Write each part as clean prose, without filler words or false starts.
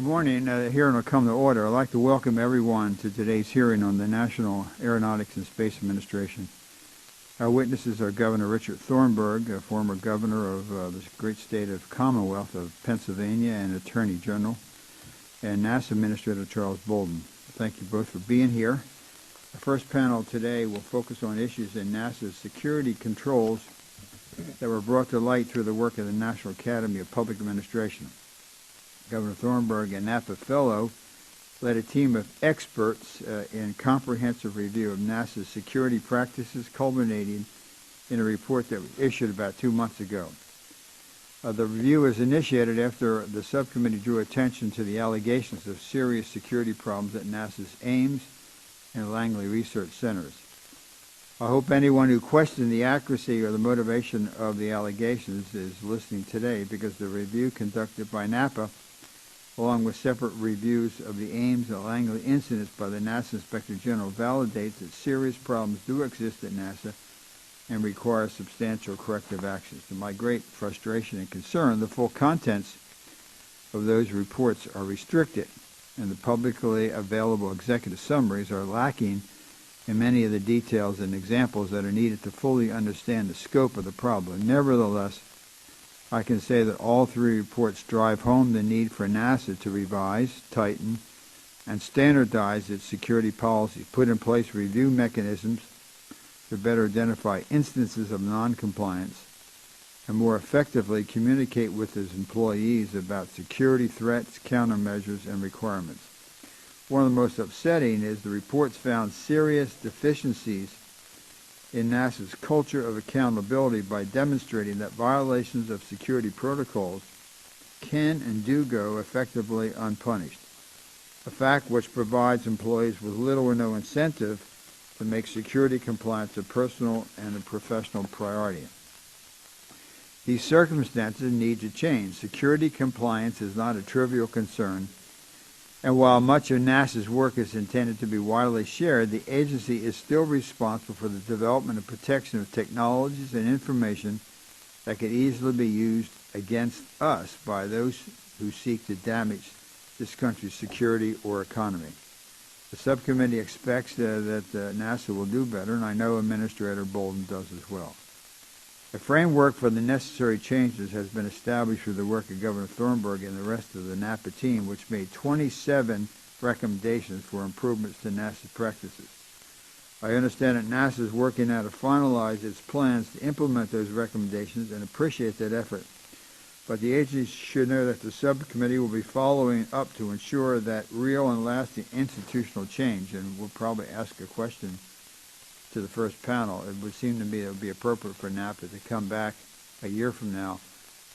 Good morning. Hearing will come to order. I'd like to welcome everyone to today's hearing on the National Aeronautics and Space Administration. Our witnesses are Governor Richard Thornburgh, a former governor of the great state of Commonwealth of Pennsylvania and Attorney General, and NASA Administrator Charlie Bolden. Thank you both for being here. The first panel today will focus on issues in NASA's security controls that were brought to light through the work of the National Academy of Public Administration. Governor Thornburgh, a NAPA fellow, led a team of experts in comprehensive review of NASA's security practices, culminating in a report that was issued about 2 months ago. The review was initiated after the subcommittee drew attention to the allegations of serious security problems at NASA's Ames and Langley research centers. I hope anyone who questioned the accuracy or the motivation of the allegations is listening today, because the review conducted by NAPA, along with separate reviews of the Ames and Langley incidents by the NASA Inspector General, validates that serious problems do exist at NASA and require substantial corrective actions. To my great frustration and concern, the full contents of those reports are restricted, and the publicly available executive summaries are lacking in many of the details and examples that are needed to fully understand the scope of the problem. Nevertheless, I can say that all three reports drive home the need for NASA to revise, tighten, and standardize its security policies, put in place review mechanisms to better identify instances of noncompliance, and more effectively communicate with its employees about security threats, countermeasures, and requirements. One of the most upsetting is the reports found serious deficiencies in NASA's culture of accountability by demonstrating that violations of security protocols can and do go effectively unpunished, a fact which provides employees with little or no incentive to make security compliance a personal and a professional priority. These circumstances need to change. Security compliance is not a trivial concern, and while much of NASA's work is intended to be widely shared, the agency is still responsible for the development and protection of technologies and information that could easily be used against us by those who seek to damage this country's security or economy. The subcommittee expects that NASA will do better, and I know Administrator Bolden does as well. A framework for the necessary changes has been established through the work of Governor Thornburgh and the rest of the NAPA team, which made 27 recommendations for improvements to NASA practices. I understand that NASA is working now to finalize its plans to implement those recommendations and appreciate that effort. But the agency should know that the subcommittee will be following up to ensure that real and lasting institutional change, and we'll probably ask a question to the first panel. It would seem to me it would be appropriate for NAPA to come back a year from now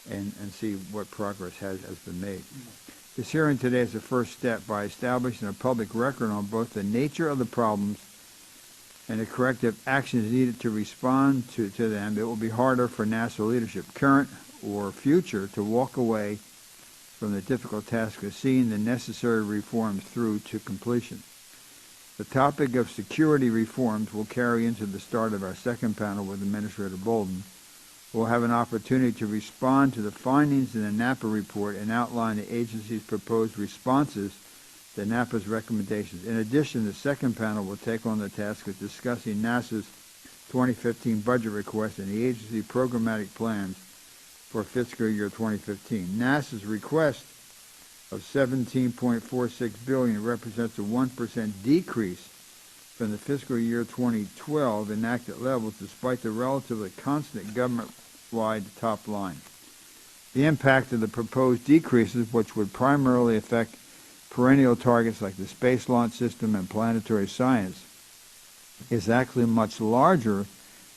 and see what progress has been made. This hearing today is the first step by establishing a public record on both the nature of the problems and the corrective actions needed to respond to them. It will be harder for NASA leadership, current or future, to walk away from the difficult task of seeing the necessary reforms through to completion. The topic of security reforms will carry into the start of our second panel with Administrator Bolden. We'll have an opportunity to respond to the findings in the NAPA report and outline the agency's proposed responses to NAPA's recommendations. In addition, the second panel will take on the task of discussing NASA's 2015 budget request and the agency programmatic plans for fiscal year 2015. NASA's request of $17.46 billion represents a 1% decrease from the fiscal year 2012 enacted levels, despite the relatively constant government-wide top line. The impact of the proposed decreases, which would primarily affect perennial targets like the Space Launch System and planetary science, is actually much larger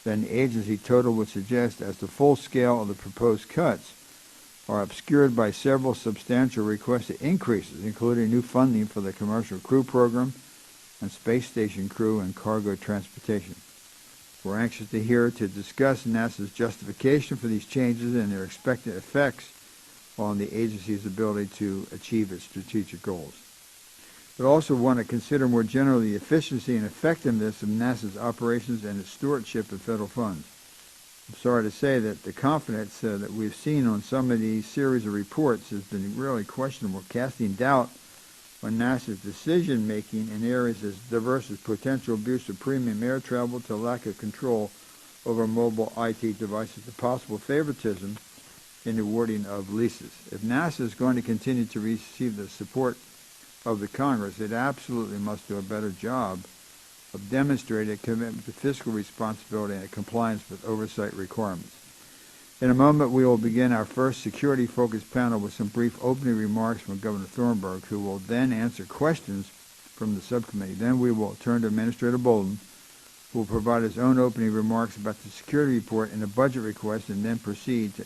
than the agency total would suggest, as the full scale of the proposed cuts are obscured by several substantial requested increases, including new funding for the Commercial Crew Program and Space Station crew and cargo transportation. We're anxious to discuss NASA's justification for these changes and their expected effects on the agency's ability to achieve its strategic goals. We also want to consider more generally the efficiency and effectiveness of NASA's operations and its stewardship of federal funds. I'm sorry to say that the confidence that we've seen on some of these series of reports has been really questionable, casting doubt on NASA's decision-making in areas as diverse as potential abuse of premium air travel to lack of control over mobile IT devices to possible favoritism in the awarding of leases. If NASA is going to continue to receive the support of the Congress, it absolutely must do a better job of demonstrating a commitment to fiscal responsibility and compliance with oversight requirements. In a moment, we will begin our first security-focused panel with some brief opening remarks from Governor Thornburgh, who will then answer questions from the subcommittee. Then we will turn to Administrator Bolden, who will provide his own opening remarks about the security report and the budget request, and then proceed to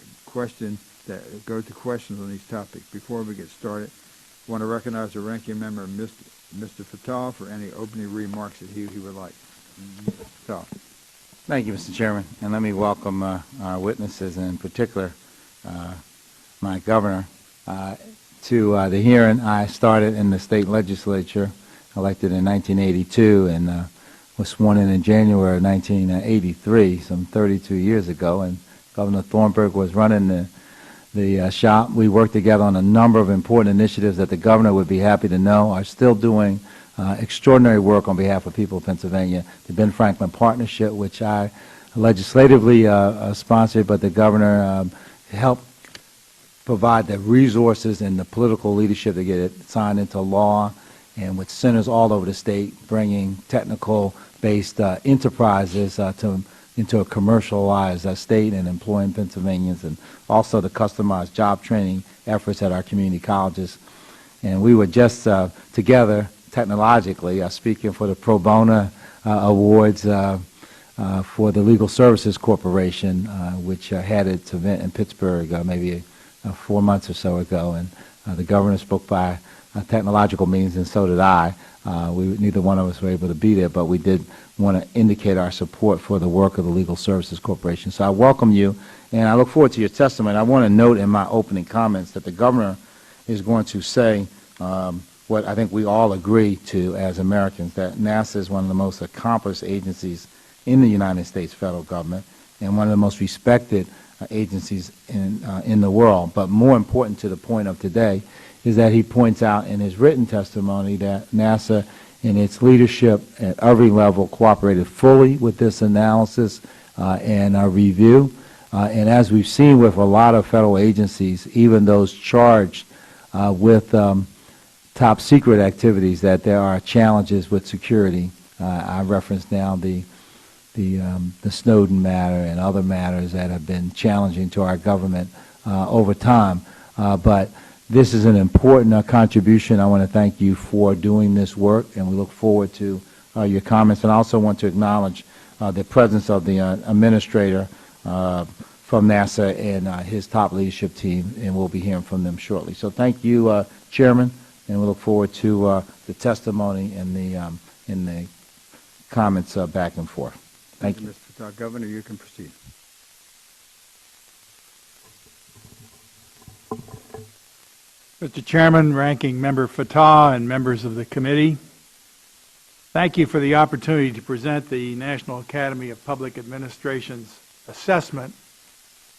go to questions on these topics. Before we get started, I want to recognize the ranking member, Mr. Fattah, for any opening remarks that he would like. Fattah. Thank you, Mr. Chairman, and let me welcome our witnesses, and in particular my governor, to the hearing. I started in the state legislature, elected in 1982, and was sworn in January of 1983, some 32 years ago, and Governor Thornburgh was running the shop. We worked together on a number of important initiatives that the governor would be happy to know are still doing extraordinary work on behalf of people of Pennsylvania. The Ben Franklin Partnership, which I legislatively sponsored, but the governor helped provide the resources and the political leadership to get it signed into law, and with centers all over the state bringing technical-based enterprises into a commercialized state and employing Pennsylvanians, and also the customized job training efforts at our community colleges. And we were just together technologically speaking for the Pro Bono Awards for the Legal Services Corporation, which had its event in Pittsburgh maybe 4 months or so ago. And the governor spoke by technological means, and so did I. Neither one of us were able to be there, but we did want to indicate our support for the work of the Legal Services Corporation. So I welcome you, and I look forward to your testimony. I want to note in my opening comments that the governor is going to say what I think we all agree to as Americans, that NASA is one of the most accomplished agencies in the United States federal government and one of the most respected agencies in the world. But more important to the point of today is that he points out in his written testimony that NASA and its leadership at every level cooperated fully with this analysis and review. And as we've seen with a lot of federal agencies, even those charged with top secret activities, that there are challenges with security. I reference now the Snowden matter and other matters that have been challenging to our government over time. But this is an important contribution. I want to thank you for doing this work, and we look forward to your comments. And I also want to acknowledge the presence of the administrator from NASA and his top leadership team, and we'll be hearing from them shortly. So thank you, Chairman, and we look forward to the testimony and the comments back and forth. Thank you. Mr. Fattah. Governor, you can proceed. Mr. Chairman, Ranking Member Fattah, and members of the committee, thank you for the opportunity to present the National Academy of Public Administration's assessment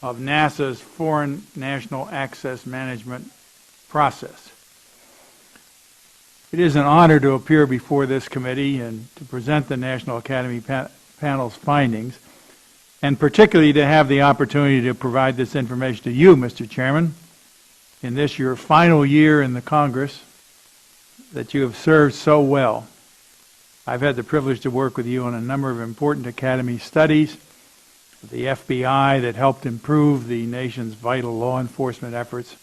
of NASA's Foreign National Access Management process. It is an honor to appear before this committee and to present the National Academy panel's findings, and particularly to have the opportunity to provide this information to you, Mr. Chairman, in this your final year in the Congress that you have served so well. I've had the privilege to work with you on a number of important Academy studies, the FBI that helped improve the nation's vital law enforcement efforts,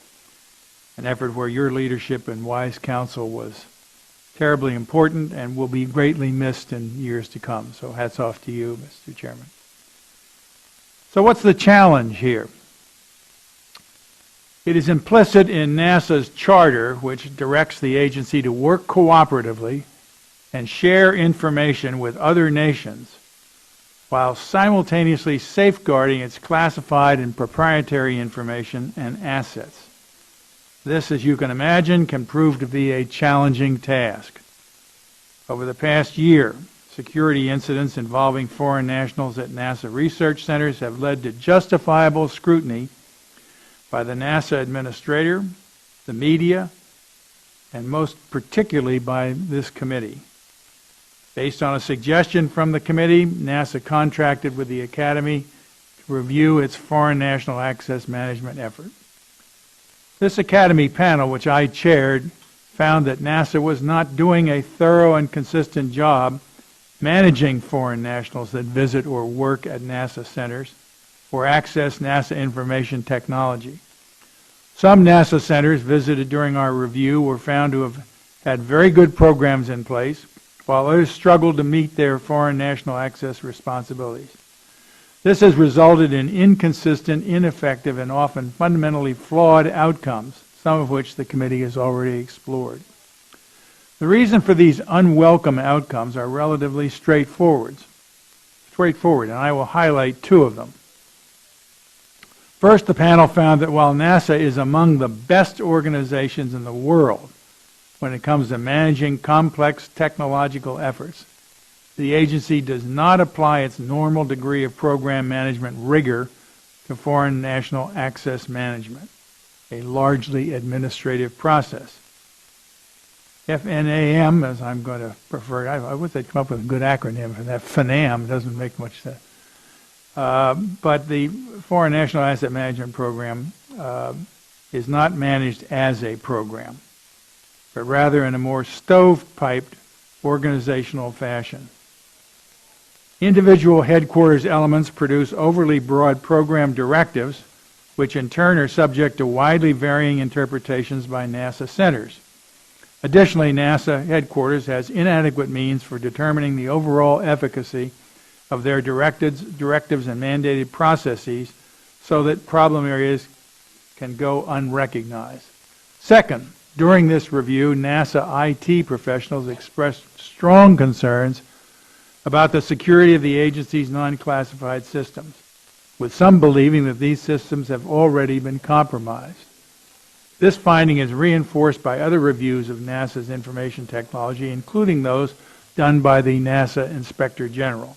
an effort where your leadership and wise counsel was terribly important and will be greatly missed in years to come. So hats off to you, Mr. Chairman. So what's the challenge here? It is implicit in NASA's charter, which directs the agency to work cooperatively and share information with other nations while simultaneously safeguarding its classified and proprietary information and assets. This, as you can imagine, can prove to be a challenging task. Over the past year, security incidents involving foreign nationals at NASA research centers have led to justifiable scrutiny by the NASA Administrator, the media, and most particularly by this committee. Based on a suggestion from the committee, NASA contracted with the Academy to review its foreign national access management effort. This Academy panel, which I chaired, found that NASA was not doing a thorough and consistent job managing foreign nationals that visit or work at NASA centers or access NASA information technology. Some NASA centers visited during our review were found to have had very good programs in place, while others struggled to meet their foreign national access responsibilities. This has resulted in inconsistent, ineffective, and often fundamentally flawed outcomes, some of which the committee has already explored. The reason for these unwelcome outcomes are relatively straightforward, and I will highlight two of them. First, the panel found that while NASA is among the best organizations in the world when it comes to managing complex technological efforts, the agency does not apply its normal degree of program management rigor to foreign national access management, a largely administrative process. FNAM, as I'm going to prefer, I wish they'd come up with a good acronym for that. FNAM doesn't make much sense. But the Foreign National Asset Management Program is not managed as a program, but rather in a more stovepiped organizational fashion. Individual headquarters elements produce overly broad program directives, which in turn are subject to widely varying interpretations by NASA centers. Additionally, NASA headquarters has inadequate means for determining the overall efficacy of their directives and mandated processes so that problem areas can go unrecognized. Second, during this review, NASA IT professionals expressed strong concerns about the security of the agency's non-classified systems, with some believing that these systems have already been compromised. This finding is reinforced by other reviews of NASA's information technology, including those done by the NASA Inspector General.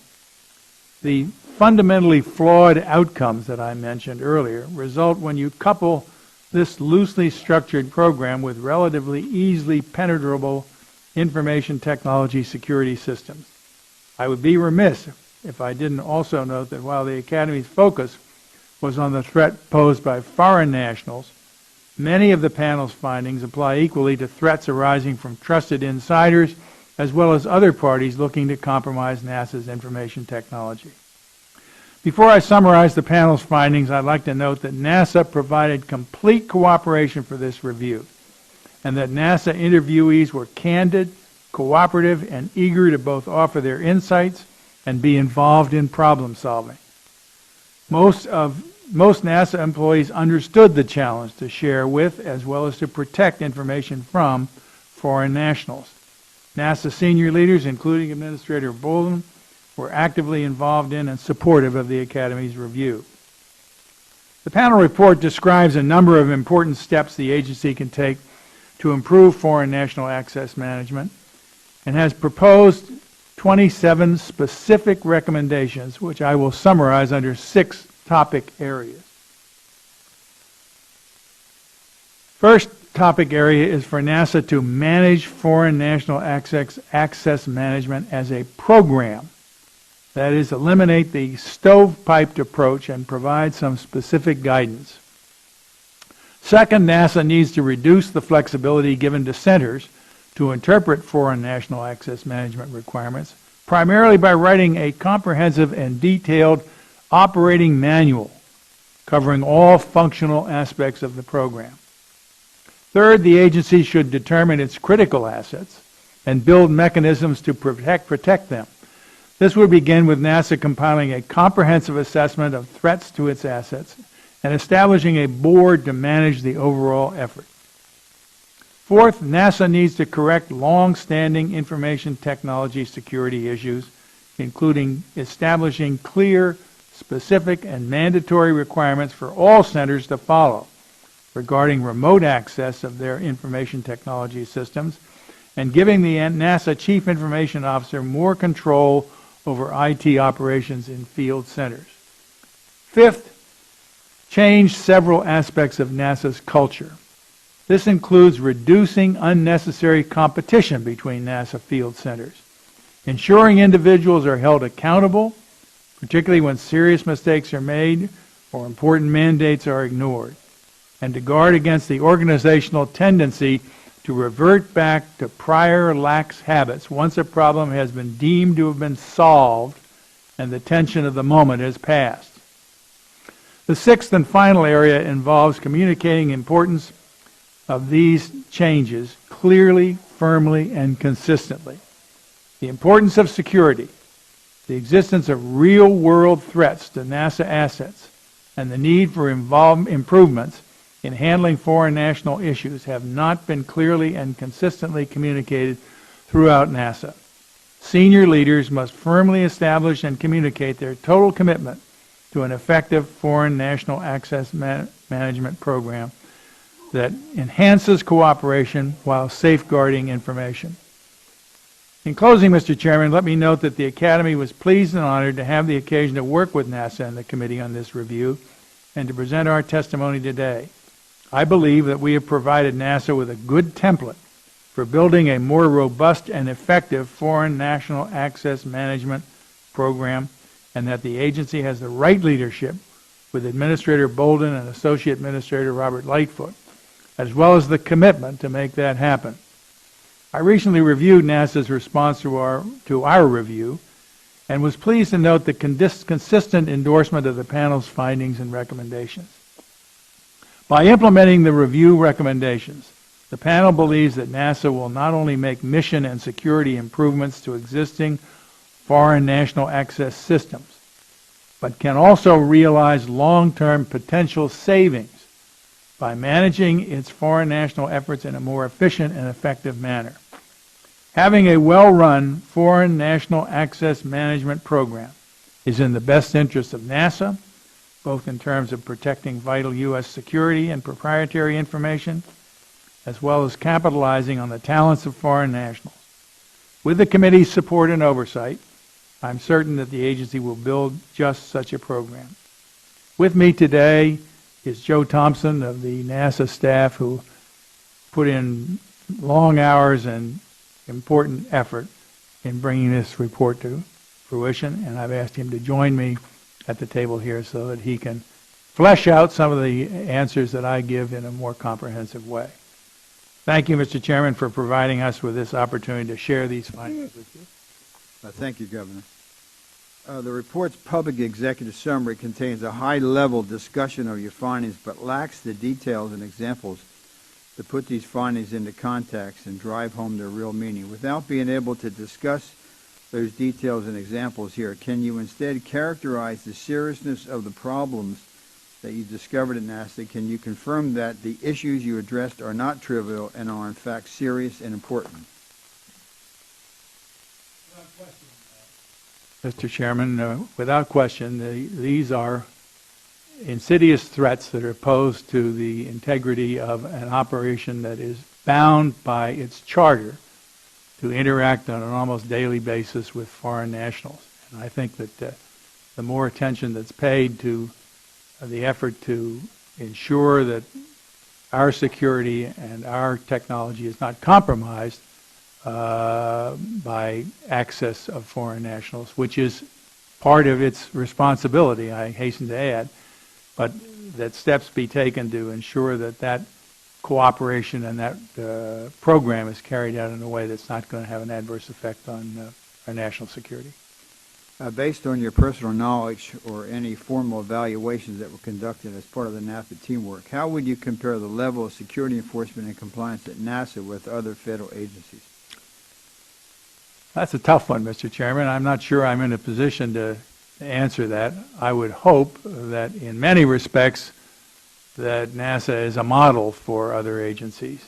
The fundamentally flawed outcomes that I mentioned earlier result when you couple this loosely structured program with relatively easily penetrable information technology security systems. I would be remiss if I didn't also note that while the Academy's focus was on the threat posed by foreign nationals, many of the panel's findings apply equally to threats arising from trusted insiders as well as other parties looking to compromise NASA's information technology. Before I summarize the panel's findings, I'd like to note that NASA provided complete cooperation for this review, and that NASA interviewees were candid, cooperative, and eager to both offer their insights and be involved in problem solving. Most NASA employees understood the challenge to share with as well as to protect information from foreign nationals. NASA senior leaders, including Administrator Bolden, were actively involved in and supportive of the Academy's review. The panel report describes a number of important steps the agency can take to improve foreign national access management and has proposed 27 specific recommendations, which I will summarize under 6 topic areas. First topic area is for NASA to manage foreign national access management as a program. That is, eliminate the stovepiped approach and provide some specific guidance. Second, NASA needs to reduce the flexibility given to centers to interpret foreign national access management requirements, primarily by writing a comprehensive and detailed operating manual covering all functional aspects of the program. Third, the agency should determine its critical assets and build mechanisms to protect them. This would begin with NASA compiling a comprehensive assessment of threats to its assets and establishing a board to manage the overall effort. Fourth, NASA needs to correct long-standing information technology security issues, including establishing clear, specific, and mandatory requirements for all centers to follow regarding remote access of their information technology systems and giving the NASA Chief Information Officer more control over IT operations in field centers. Fifth, change several aspects of NASA's culture. This includes reducing unnecessary competition between NASA field centers, ensuring individuals are held accountable, particularly when serious mistakes are made or important mandates are ignored, and to guard against the organizational tendency to revert back to prior lax habits once a problem has been deemed to have been solved and the tension of the moment has passed. The sixth and final area involves communicating the importance of these changes clearly, firmly, and consistently. The importance of security, the existence of real-world threats to NASA assets, and the need for improvements in handling foreign national issues have not been clearly and consistently communicated throughout NASA. Senior leaders must firmly establish and communicate their total commitment to an effective foreign national access management program that enhances cooperation while safeguarding information. In closing, Mr. Chairman, let me note that the Academy was pleased and honored to have the occasion to work with NASA and the committee on this review and to present our testimony today. I believe that we have provided NASA with a good template for building a more robust and effective foreign national access management program, and that the agency has the right leadership with Administrator Bolden and Associate Administrator Robert Lightfoot, as well as the commitment to make that happen. I recently reviewed NASA's response to our review and was pleased to note the consistent endorsement of the panel's findings and recommendations. By implementing the review recommendations, the panel believes that NASA will not only make mission and security improvements to existing foreign national access systems, but can also realize long-term potential savings by managing its foreign national efforts in a more efficient and effective manner. Having a well-run foreign national access management program is in the best interest of NASA, both in terms of protecting vital U.S. security and proprietary information, as well as capitalizing on the talents of foreign nationals. With the committee's support and oversight, I'm certain that the agency will build just such a program. With me today is Joe Thompson of the NASA staff, who put in long hours and important effort in bringing this report to fruition, and I've asked him to join me at the table here so that he can flesh out some of the answers that I give in a more comprehensive way. Thank you, Mr. Chairman, for providing us with this opportunity to share these findings with you. Thank you, Governor. The report's public executive summary contains a high-level discussion of your findings, but lacks the details and examples to put these findings into context and drive home their real meaning. Without being able to discuss those details and examples here, can you instead characterize the seriousness of the problems that you discovered at NASA? Can you confirm that the issues you addressed are not trivial and are in fact serious and important? Mr. Chairman, without question, these are insidious threats that are posed to the integrity of an operation that is bound by its charter to interact on an almost daily basis with foreign nationals. And I think that the more attention that's paid to the effort to ensure that our security and our technology is not compromised by access of foreign nationals, which is part of its responsibility, I hasten to add, but that steps be taken to ensure that that cooperation and that program is carried out in a way that's not going to have an adverse effect on our national security. Based on your personal knowledge or any formal evaluations that were conducted as part of the NASA teamwork, how would you compare the level of security enforcement and compliance at NASA with other federal agencies? That's a tough one, Mr. Chairman. I'm not sure I'm in a position to answer that. I would hope that in many respects that NASA is a model for other agencies.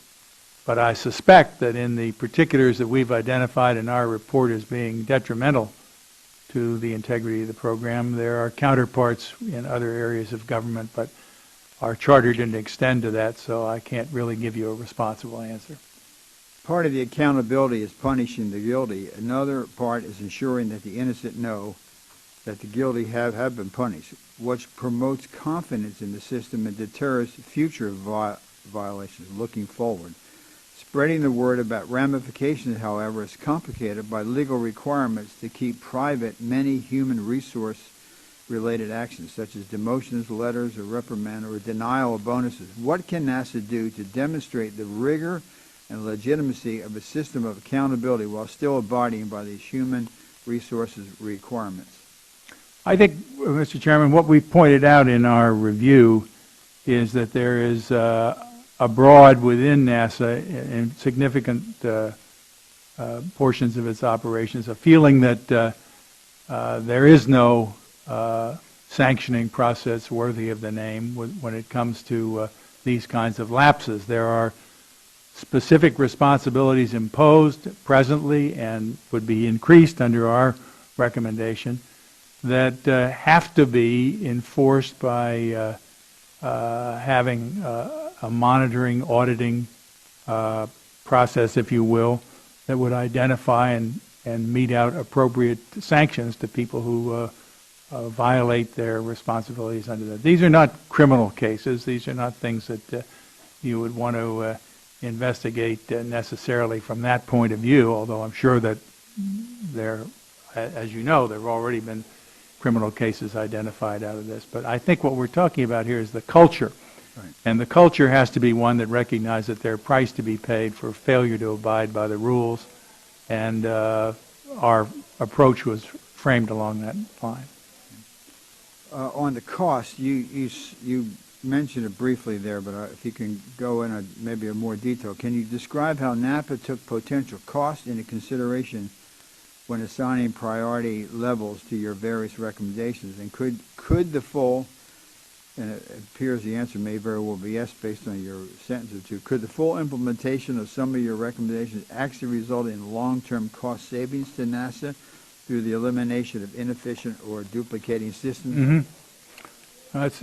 But I suspect that in the particulars that we've identified in our report as being detrimental to the integrity of the program, there are counterparts in other areas of government, but our charter didn't extend to that, so I can't really give you a responsible answer. Part of the accountability is punishing the guilty. Another part is ensuring that the innocent know that the guilty have been punished, which promotes confidence in the system and deters future violations looking forward. Spreading the word about ramifications, however, is complicated by legal requirements to keep private many human resource-related actions, such as demotions, letters, or reprimand, or denial of bonuses. What can NASA do to demonstrate the rigor and legitimacy of a system of accountability while still abiding by these human resources requirements? I think, Mr. Chairman, what we've pointed out in our review is that there is abroad within NASA in significant portions of its operations a feeling that there is no sanctioning process worthy of the name when it comes to these kinds of lapses. There are specific responsibilities imposed presently and would be increased under our recommendation that have to be enforced by having a monitoring, auditing process, if you will, that would identify and mete out appropriate sanctions to people who violate their responsibilities under that. These are not criminal cases. These are not things that you would want to investigate necessarily from that point of view, although I'm sure that there, as you know, there have already been criminal cases identified out of this. But I think what we're talking about here is the culture. Right. And the culture has to be one that recognizes that there's a price to be paid for failure to abide by the rules. And our approach was framed along that line. On the cost, you mentioned it briefly there, but if you can go in maybe a more detail, can you describe how NAPA took potential cost into consideration when assigning priority levels to your various recommendations? And could the full, and it appears the answer may very well be yes based on your sentence or two, could the full implementation of some of your recommendations actually result in long-term cost savings to NASA through the elimination of inefficient or duplicating systems? Mm-hmm.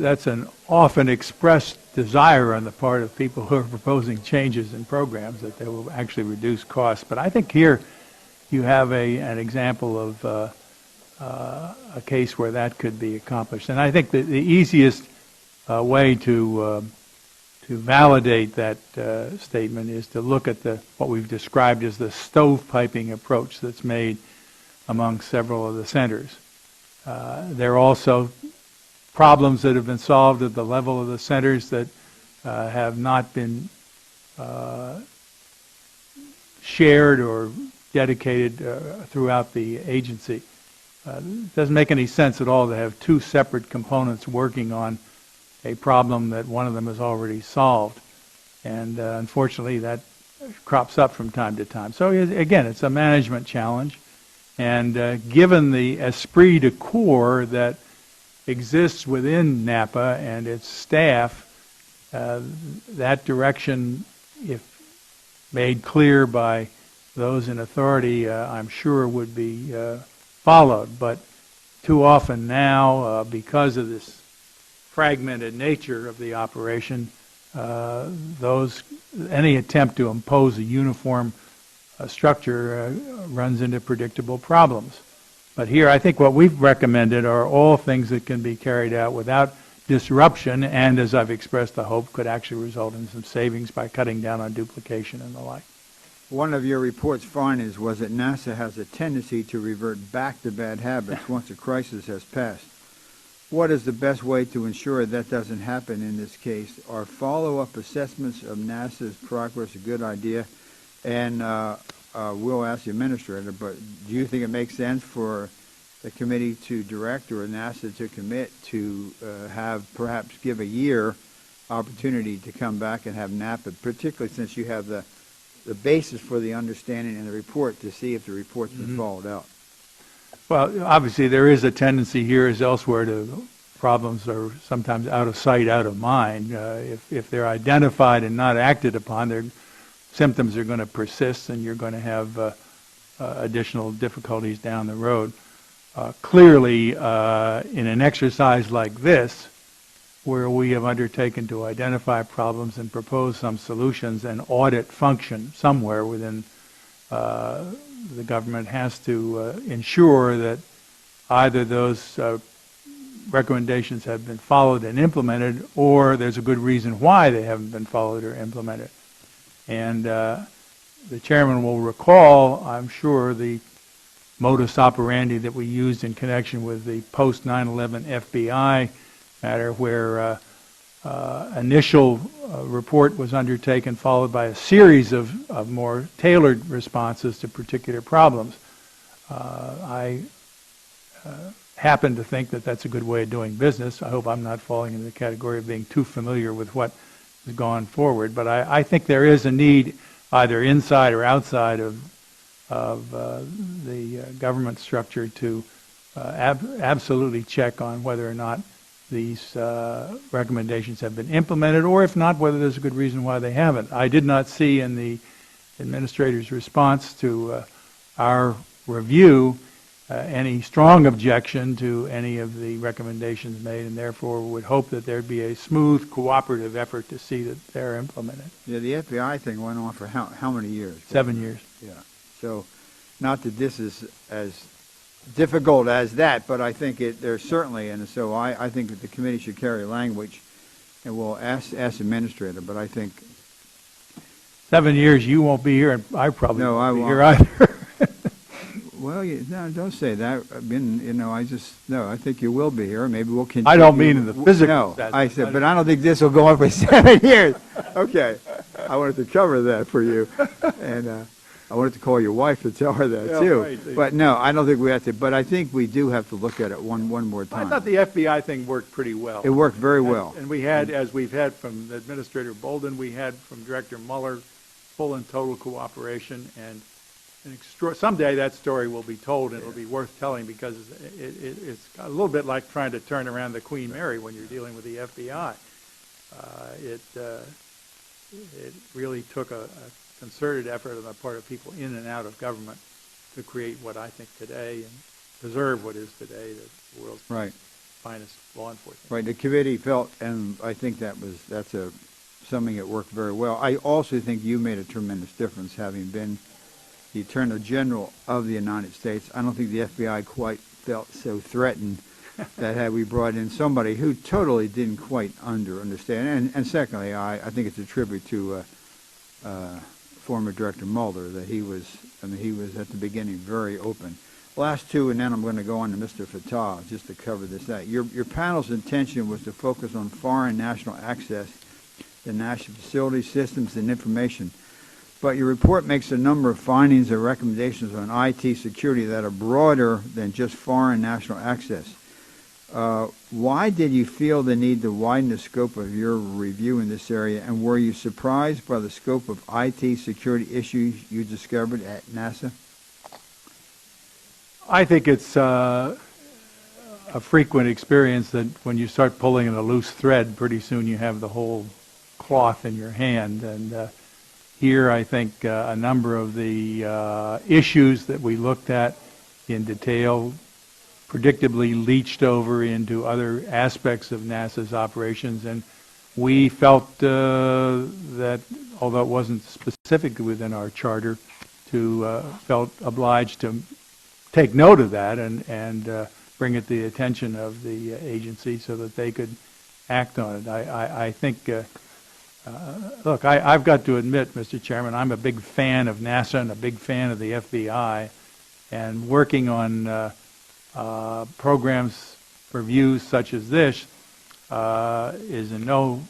That's an often expressed desire on the part of people who are proposing changes in programs, that they will actually reduce costs. But I think here you have an example of a case where that could be accomplished. And I think that the easiest way to validate that statement is to look at what we've described as the stovepiping approach that's made among several of the centers. There are also problems that have been solved at the level of the centers that have not been shared or dedicated throughout the agency. It doesn't make any sense at all to have two separate components working on a problem that one of them has already solved. And unfortunately, that crops up from time to time. So again, it's a management challenge. And given the esprit de corps that exists within NAPA and its staff, that direction, if made clear by those in authority, I'm sure would be followed. But too often now, because of this fragmented nature of the operation, any attempt to impose a uniform structure runs into predictable problems. But here, I think what we've recommended are all things that can be carried out without disruption, and as I've expressed the hope, could actually result in some savings by cutting down on duplication and the like. One of your report's findings was that NASA has a tendency to revert back to bad habits once a crisis has passed. What is the best way to ensure that doesn't happen in this case? Are follow-up assessments of NASA's progress a good idea? And we'll ask the administrator, but do you think it makes sense for the committee to direct or NASA to commit to perhaps give a year opportunity to come back and have NAPA, particularly since you have the basis for the understanding in the report to see if the report's been followed out? Well, obviously there is a tendency here as elsewhere to problems are sometimes out of sight, out of mind. If they're identified and not acted upon, their symptoms are going to persist and you're going to have additional difficulties down the road. Clearly, in an exercise like this, where we have undertaken to identify problems and propose some solutions, and audit function somewhere within the government has to ensure that either those recommendations have been followed and implemented, or there's a good reason why they haven't been followed or implemented. And the chairman will recall, I'm sure, the modus operandi that we used in connection with the post 9/11 FBI matter, where initial report was undertaken, followed by a series of more tailored responses to particular problems. I happen to think that that's a good way of doing business. I hope I'm not falling into the category of being too familiar with what has gone forward, but I think there is a need, either inside or outside of the government structure, to absolutely check on whether or not these recommendations have been implemented, or if not, whether there's a good reason why they haven't. I did not see in the administrator's response to our review any strong objection to any of the recommendations made, and therefore would hope that there'd be a smooth, cooperative effort to see that they're implemented. Yeah, the FBI thing went on for how many years? 7 years. Yeah. So, not that this is as difficult as that, but I think there's certainly, and so I think that the committee should carry language, and we'll ask the administrator, but I think... 7 years, you won't be here, and I probably won't be here won't. either. Well, no, don't say that. I mean, I think you will be here. Maybe we'll continue. I don't mean in the physical No, sense. I said, but I don't think this will go on for 7 years. Okay. I wanted to cover that for you. And I wanted to call your wife to tell her that, too. Right. But no, I don't think we have to. But I think we do have to look at it one more time. I thought the FBI thing worked pretty well. It worked very well. And we had, as we've had from Administrator Bolden, we had from Director Mueller, full and total cooperation, and someday that story will be told, and it'll be worth telling, because it's a little bit like trying to turn around the Queen Mary when you're dealing with the FBI. It really took a concerted effort on the part of people in and out of government to create what I think today, and preserve what is today, the world's finest law enforcement. Right. The committee felt, and I think that's something that worked very well. I also think you made a tremendous difference, having been the Attorney General of the United States. I don't think the FBI quite felt so threatened that had we brought in somebody who totally didn't quite understand. And secondly, I think it's a tribute to former Director Mulder, that he was at the beginning very open. Last two, and then I'm going to go on to Mr. Fattah just to cover this out. Your panel's intention was to focus on foreign national access to national facilities, systems, and information. But your report makes a number of findings and recommendations on IT security that are broader than just foreign national access. Why did you feel the need to widen the scope of your review in this area, and were you surprised by the scope of IT security issues you discovered at NASA? I think it's a frequent experience that when you start pulling in a loose thread, pretty soon you have the whole cloth in your hand. And here, I think a number of the issues that we looked at in detail predictably leached over into other aspects of NASA's operations, and we felt that, although it wasn't specifically within our charter, felt obliged to take note of that and bring it to the attention of the agency so that they could act on it. I think, look, I've got to admit, Mr. Chairman, I'm a big fan of NASA and a big fan of the FBI, and working on programs, reviews such as this is in no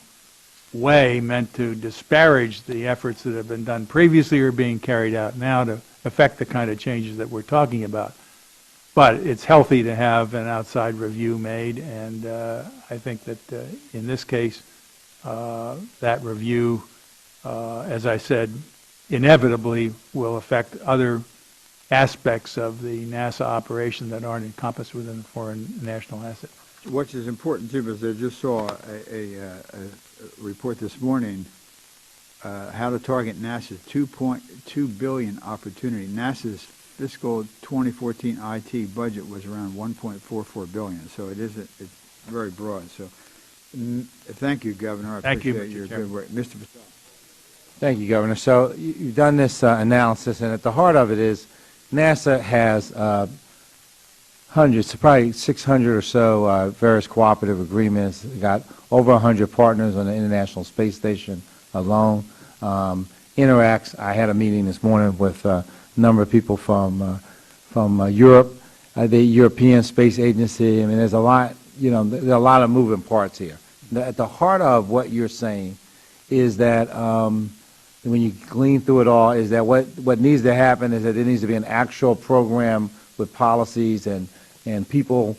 way meant to disparage the efforts that have been done previously or being carried out now to affect the kind of changes that we're talking about. But it's healthy to have an outside review made, and I think that in this case, that review, as I said, inevitably will affect other aspects of the NASA operation that aren't encompassed within the foreign national asset. Which is important too, because I just saw a report this morning, how to target NASA's $2.2 billion opportunity. NASA's fiscal 2014 IT budget was around $1.44 billion, so it's very broad. So Thank you, Governor. I Thank you, appreciate Mr. your Chairman. good work. Mr. Patel. Thank you, Governor. So you've done this analysis, and at the heart of it is NASA has hundreds, probably 600 or so various cooperative agreements. We've got over 100 partners on the International Space Station alone. Interacts. I had a meeting this morning with a number of people from Europe, the European Space Agency. I mean, there's a lot. There are a lot of moving parts here. At the heart of what you're saying is that when you glean through it all, is that what needs to happen is that there needs to be an actual program with policies and people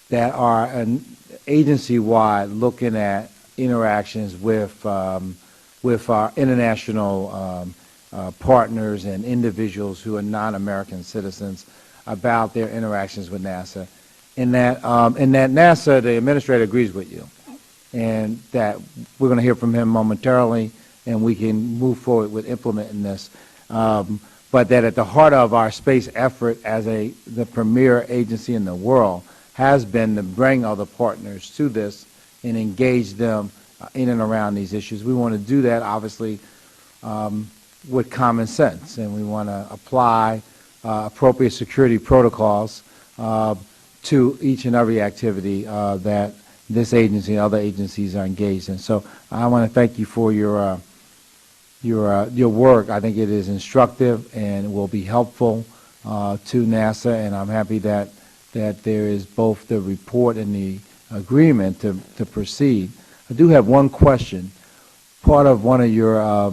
that are agency-wide looking at interactions with our international partners and individuals who are non-American citizens about their interactions with NASA. And that NASA, the administrator, agrees with you, and that we're going to hear from him momentarily, and we can move forward with implementing this. But that at the heart of our space effort as the premier agency in the world has been to bring other partners to this and engage them in and around these issues. We want to do that, obviously, with common sense, and we want to apply appropriate security protocols to each and every activity that this agency and other agencies are engaged in. So I want to thank you for your work. I think it is instructive and will be helpful to NASA, and I'm happy that there is both the report and the agreement to proceed. I do have one question. Part of one of your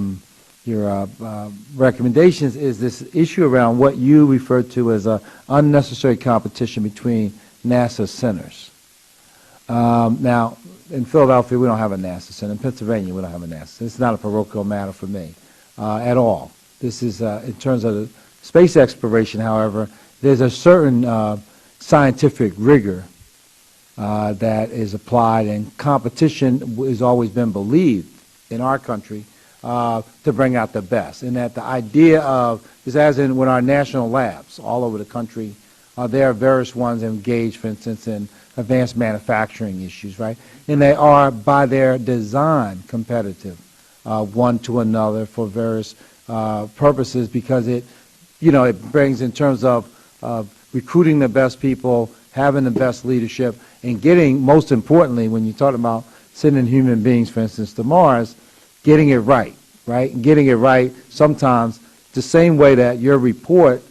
recommendations is this issue around what you refer to as a unnecessary competition between NASA centers. Now, in Philadelphia, we don't have a NASA center. In Pennsylvania, we don't have a NASA center. It's not a parochial matter for me at all. This is, in terms of the space exploration, however, there's a certain scientific rigor that is applied, and competition has always been believed in our country to bring out the best. And that the idea of, is as in with our national labs all over the country, there are various ones engaged, for instance, in advanced manufacturing issues, right? And they are, by their design, competitive one to another for various purposes, because it brings, in terms of recruiting the best people, having the best leadership, and getting, most importantly, when you talk about sending human beings, for instance, to Mars, getting it right, right? And getting it right sometimes the same way that your report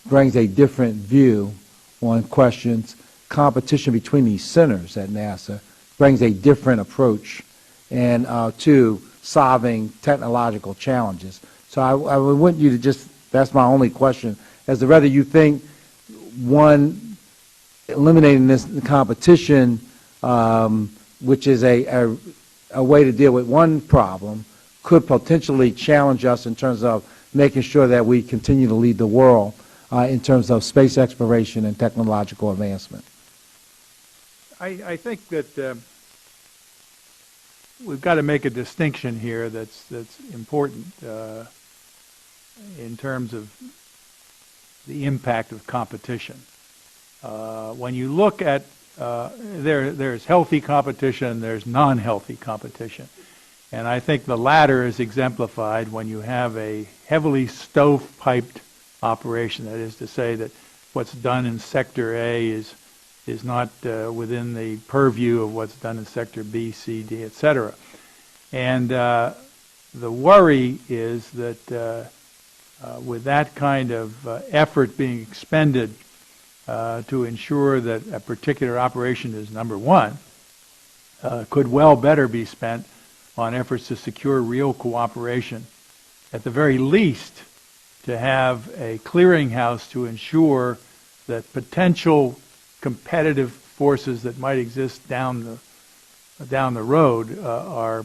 brings a different view on questions. Competition between these centers at NASA brings a different approach and to solving technological challenges. So I would want you to just, that's my only question, as to whether you think eliminating this competition, which is a way to deal with one problem, could potentially challenge us in terms of making sure that we continue to lead the world in terms of space exploration and technological advancement. I think that we've got to make a distinction here that's important in terms of the impact of competition. When you look at there's healthy competition, there's non-healthy competition, and I think the latter is exemplified when you have a heavily stovepiped operation. That is to say that what's done in Sector A is not within the purview of what's done in Sector B, C, D, etc. And the worry is that with that kind of effort being expended to ensure that a particular operation is number one, could well better be spent on efforts to secure real cooperation. At the very least, to have a clearinghouse to ensure that potential competitive forces that might exist down the road are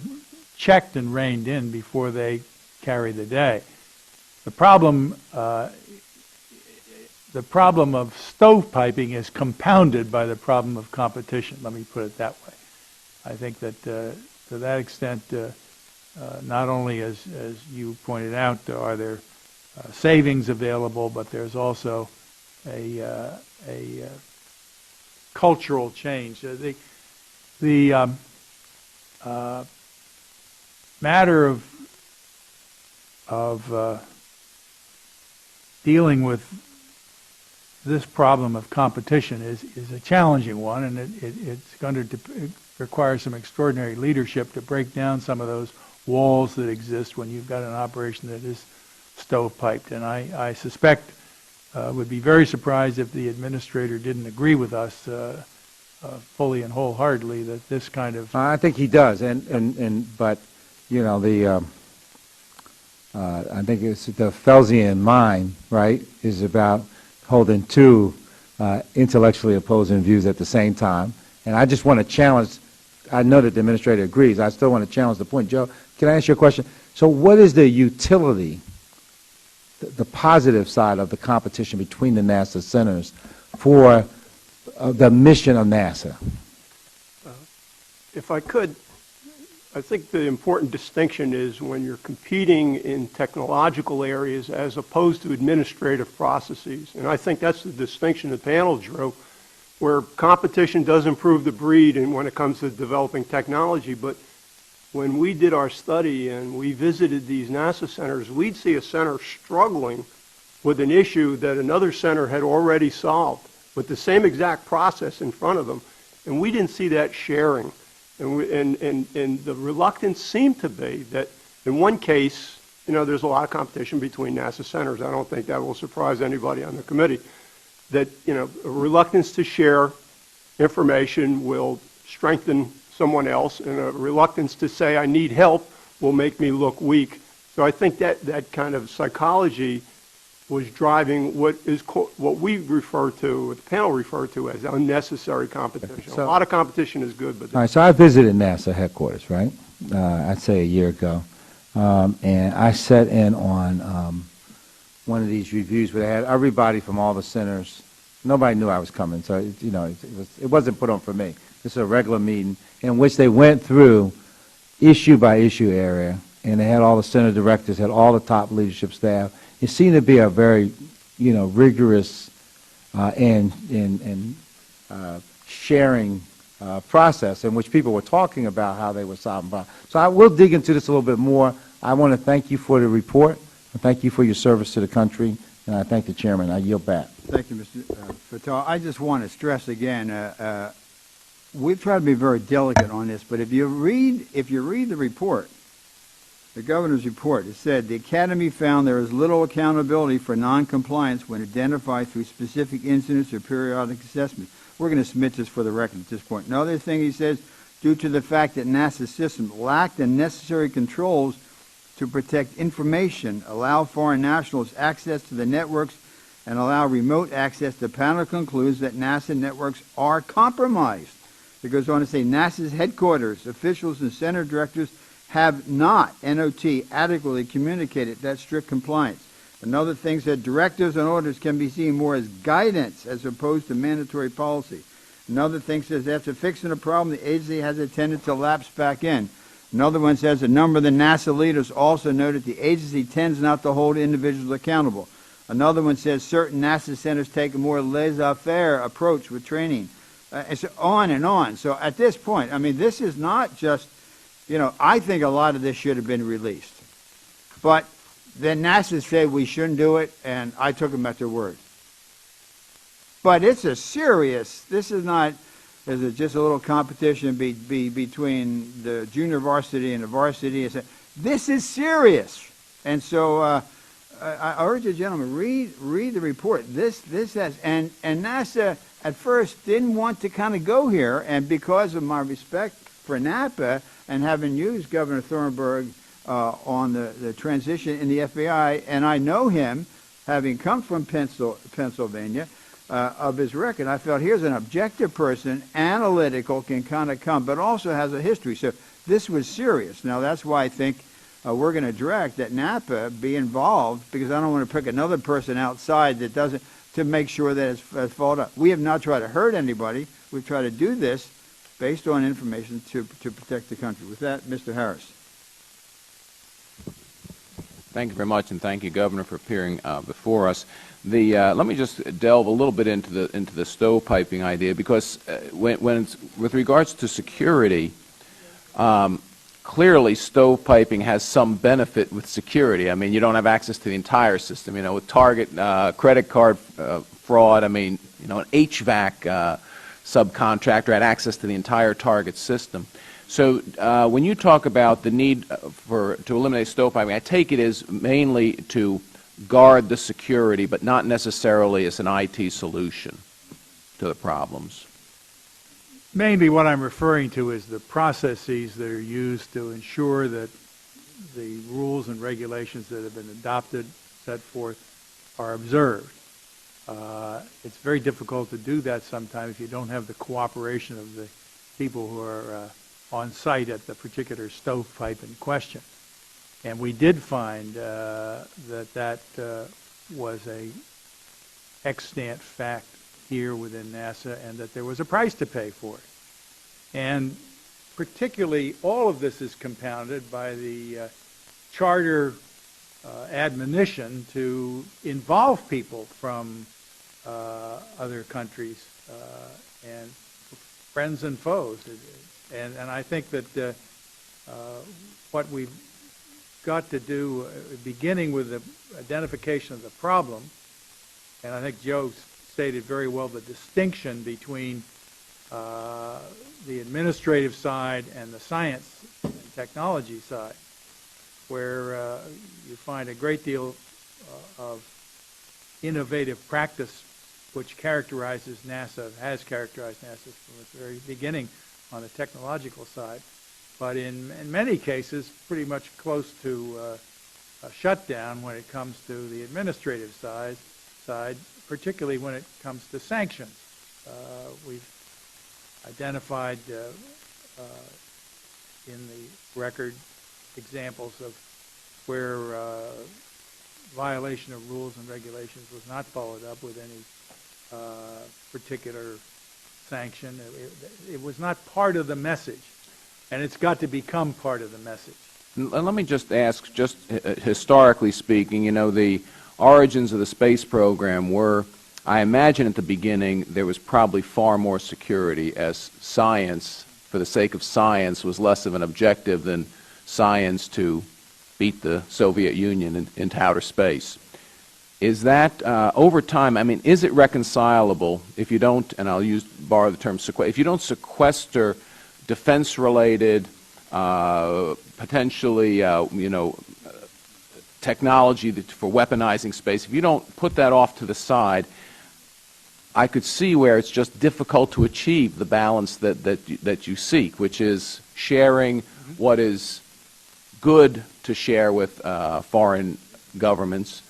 checked and reined in before they carry the day. The problem of stovepiping is compounded by the problem of competition. Let me put it that way. I think that to that extent, not only as you pointed out, are there savings available, but there's also a cultural change. The matter of dealing with this problem of competition is a challenging one, and it's going to require some extraordinary leadership to break down some of those walls that exist when you've got an operation that is stovepiped. And I suspect, would be very surprised if the administrator didn't agree with us fully and wholeheartedly that this kind of... I think he does, but you know, I think it's the Fellsian mind, right, is about holding two intellectually opposing views at the same time. And I just want to challenge, I know that the administrator agrees, I still want to challenge the point. Joe, can I ask you a question? So what is the utility, the positive side of the competition between the NASA centers for the mission of NASA? If I could, I think the important distinction is when you're competing in technological areas as opposed to administrative processes. And I think that's the distinction the panel drew, where competition does improve the breed and when it comes to developing technology. But when we did our study and we visited these NASA centers, we'd see a center struggling with an issue that another center had already solved with the same exact process in front of them. And we didn't see that sharing. And the reluctance seemed to be that in one case, you know, there's a lot of competition between NASA centers. I don't think that will surprise anybody on the committee. That, you know, a reluctance to share information will strengthen someone else, and a reluctance to say I need help will make me look weak. So I think that kind of psychology was driving what we refer to, what the panel referred to as unnecessary competition. So, a lot of competition is good, but... All right, so I visited NASA headquarters, right? I'd say a year ago. And I sat in on one of these reviews where they had everybody from all the centers. Nobody knew I was coming, so, you know, it wasn't put on for me. This is a regular meeting in which they went through issue by issue area, and they had all the center directors, had all the top leadership staff. It seemed to be a very, you know, rigorous and sharing process in which people were talking about how they were solving problems. So I will dig into this a little bit more. I want to thank you for the report. I thank you for your service to the country, and I thank the chairman. I yield back. Thank you, Mr. Fatal. I just want to stress again, we've tried to be very delicate on this, but if you read the report, the governor's report, it said the Academy found there is little accountability for noncompliance when identified through specific incidents or periodic assessments. We're going to submit this for the record at this point. Another thing he says, due to the fact that NASA's system lacked the necessary controls to protect information, allow foreign nationals access to the networks, and allow remote access, the panel concludes that NASA networks are compromised. It goes on to say NASA's headquarters, officials, and center directors have not, NOT, adequately communicated that strict compliance. Another thing said directives and orders can be seen more as guidance as opposed to mandatory policy. Another thing says after fixing a problem, the agency has a tendency to lapse back in. Another one says a number of the NASA leaders also noted the agency tends not to hold individuals accountable. Another one says certain NASA centers take a more laissez-faire approach with training. And so on and on. So at this point, I mean, this is not just, you know, I think a lot of this should have been released. But then NASA said we shouldn't do it, and I took them at their word. But it's a serious, this is not, is it just a little competition between the junior varsity and the varsity? This is serious. And so I urge you, gentlemen, read the report. This has, and NASA at first didn't want to kind of go here, and because of my respect for NAPA and having used Governor Thornburgh on the transition in the FBI, and I know him, having come from Pennsylvania, of his record, I felt here's an objective person, analytical, can kind of come, but also has a history. So this was serious. Now that's why I think we're going to direct that NAPA be involved, because I don't want to pick another person outside that doesn't, to make sure that it's followed up. We have not tried to hurt anybody. We've tried to do this based on information to protect the country. With that, Mr. Harris. Thank you very much, and thank you, Governor, for appearing before us. Let me just delve a little bit into the stovepiping idea, because when it's, with regards to security, Clearly, stovepiping has some benefit with security. I mean, you don't have access to the entire system. You know, with Target credit card fraud, I mean, you know, an HVAC subcontractor had access to the entire Target system. So when you talk about the need to eliminate stovepiping, I take it is mainly to guard the security, but not necessarily as an IT solution to the problems. Mainly what I'm referring to is the processes that are used to ensure that the rules and regulations that have been adopted, set forth, are observed. It's very difficult to do that sometimes if you don't have the cooperation of the people who are on site at the particular stovepipe in question. And we did find that was a extant fact here within NASA, and that there was a price to pay for it. And particularly, all of this is compounded by the charter admonition to involve people from other countries and friends and foes. And I think that what we've got to do, beginning with the identification of the problem, and I think Joe stated very well the distinction between the administrative side and the science and technology side, where you find a great deal of innovative practice which has characterized NASA from its very beginning on the technological side, but in many cases pretty much close to a shutdown when it comes to the administrative side, particularly when it comes to sanctions. We've identified in the record examples of where violation of rules and regulations was not followed up with any particular sanction. It was not part of the message, and it's got to become part of the message. And let me just ask, just historically speaking, you know, the origins of the space program were, I imagine at the beginning, there was probably far more security, as science, for the sake of science, was less of an objective than science to beat the Soviet Union into outer space. Is that, over time, I mean, is it reconcilable if you don't, and I'll borrow the term, if you don't sequester defense-related, potentially, you know, technology for weaponizing space, if you don't put that off to the side, I could see where it's just difficult to achieve the balance that you seek, which is sharing what is good to share with foreign governments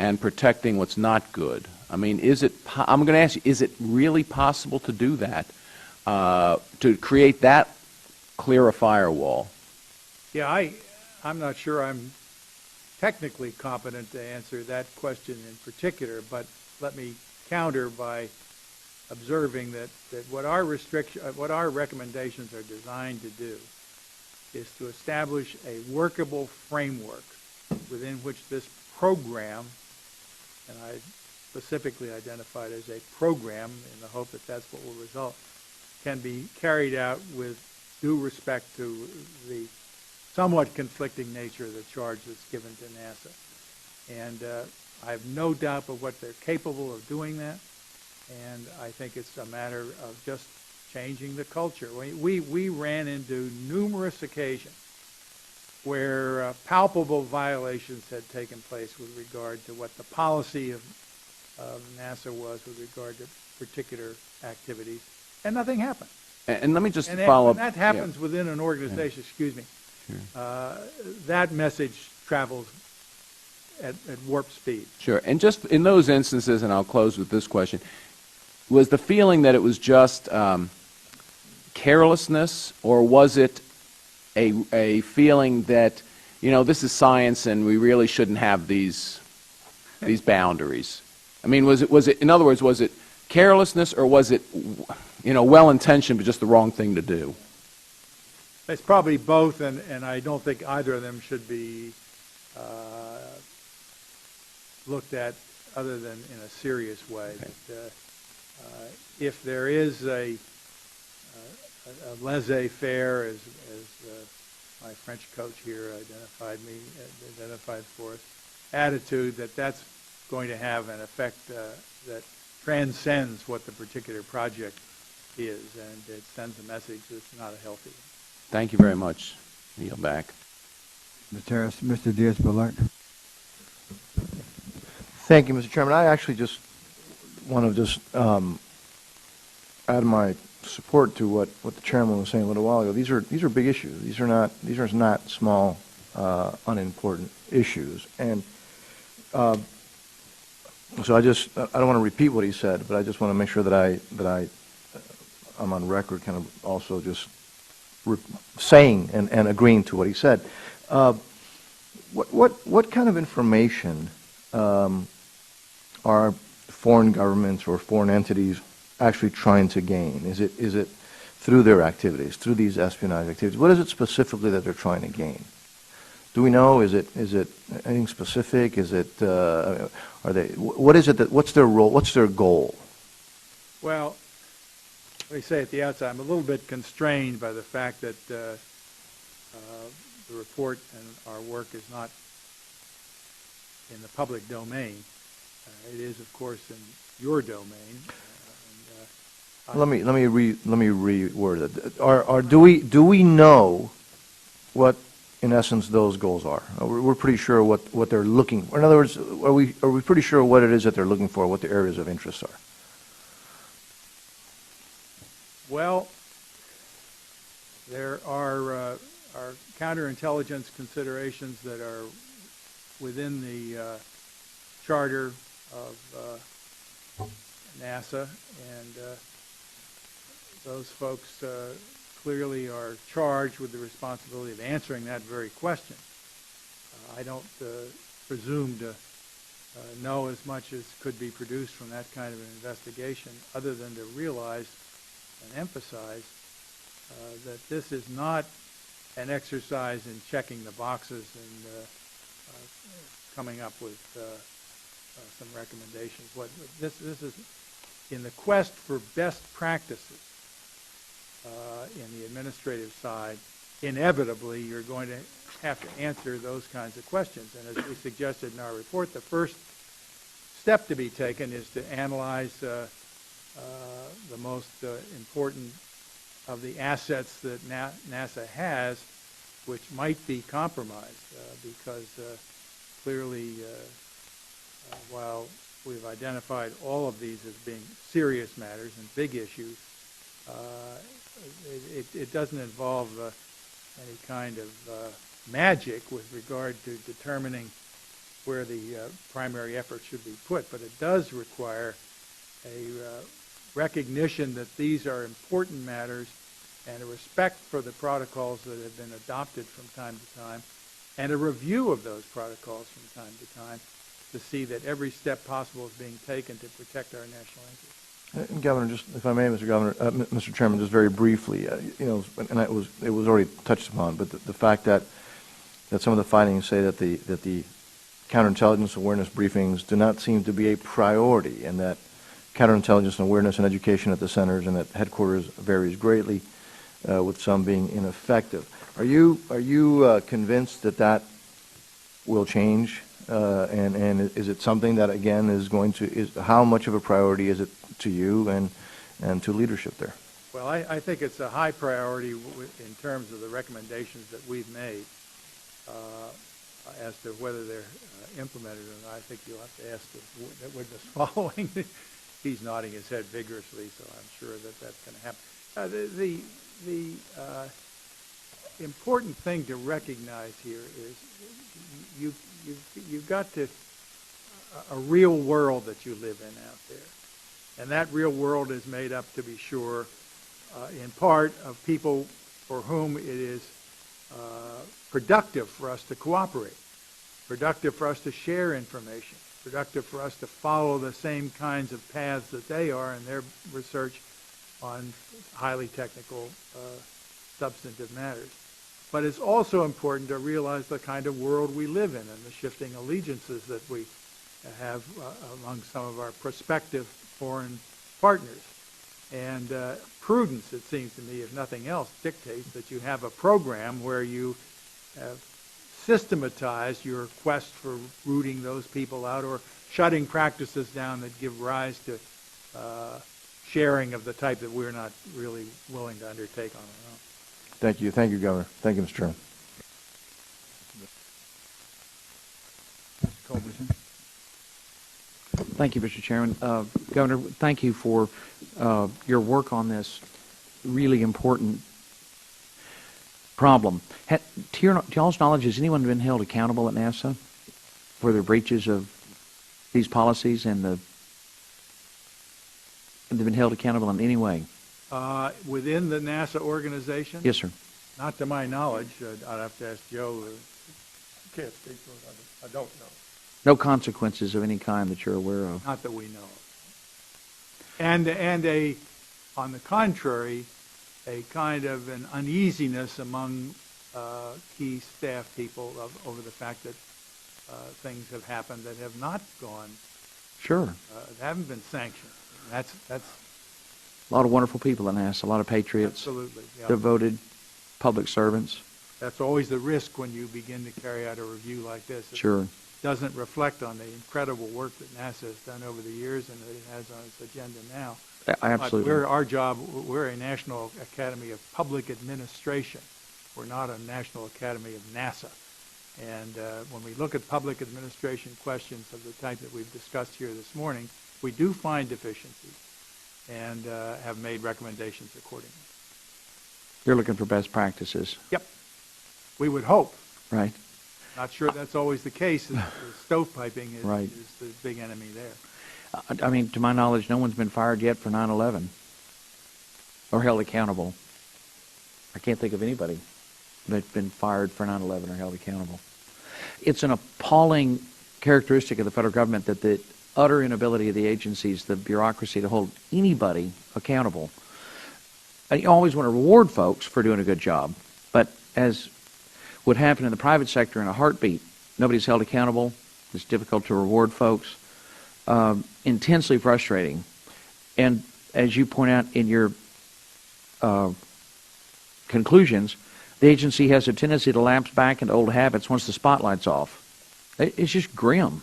and protecting what's not good. I mean, I'm going to ask you, is it really possible to do that, to create that clear a firewall? Yeah, I'm not sure I'm technically competent to answer that question in particular, but let me counter by observing that what our recommendations are designed to do is to establish a workable framework within which this program, and I specifically identified as a program in the hope that that's what will result, can be carried out with due respect to the somewhat conflicting nature of the charge that's given to NASA. And I have no doubt but what they're capable of doing that, and I think it's a matter of just changing the culture. We ran into numerous occasions where palpable violations had taken place with regard to what the policy of NASA was with regard to particular activities, and nothing happened. And let me just follow up. And that happens within an organization, excuse me. Sure. That message travels at warp speed. Sure. And just in those instances, and I'll close with this question, was the feeling that it was just carelessness, or was it a feeling that, you know, this is science and we really shouldn't have these boundaries? I mean, was it, in other words, was it carelessness, or was it, you know, well-intentioned but just the wrong thing to do? It's probably both, and I don't think either of them should be looked at other than in a serious way. Okay. If there is a a laissez-faire, as my French coach here identified for us, attitude that's going to have an effect that transcends what the particular project is, and it sends a message that's not a healthy one. Thank you very much. Kneel back. Mr. Diaz-Balart. Thank you, Mr. Chairman. I actually just want to add my support to what the chairman was saying a little while ago. These are big issues. These are not small, unimportant issues. And so I don't want to repeat what he said, but I just want to make sure that I'm on record, kind of also just saying and agreeing to what he said. What kind of information are foreign governments or foreign entities actually trying to gain? Is it through their activities, through these espionage activities? What is it specifically that they're trying to gain? Do we know? Is it anything specific? Is it are they? What is it that? What's their role? What's their goal? Well, let me say at the outset, I'm a little bit constrained by the fact that the report and our work is not in the public domain. It is, of course, in your domain. Let me reword it. Do we know what, in essence, those goals are? We're pretty sure what they're looking for. In other words, are we pretty sure what it is that they're looking for, what the areas of interest are? Well, there are counterintelligence considerations that are within the charter of NASA, and those folks clearly are charged with the responsibility of answering that very question. I don't presume to know as much as could be produced from that kind of an investigation, other than to realize and emphasize that this is not an exercise in checking the boxes and coming up with some recommendations. This is in the quest for best practices in the administrative side. Inevitably, you're going to have to answer those kinds of questions. And as we suggested in our report, the first step to be taken is to analyze the most important of the assets that NASA has, which might be compromised, because clearly, while we've identified all of these as being serious matters and big issues, it doesn't involve any kind of magic with regard to determining where the primary effort should be put, but it does require a recognition that these are important matters and a respect for the protocols that have been adopted from time to time, and a review of those protocols from time to time to see that every step possible is being taken to protect our national interests. Governor, just if I may, Mr. Chairman, just very briefly, and it was already touched upon, but the fact that some of the findings say that the counterintelligence awareness briefings do not seem to be a priority, and that counterintelligence awareness and education at the centers and at headquarters varies greatly, with some being ineffective. Are you convinced that will change? And is it something that, again, how much of a priority is it to you and to leadership there? Well, I think it's a high priority in terms of the recommendations that we've made. As to whether they're implemented or not, I think you'll have to ask the witness following. He's nodding his head vigorously, so I'm sure that that's going to happen. The important thing to recognize here is you've got a real world that you live in out there, and that real world is made up, to be sure, in part of people for whom it is productive for us to cooperate, productive for us to share information, productive for us to follow the same kinds of paths that they are in their research on highly technical, substantive matters. But it's also important to realize the kind of world we live in and the shifting allegiances that we have among some of our prospective foreign partners. And prudence, it seems to me, if nothing else, dictates that you have a program where you have systematized your quest for rooting those people out or shutting practices down that give rise to sharing of the type that we're not really willing to undertake on our own. Thank you. Thank you, Governor. Thank you, Mr. Chairman. Culbertson. Thank you, Mr. Chairman. Governor, thank you for your work on this really important problem. To y'all's knowledge, has anyone been held accountable at NASA for their breaches of these policies and have they been held accountable in any way? Within the NASA organization? Yes, sir. Not to my knowledge. I'd have to ask Joe. Can't speak for it. I don't know. No consequences of any kind that you're aware of? Not that we know of. And on the contrary, a kind of an uneasiness among key staff people over the fact that things have happened that have not gone. Sure. Haven't been sanctioned. That's a lot of wonderful people at NASA, a lot of patriots, absolutely, yeah. devoted public servants. That's always the risk when you begin to carry out a review like this. Sure. It doesn't reflect on the incredible work that NASA has done over the years and that it has on its agenda now. Absolutely. But we're a National Academy of Public Administration. We're not a National Academy of NASA. And when we look at public administration questions of the type that we've discussed here this morning, we do find deficiencies and have made recommendations accordingly. You're looking for best practices. Yep. We would hope. Right. Not sure that's always the case. Stovepiping is, Right. is the big enemy there. I mean, to my knowledge, no one's been fired yet for 9/11 or held accountable. I can't think of anybody that's been fired for 9/11 or held accountable. It's an appalling characteristic of the federal government that the utter inability of the agencies, the bureaucracy, to hold anybody accountable. And you always want to reward folks for doing a good job, but as would happen in the private sector in a heartbeat, nobody's held accountable. It's difficult to reward folks. Intensely frustrating. And as you point out in your conclusions, the agency has a tendency to lapse back into old habits once the spotlight's off. It's just grim.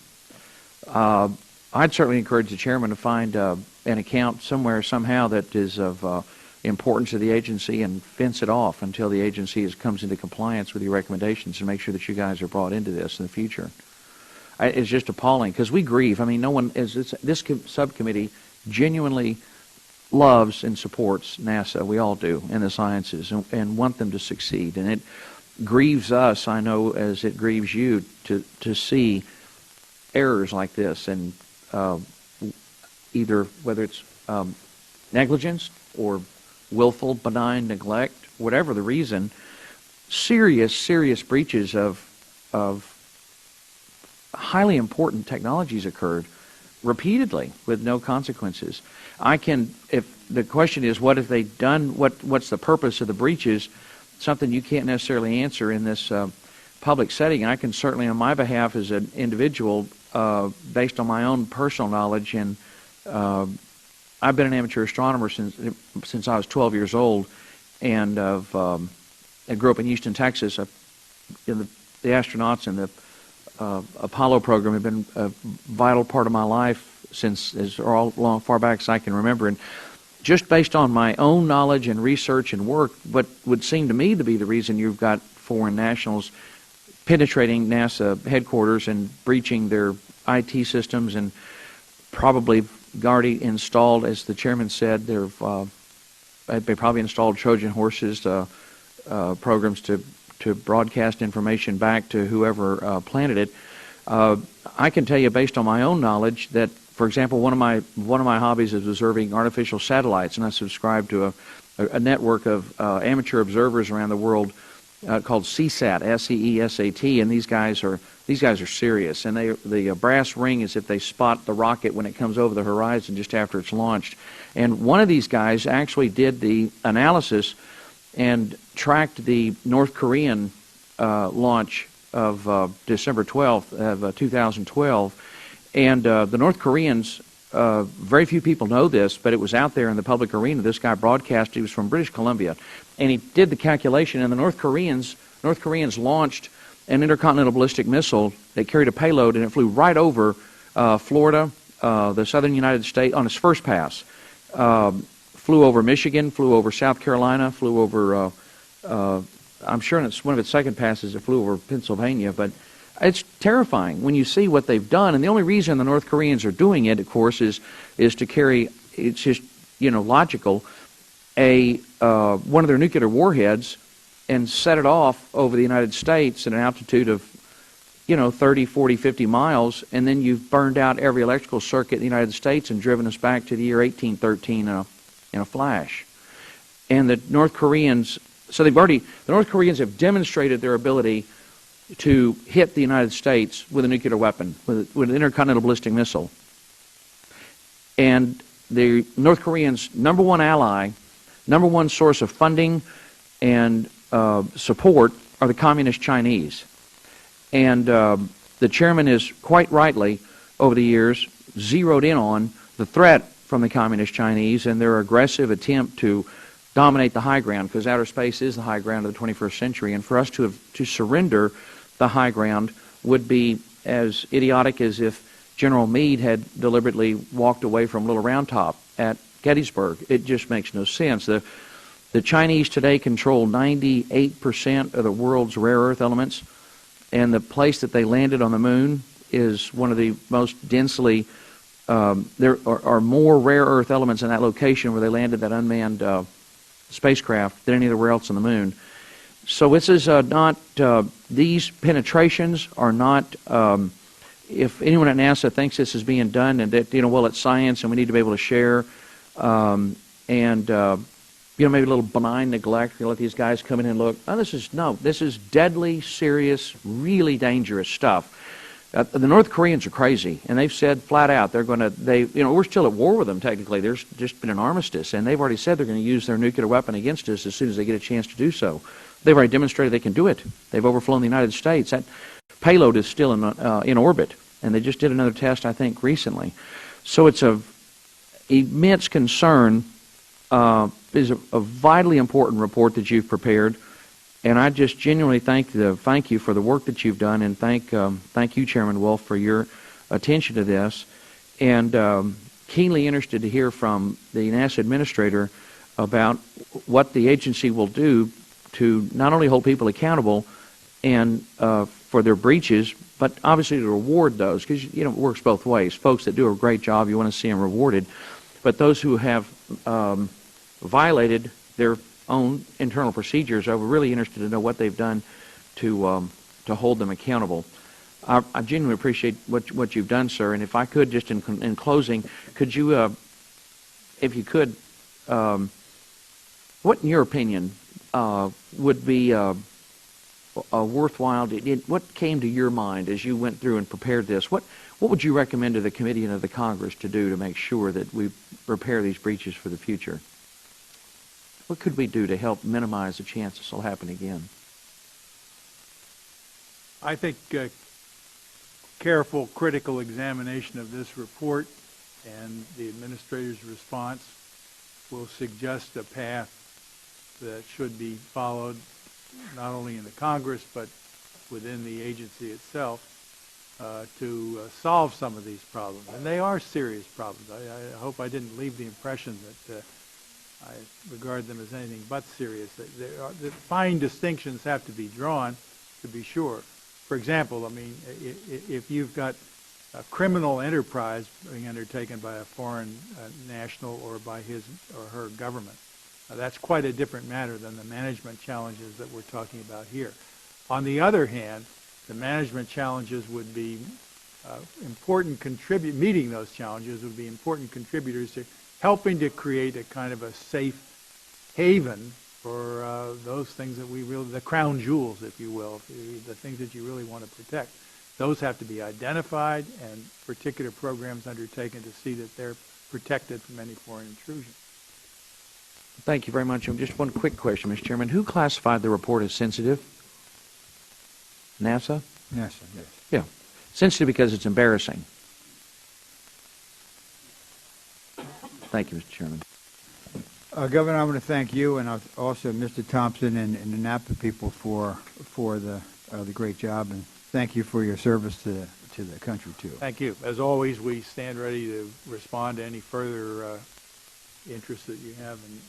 I'd certainly encourage the chairman to find an account somewhere, somehow, that is of importance to the agency and fence it off until the agency comes into compliance with your recommendations and make sure that you guys are brought into this in the future. It's just appalling because we grieve. I mean, no one this subcommittee genuinely loves and supports NASA. We all do in the sciences and want them to succeed. And it grieves us, I know, as it grieves you to see errors like this and either whether it's negligence or willful, benign neglect, whatever the reason, serious breaches of highly important technologies occurred repeatedly with no consequences. If the question is, what have they done, what's the purpose of the breaches, something you can't necessarily answer in this public setting, and I can certainly on my behalf as an individual, based on my own personal knowledge, and I've been an amateur astronomer since I was 12 years old, and I grew up in Houston, Texas. The astronauts and the Apollo program have been a vital part of my life since as far back as I can remember. And just based on my own knowledge and research and work, what would seem to me to be the reason you've got foreign nationals penetrating NASA headquarters and breaching their IT systems and probably already installed, as the chairman said, they probably installed Trojan horses, programs to broadcast information back to whoever planted it. I can tell you, based on my own knowledge, that, for example, one of my hobbies is observing artificial satellites, and I subscribe to a network of amateur observers around the world called CSAT, SEESAT, and these guys are serious. And the brass ring is if they spot the rocket when it comes over the horizon just after it's launched. And one of these guys actually did the analysis and tracked the North Korean launch of December 12th of 2012. And the North Koreans very few people know this, but it was out there in the public arena. This guy broadcast. He was from British Columbia, and he did the calculation. And the North Koreans launched an intercontinental ballistic missile that carried a payload, and it flew right over Florida, the southern United States, on its first pass. Flew over Michigan, flew over South Carolina, flew over, I'm sure it's one of its second passes, it flew over Pennsylvania. But it's terrifying when you see what they've done. And the only reason the North Koreans are doing it, of course, is to carry, it's just, logical, one of their nuclear warheads and set it off over the United States at an altitude of 30, 40, 50 miles, and then you've burned out every electrical circuit in the United States and driven us back to the year 1813 in a flash. And the North Koreans, the North Koreans have demonstrated their ability to hit the United States with a nuclear weapon, with an intercontinental ballistic missile. And the North Koreans' number one ally, number one source of funding and support are the Communist Chinese. And the chairman has quite rightly, over the years, zeroed in on the threat from the Communist Chinese and their aggressive attempt to dominate the high ground, because outer space is the high ground of the 21st century. And for us to surrender the high ground would be as idiotic as if General Meade had deliberately walked away from Little Round Top at Gettysburg. It just makes no sense. The Chinese today control 98% of the world's rare earth elements, and the place that they landed on the moon is one of the most densely, there are more rare earth elements in that location where they landed that unmanned spacecraft than anywhere else on the moon. So this is not, these penetrations are not, if anyone at NASA thinks this is being done and that, well, it's science and we need to be able to share, maybe a little benign neglect, let these guys come in and look. Oh, this is deadly, serious, really dangerous stuff. The North Koreans are crazy, and they've said flat out we're still at war with them technically. There's just been an armistice, and they've already said they're going to use their nuclear weapon against us as soon as they get a chance to do so. They've already demonstrated they can do it. They've overflown the United States. That payload is still in orbit, and they just did another test, I think, recently. So it's of immense concern. Is a vitally important report that you've prepared, and I just genuinely thank you for the work that you've done, and thank you, Chairman Wolf, for your attention to this, and keenly interested to hear from the NASA Administrator about what the agency will do to not only hold people accountable and for their breaches, but obviously to reward those, because it works both ways. Folks that do a great job, you want to see them rewarded, but those who have violated their own internal procedures, I was really interested to know what they've done to hold them accountable. I genuinely appreciate what you've done, sir. And if I could, just in closing, could you, if you could, what in your opinion would be a worthwhile? What came to your mind as you went through and prepared this? What would you recommend to the committee and to the Congress to do to make sure that we repair these breaches for the future? What could we do to help minimize the chance this will happen again? I think careful, critical examination of this report and the administrator's response will suggest a path that should be followed not only in the Congress but within the agency itself to solve some of these problems. And they are serious problems. I hope I didn't leave the impression that I regard them as anything but serious. The fine distinctions have to be drawn, to be sure. For example, I mean, if you've got a criminal enterprise being undertaken by a foreign national or by his or her government, that's quite a different matter than the management challenges that we're talking about here. On the other hand, the management challenges would be meeting those challenges would be important contributors to helping to create a kind of a safe haven for those things that the crown jewels, if you will, the things that you really want to protect. Those have to be identified and particular programs undertaken to see that they're protected from any foreign intrusion. Thank you very much. Just one quick question, Mr. Chairman. Who classified the report as sensitive? NASA? NASA, yes. Yeah. Sensitive because it's embarrassing. Thank you, Mr. Chairman. Governor, I want to thank you and also Mr. Thompson and the Napa people for the great job, and thank you for your service to the country too. Thank you. As always, we stand ready to respond to any further interest that you have in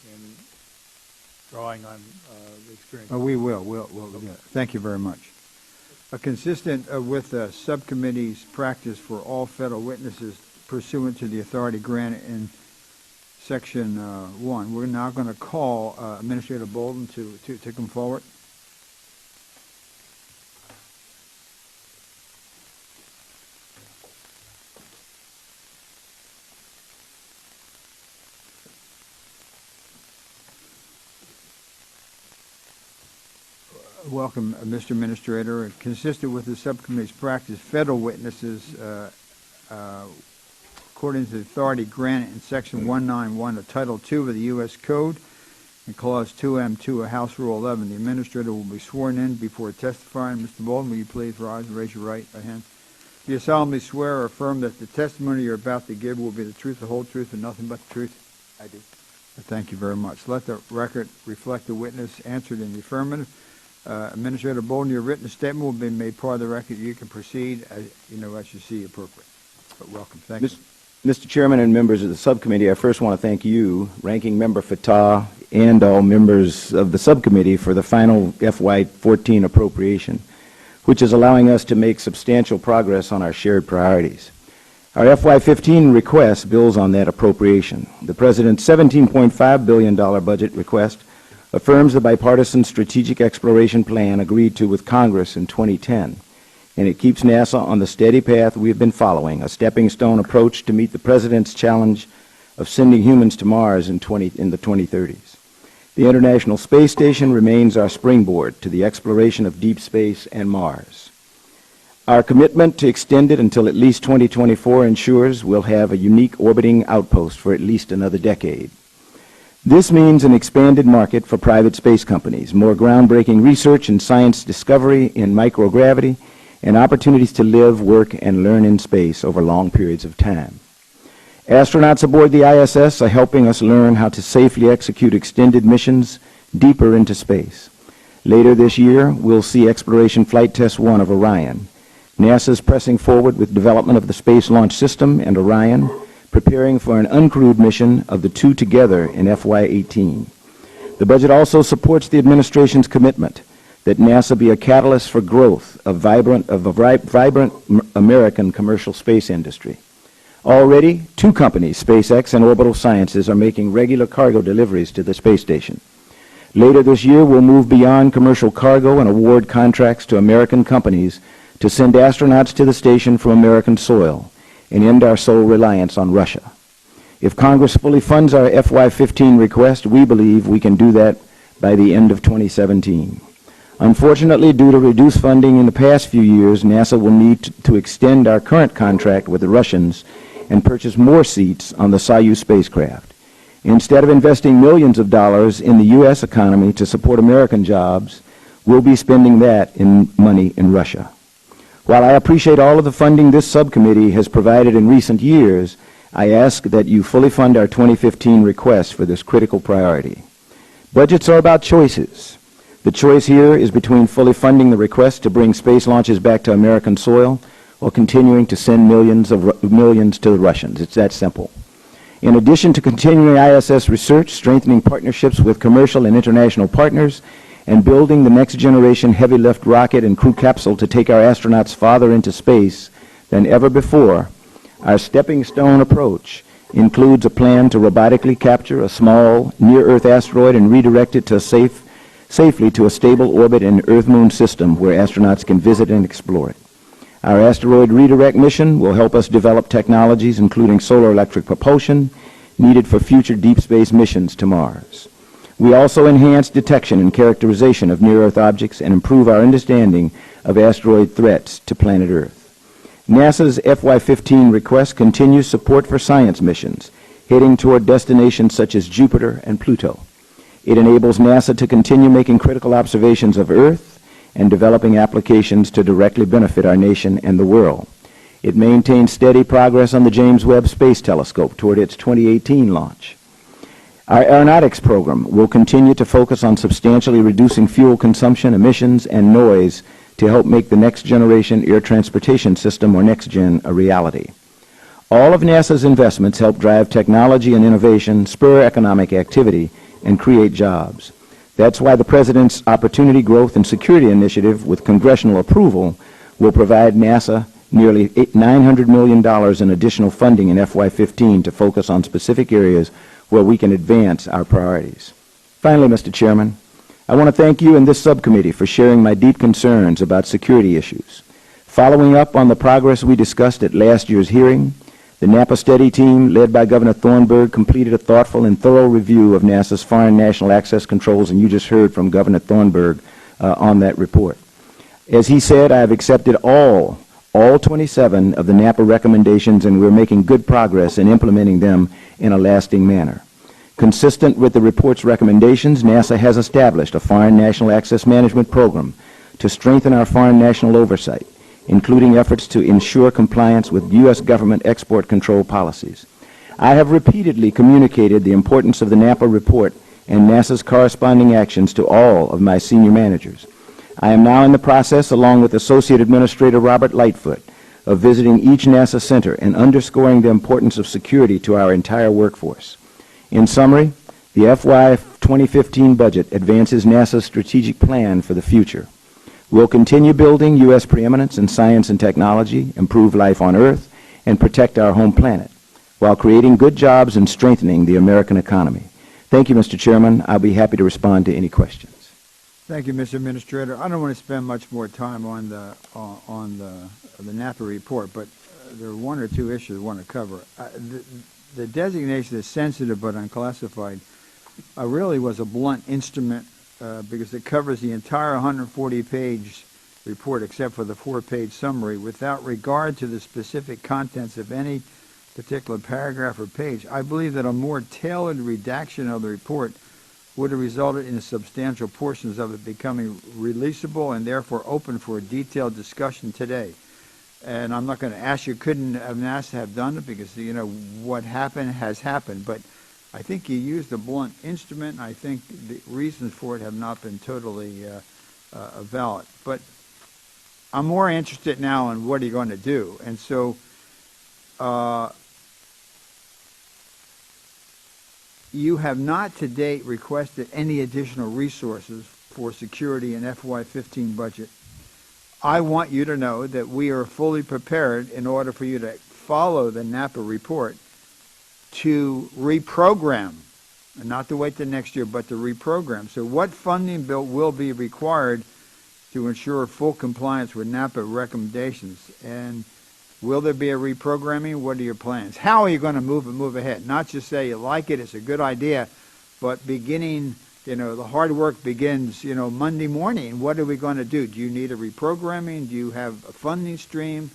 drawing on the experience. We will. We'll yeah. Thank you very much. Consistent with the subcommittee's practice for all federal witnesses pursuant to the authority granted in Section 1, we're now going to call Administrator Bolden to come forward. Welcome, Mr. Administrator. Consistent with the subcommittee's practice, federal witnesses, according to the authority granted in Section 191 of Title II of the U.S. Code and Clause 2M2 of House Rule 11, the Administrator will be sworn in before testifying. Mr. Bolden, will you please rise and raise your right hand? Do you solemnly swear or affirm that the testimony you're about to give will be the truth, the whole truth, and nothing but the truth? I do. Thank you very much. Let the record reflect the witness answered in the affirmative. Administrator Bolden, your written statement will be made part of the record. You can proceed as you see appropriate. But welcome. Thank you. Mr. Chairman and members of the subcommittee, I first want to thank you, Ranking Member Fattah, and all members of the subcommittee for the final FY14 appropriation, which is allowing us to make substantial progress on our shared priorities. Our FY15 request builds on that appropriation. The President's $17.5 billion budget request affirms the bipartisan strategic exploration plan agreed to with Congress in 2010, and it keeps NASA on the steady path we have been following, a stepping stone approach to meet the President's challenge of sending humans to Mars in the 2030s. The International Space Station remains our springboard to the exploration of deep space and Mars. Our commitment to extend it until at least 2024 ensures we'll have a unique orbiting outpost for at least another decade. This means an expanded market for private space companies, more groundbreaking research and science discovery in microgravity, and opportunities to live, work, and learn in space over long periods of time. Astronauts aboard the ISS are helping us learn how to safely execute extended missions deeper into space. Later this year, we'll see Exploration Flight Test 1 of Orion. NASA is pressing forward with development of the Space Launch System and Orion, preparing for an uncrewed mission of the two together in FY18. The budget also supports the administration's commitment that NASA be a catalyst for growth of a vibrant American commercial space industry. Already, two companies, SpaceX and Orbital Sciences, are making regular cargo deliveries to the space station. Later this year, we'll move beyond commercial cargo and award contracts to American companies to send astronauts to the station from American soil and end our sole reliance on Russia. If Congress fully funds our FY15 request, we believe we can do that by the end of 2017. Unfortunately, due to reduced funding in the past few years, NASA will need to extend our current contract with the Russians and purchase more seats on the Soyuz spacecraft. Instead of investing millions of dollars in the U.S. economy to support American jobs, we'll be spending that money in Russia. While I appreciate all of the funding this subcommittee has provided in recent years, I ask that you fully fund our 2015 request for this critical priority. Budgets are about choices. The choice here is between fully funding the request to bring space launches back to American soil or continuing to send millions to the Russians. It's that simple. In addition to continuing ISS research, strengthening partnerships with commercial and international partners, and building the next generation heavy lift rocket and crew capsule to take our astronauts farther into space than ever before, our stepping stone approach includes a plan to robotically capture a small near-Earth asteroid and redirect it to safely to a stable orbit in the Earth-Moon system where astronauts can visit and explore it. Our asteroid redirect mission will help us develop technologies including solar electric propulsion needed for future deep space missions to Mars. We also enhance detection and characterization of near-Earth objects and improve our understanding of asteroid threats to planet Earth. NASA's FY15 request continues support for science missions, heading toward destinations such as Jupiter and Pluto. It enables NASA to continue making critical observations of Earth and developing applications to directly benefit our nation and the world. It maintains steady progress on the James Webb Space Telescope toward its 2018 launch. Our aeronautics program will continue to focus on substantially reducing fuel consumption, emissions, and noise to help make the Next Generation Air Transportation System, or NextGen, a reality. All of NASA's investments help drive technology and innovation, spur economic activity, and create jobs. That's why the President's Opportunity, Growth, and Security Initiative, with congressional approval, will provide NASA nearly $900 million in additional funding in FY15 to focus on specific areas where we can advance our priorities. Finally, Mr. Chairman, I want to thank you and this subcommittee for sharing my deep concerns about security issues. Following up on the progress we discussed at last year's hearing, the NAPA study team, led by Governor Thornburgh, completed a thoughtful and thorough review of NASA's foreign national access controls, and you just heard from Governor Thornburgh on that report. As he said, I have accepted all 27 of the NAPA recommendations, and we're making good progress in implementing them in a lasting manner. Consistent with the report's recommendations, NASA has established a Foreign National Access Management Program to strengthen our foreign national oversight, including efforts to ensure compliance with U.S. government export control policies. I have repeatedly communicated the importance of the NAPA report and NASA's corresponding actions to all of my senior managers. I am now in the process, along with Associate Administrator Robert Lightfoot, of visiting each NASA center and underscoring the importance of security to our entire workforce. In summary, the FY 2015 budget advances NASA's strategic plan for the future. We'll continue building U.S. preeminence in science and technology, improve life on Earth, and protect our home planet, while creating good jobs and strengthening the American economy. Thank you, Mr. Chairman. I'll be happy to respond to any questions. Thank you, Mr. Administrator. I don't want to spend much more time on the NAPA report, but there are one or two issues I want to cover. The designation is sensitive but unclassified really was a blunt instrument because it covers the entire 140-page report except for the 4-page summary without regard to the specific contents of any particular paragraph or page. I believe that a more tailored redaction of the report would have resulted in substantial portions of it becoming releasable and therefore open for a detailed discussion today. And I'm not going to ask you, couldn't NASA have done it because, you know, what happened has happened. But I think you used a blunt instrument, and I think the reasons for it have not been totally valid. But I'm more interested now in what are you going to do. And so you have not to date requested any additional resources for security in FY15 budget. I want you to know that we are fully prepared in order for you to follow the NAPA report to reprogram, and not to wait till next year, but to reprogram. So what funding bill will be required to ensure full compliance with NAPA recommendations? And will there be a reprogramming? What are your plans? How are you going to move ahead? Not just say you like it, it's a good idea, but beginning, you know, the hard work begins, you know, Monday morning. What are we going to do? Do you need a reprogramming? Do you have a funding stream?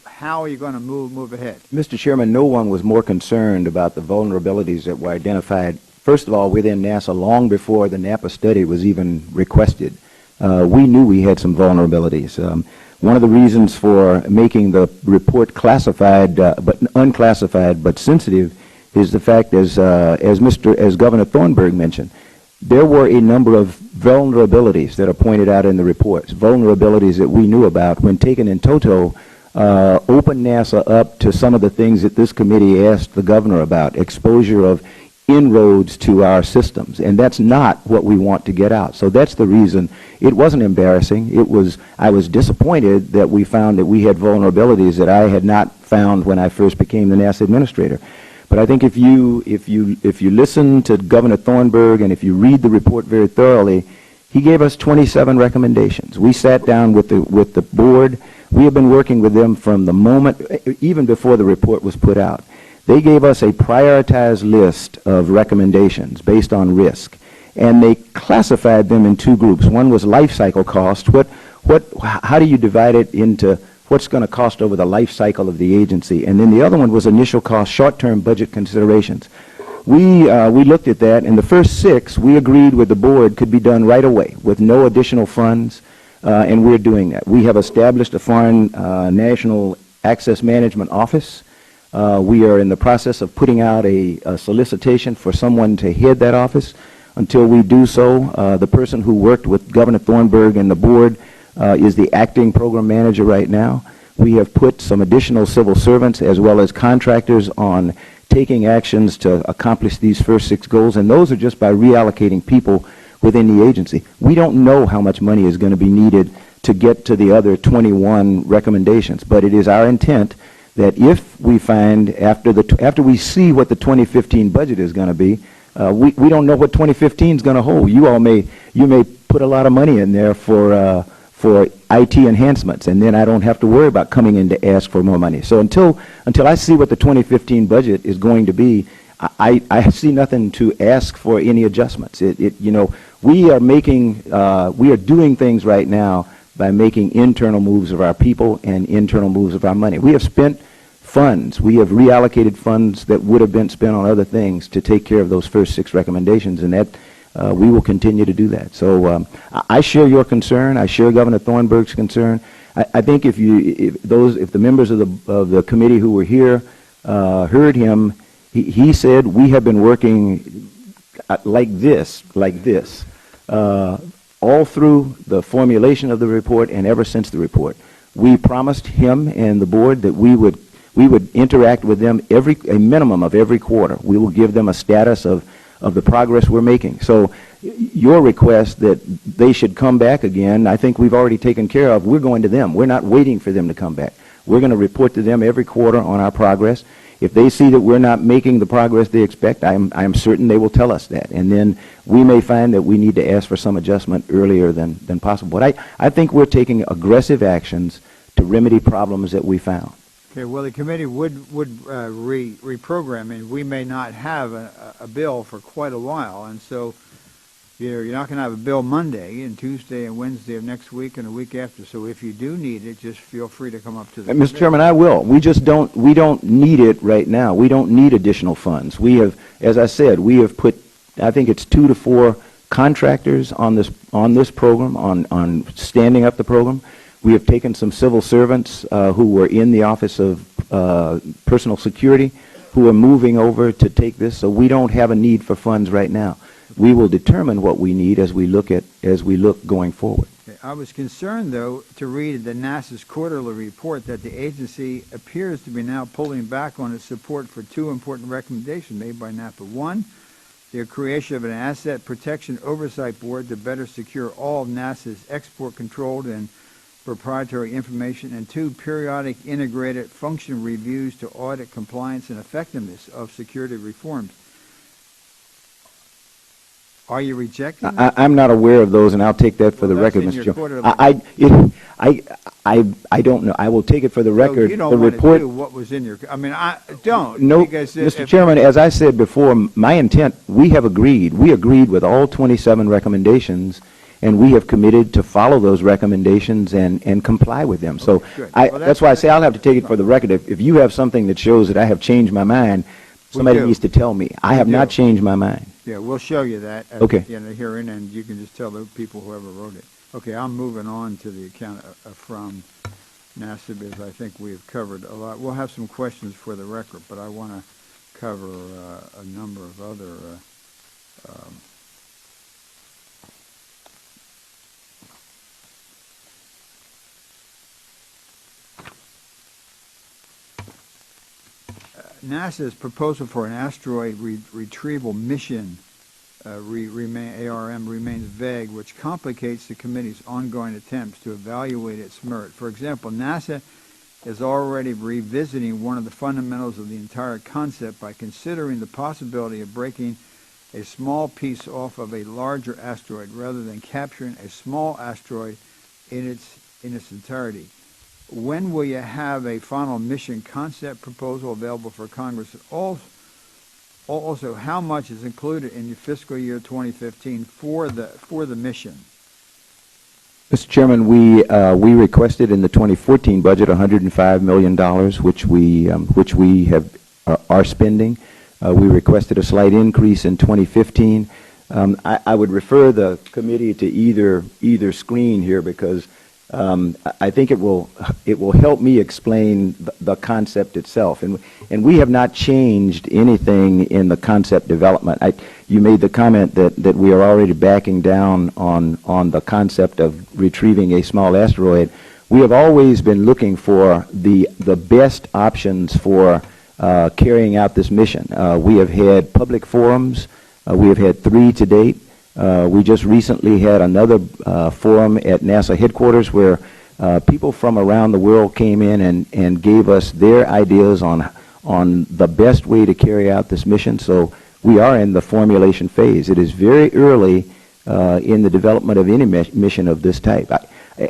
How are you going to move ahead? Mr. Chairman, no one was more concerned about the vulnerabilities that were identified, first of all, within NASA long before the NAPA study was even requested. We knew we had some vulnerabilities. One of the reasons for making the report classified, but unclassified, but sensitive, is the fact, as Governor Thornburgh mentioned, there were a number of vulnerabilities that are pointed out in the reports, vulnerabilities that we knew about. When taken in toto, opened NASA up to some of the things that this committee asked the governor about, exposure of inroads to our systems, and that's not what we want to get out. So that's the reason. It wasn't embarrassing. I was disappointed that we found that we had vulnerabilities that I had not found when I first became the NASA administrator. But I think if you listen to Governor Thornburgh and if you read the report very thoroughly, he gave us 27 recommendations. We sat down with the board. We have been working with them from the moment, even before the report was put out. They gave us a prioritized list of recommendations based on risk, and they classified them in two groups. One was life cycle cost. How do you divide it into what's going to cost over the life cycle of the agency? And then the other one was initial cost, short-term budget considerations. We looked at that, and the first 6 we agreed with the board could be done right away with no additional funds, and we're doing that. We have established a foreign national Access Management Office. We are in the process of putting out a solicitation for someone to head that office. Until we do so, the person who worked with Governor Thornburgh and the board is the acting program manager right now. We have put some additional civil servants as well as contractors on taking actions to accomplish these first 6 goals, and those are just by reallocating people within the agency. We don't know how much money is going to be needed to get to the other 21 recommendations, but it is our intent that if we find after we see what the 2015 budget is going to be, we don't know what 2015 is going to hold. You may put a lot of money in there for IT enhancements, and then I don't have to worry about coming in to ask for more money. So until I see what the 2015 budget is going to be, I see nothing to ask for any adjustments. We are doing things right now by making internal moves of our people and internal moves of our money. We have spent funds. We have reallocated funds that would have been spent on other things to take care of those first 6 recommendations, and that we will continue to do that. So I share your concern. I share Governor Thornburgh's concern. I think if the members of the committee who were here heard him, he said we have been working like this, all through the formulation of the report and ever since the report. We promised him and the board that we would interact with them a minimum of every quarter. We will give them a status of the progress we're making. So your request that they should come back again, I think we've already taken care of. We're going to them. We're not waiting for them to come back. We're going to report to them every quarter on our progress. If they see that we're not making the progress they expect, I'm certain they will tell us that. And then we may find that we need to ask for some adjustment earlier than possible. But I think we're taking aggressive actions to remedy problems that we found. Okay, well, the committee would reprogram, and we may not have a bill for quite a while, and so you're not going to have a bill Monday and Tuesday and Wednesday of next week and a week after. So if you do need it, just feel free to come up to the Mr. Chairman, I will. We don't need it right now. We don't need additional funds. We have, as I said, we have put, I think it's 2 to 4 contractors on this program, on standing up the program. We have taken some civil servants who were in the Office of Personal Security who are moving over to take this, so we don't have a need for funds right now. We will determine what we need as we look going forward. Okay. I was concerned, though, to read the NASA's quarterly report that the agency appears to be now pulling back on its support for 2 important recommendations made by NAPA. 1, the creation of an asset protection oversight board to better secure all of NASA's export-controlled and proprietary information, and 2, periodic integrated function reviews to audit compliance and effectiveness of security reforms. Are you rejecting that? I'm not aware of those, and I'll take that for the record, Mr. Chairman. I don't know. I will take it for the record. You don't want to do what was in your... I mean, I don't. No, Mr. Chairman, as I said before, my intent, we agreed with all 27 recommendations, and we have committed to follow those recommendations and comply with them. So that's why I say I'll have to take it for the record. If you have something that shows that I have changed my mind, somebody needs to tell me. I have not changed my mind. Yeah, we'll show you that at the end of the hearing, and you can just tell the people whoever wrote it. Okay, I'm moving on to the account from NASA because I think we have covered a lot. We'll have some questions for the record, but I want to cover a number of other NASA's proposal for an asteroid retrieval mission, ARM, remains vague, which complicates the committee's ongoing attempts to evaluate its merit. For example, NASA is already revisiting one of the fundamentals of the entire concept by considering the possibility of breaking a small piece off of a larger asteroid rather than capturing a small asteroid in its entirety. When will you have a final mission concept proposal available for Congress? Also, how much is included in your fiscal year 2015 for the mission? Mr. Chairman, we requested in the 2014 budget $105 million, which we are spending. We requested a slight increase in 2015. I would refer the committee to either screen here because I think it will help me explain the concept itself. And we have not changed anything in the concept development. You made the comment that we are already backing down on the concept of retrieving a small asteroid. We have always been looking for the best options for carrying out this mission. We have had public forums. We have had 3 to date. We just recently had another forum at NASA headquarters where people from around the world came in and gave us their ideas on the best way to carry out this mission. So we are in the formulation phase. It is very early in the development of any mission of this type.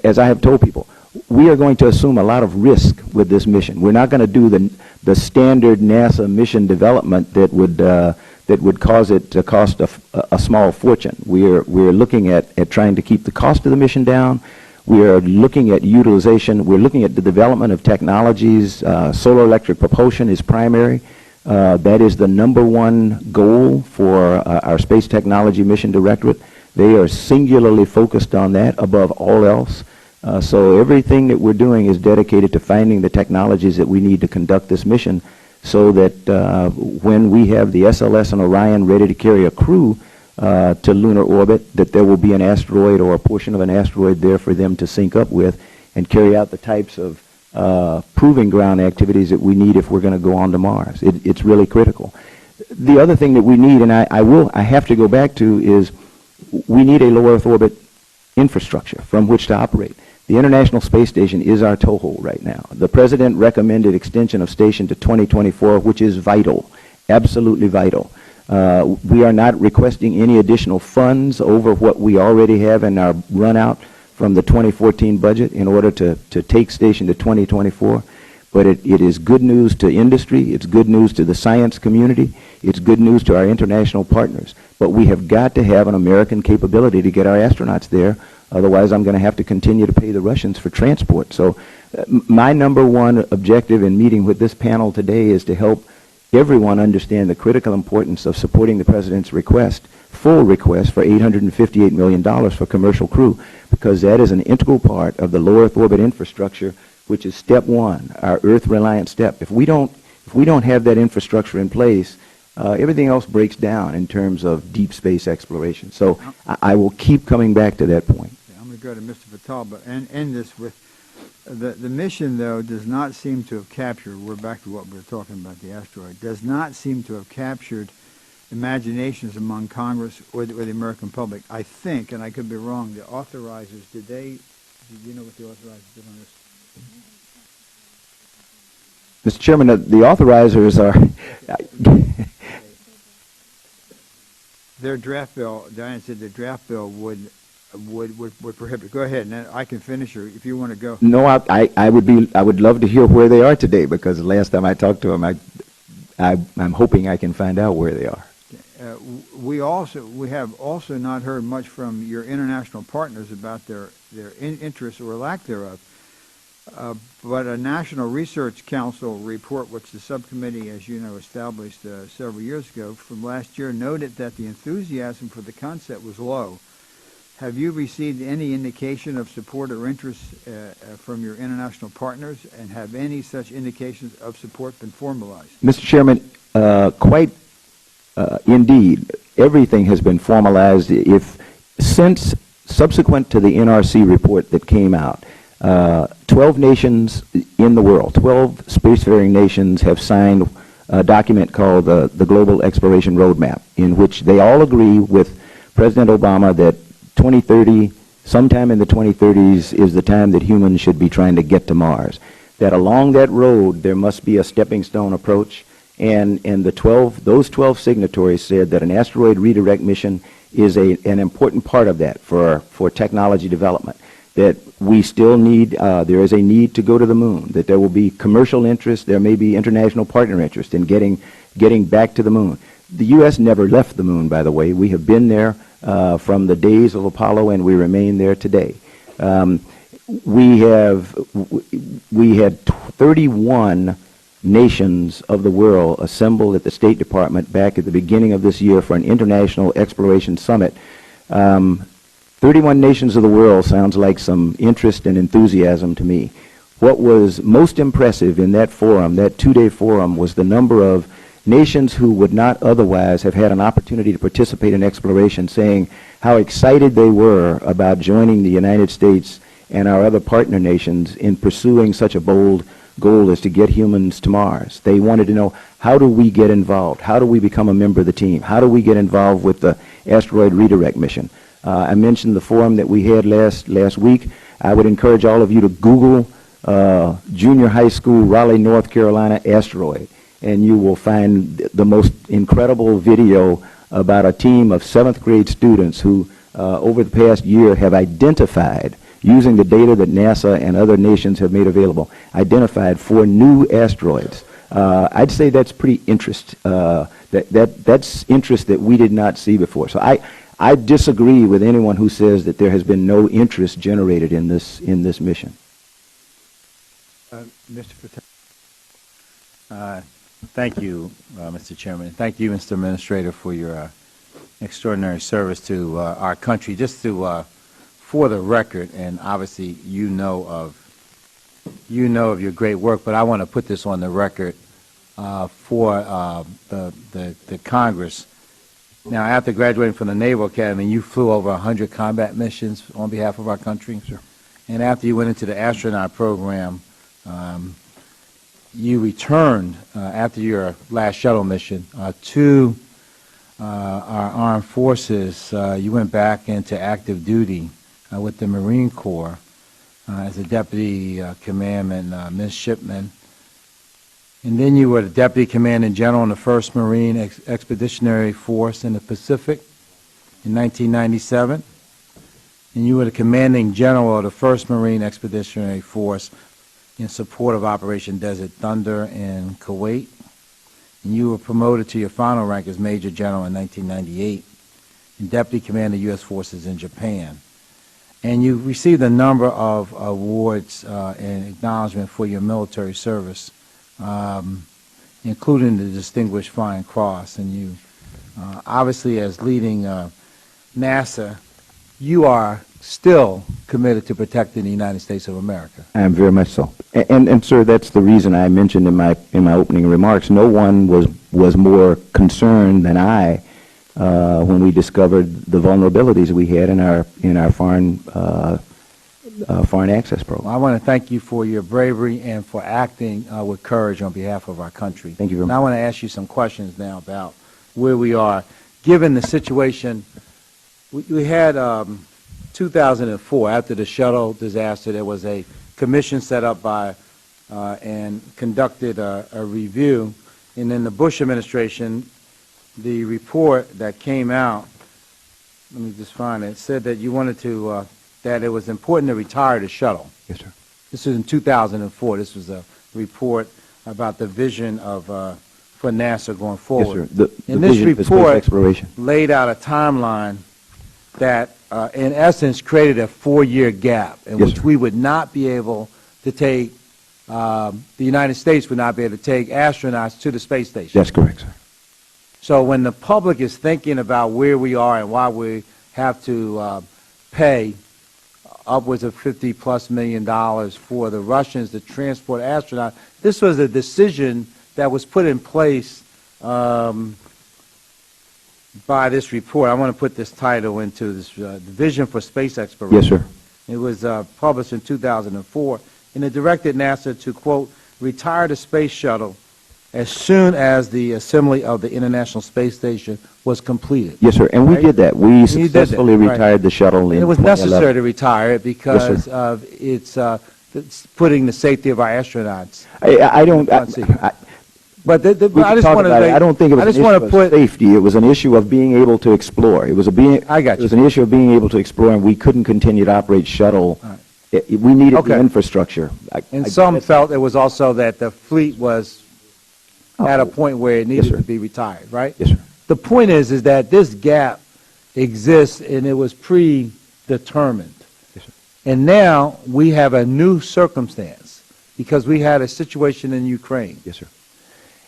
As I have told people, we are going to assume a lot of risk with this mission. We're not going to do the standard NASA mission development that would cause it to cost a small fortune. We're looking at trying to keep the cost of the mission down. We are looking at utilization. We're looking at the development of technologies. Solar electric propulsion is primary. That is the #1 goal for our Space Technology Mission Directorate. They are singularly focused on that above all else. So everything that we're doing is dedicated to finding the technologies that we need to conduct this mission, so that when we have the SLS and Orion ready to carry a crew to lunar orbit, that there will be an asteroid or a portion of an asteroid there for them to sync up with and carry out the types of proving ground activities that we need if we're going to go on to Mars. It's really critical. The other thing that we need, and I have to go back to, is we need a low Earth orbit infrastructure from which to operate. The International Space Station is our toehold right now. The President recommended extension of station to 2024, which is vital, absolutely vital. We are not requesting any additional funds over what we already have in our run-out from the 2014 budget in order to take station to 2024. But it is good news to industry, it's good news to the science community, it's good news to our international partners. But we have got to have an American capability to get our astronauts there. Otherwise, I'm going to have to continue to pay the Russians for transport. So my #1 objective in meeting with this panel today is to help everyone understand the critical importance of supporting the President's request, full request for $858 million for commercial crew, because that is an integral part of the low Earth orbit infrastructure, which is step 1, our Earth-reliant step. If we don't have that infrastructure in place, everything else breaks down in terms of deep space exploration. So I will keep coming back to that point. I'm going to go to Mr. Vitale, but end this with the mission, though, does not seem to have captured, we're back to what we were talking about, the asteroid, does not seem to have captured imaginations among Congress or the American public. I think, and I could be wrong, the authorizers, did you know what the authorizers did on this? Mr. Chairman, the authorizers are... Their draft bill, Diane said the draft bill would prohibit. Go ahead, and then I can finish, or if you want to go. No, I would love to hear where they are today, because the last time I talked to them, I'm hoping I can find out where they are. We have also not heard much from your international partners about their interest or lack thereof. But a National Research Council report, which the subcommittee, as you know, established several years ago, from last year, noted that the enthusiasm for the concept was low. Have you received any indication of support or interest from your international partners, and have any such indications of support been formalized? Mr. Chairman, quite indeed, everything has been formalized. Since subsequent to the NRC report that came out, 12 nations in the world, 12 spacefaring nations have signed a document called the Global Exploration Roadmap, in which they all agree with President Obama that 2030, sometime in the 2030s, is the time that humans should be trying to get to Mars. That along that road, there must be a stepping stone approach, and those 12 signatories said that an asteroid redirect mission is an important part of that for technology development. That we still need, there is a need to go to the moon, that there will be commercial interest, there may be international partner interest in getting back to the moon. The U.S. never left the moon, by the way. We have been there from the days of Apollo, and we remain there today. We had 31 nations of the world assembled at the State Department back at the beginning of this year for an international exploration summit. 31 nations of the world sounds like some interest and enthusiasm to me. What was most impressive in that forum, that two-day forum, was the number of nations who would not otherwise have had an opportunity to participate in exploration, saying how excited they were about joining the United States and our other partner nations in pursuing such a bold goal as to get humans to Mars. They wanted to know, how do we get involved? How do we become a member of the team? How do we get involved with the asteroid redirect mission? I mentioned the forum that we had last week. I would encourage all of you to Google junior high school Raleigh, North Carolina asteroid, and you will find the most incredible video about a team of 7th grade students who over the past year have identified, using the data that NASA and other nations have made available, identified 4 new asteroids. I'd say that's pretty interest. That's interest that we did not see before. So I disagree with anyone who says that there has been no interest generated in this mission. Mr. Patel. Thank you, Mr. Chairman. Thank you, Mr. Administrator, for your extraordinary service to our country. Just to, for the record, and obviously you know of your great work, but I want to put this on the record for the Congress. Now, after graduating from the Naval Academy, you flew over 100 combat missions on behalf of our country. Sure. And after you went into the astronaut program, you returned after your last shuttle mission to our armed forces. You went back into active duty with the Marine Corps as a deputy commandant midshipman. And then you were the Deputy Commanding General in the 1st Marine Expeditionary Force in the Pacific in 1997. And you were the Commanding General of the 1st Marine Expeditionary Force in support of Operation Desert Thunder in Kuwait. And you were promoted to your final rank as Major General in 1998 and Deputy Commander of U.S. Forces in Japan. And you received a number of awards and acknowledgement for your military service, including the Distinguished Flying Cross. And you, obviously, as leading NASA, you are still committed to protecting the United States of America. I am very much so. And sir, that's the reason I mentioned in my opening remarks. No one was more concerned than I when we discovered the vulnerabilities we had in our foreign access program. Well, I want to thank you for your bravery and for acting with courage on behalf of our country. Thank you very much. And I want to ask you some questions now about where we are. Given the situation, we had 2004, after the shuttle disaster, there was a commission set up by and conducted a review. And in the Bush administration, the report that came out, let me just find it, said that you wanted to, that it was important to retire the shuttle. Yes, sir. This was in 2004. This was a report about the vision of for NASA going forward. Yes, sir. The and this vision for space report exploration laid out a timeline that, in essence, created a 4-year gap in Yes, which sir. we would not be able to take, the United States would not be able to take astronauts to the space station. That's correct, sir. So when the public is thinking about where we are and why we have to pay upwards of $50+ million for the Russians to transport astronauts, this was a decision that was put in place by this report. I want to put this title into this Vision for Space Exploration. Yes, sir. It was published in 2004, and it directed NASA to, quote, retire the space shuttle as soon as the assembly of the International Space Station was completed. Yes, sir. And we did that. We successfully right. retired the shuttle in It was 2011. necessary to retire it because Yes, of it's putting the safety of our astronauts. I don't. But We I can just talk want about it. to. I don't think it was I just an want issue to of put. safety. It was an issue of being able to explore. It was a being. I got It was you. an issue of being able to explore, and we couldn't continue to operate shuttle. Right. We needed Okay. the infrastructure. And some felt it was also that the fleet was at a point where it needed sir. to be retired, right? Yes, sir. The point is that this gap exists and it was predetermined. Yes, sir. And now we have a new circumstance because we had a situation in Ukraine. Yes, sir.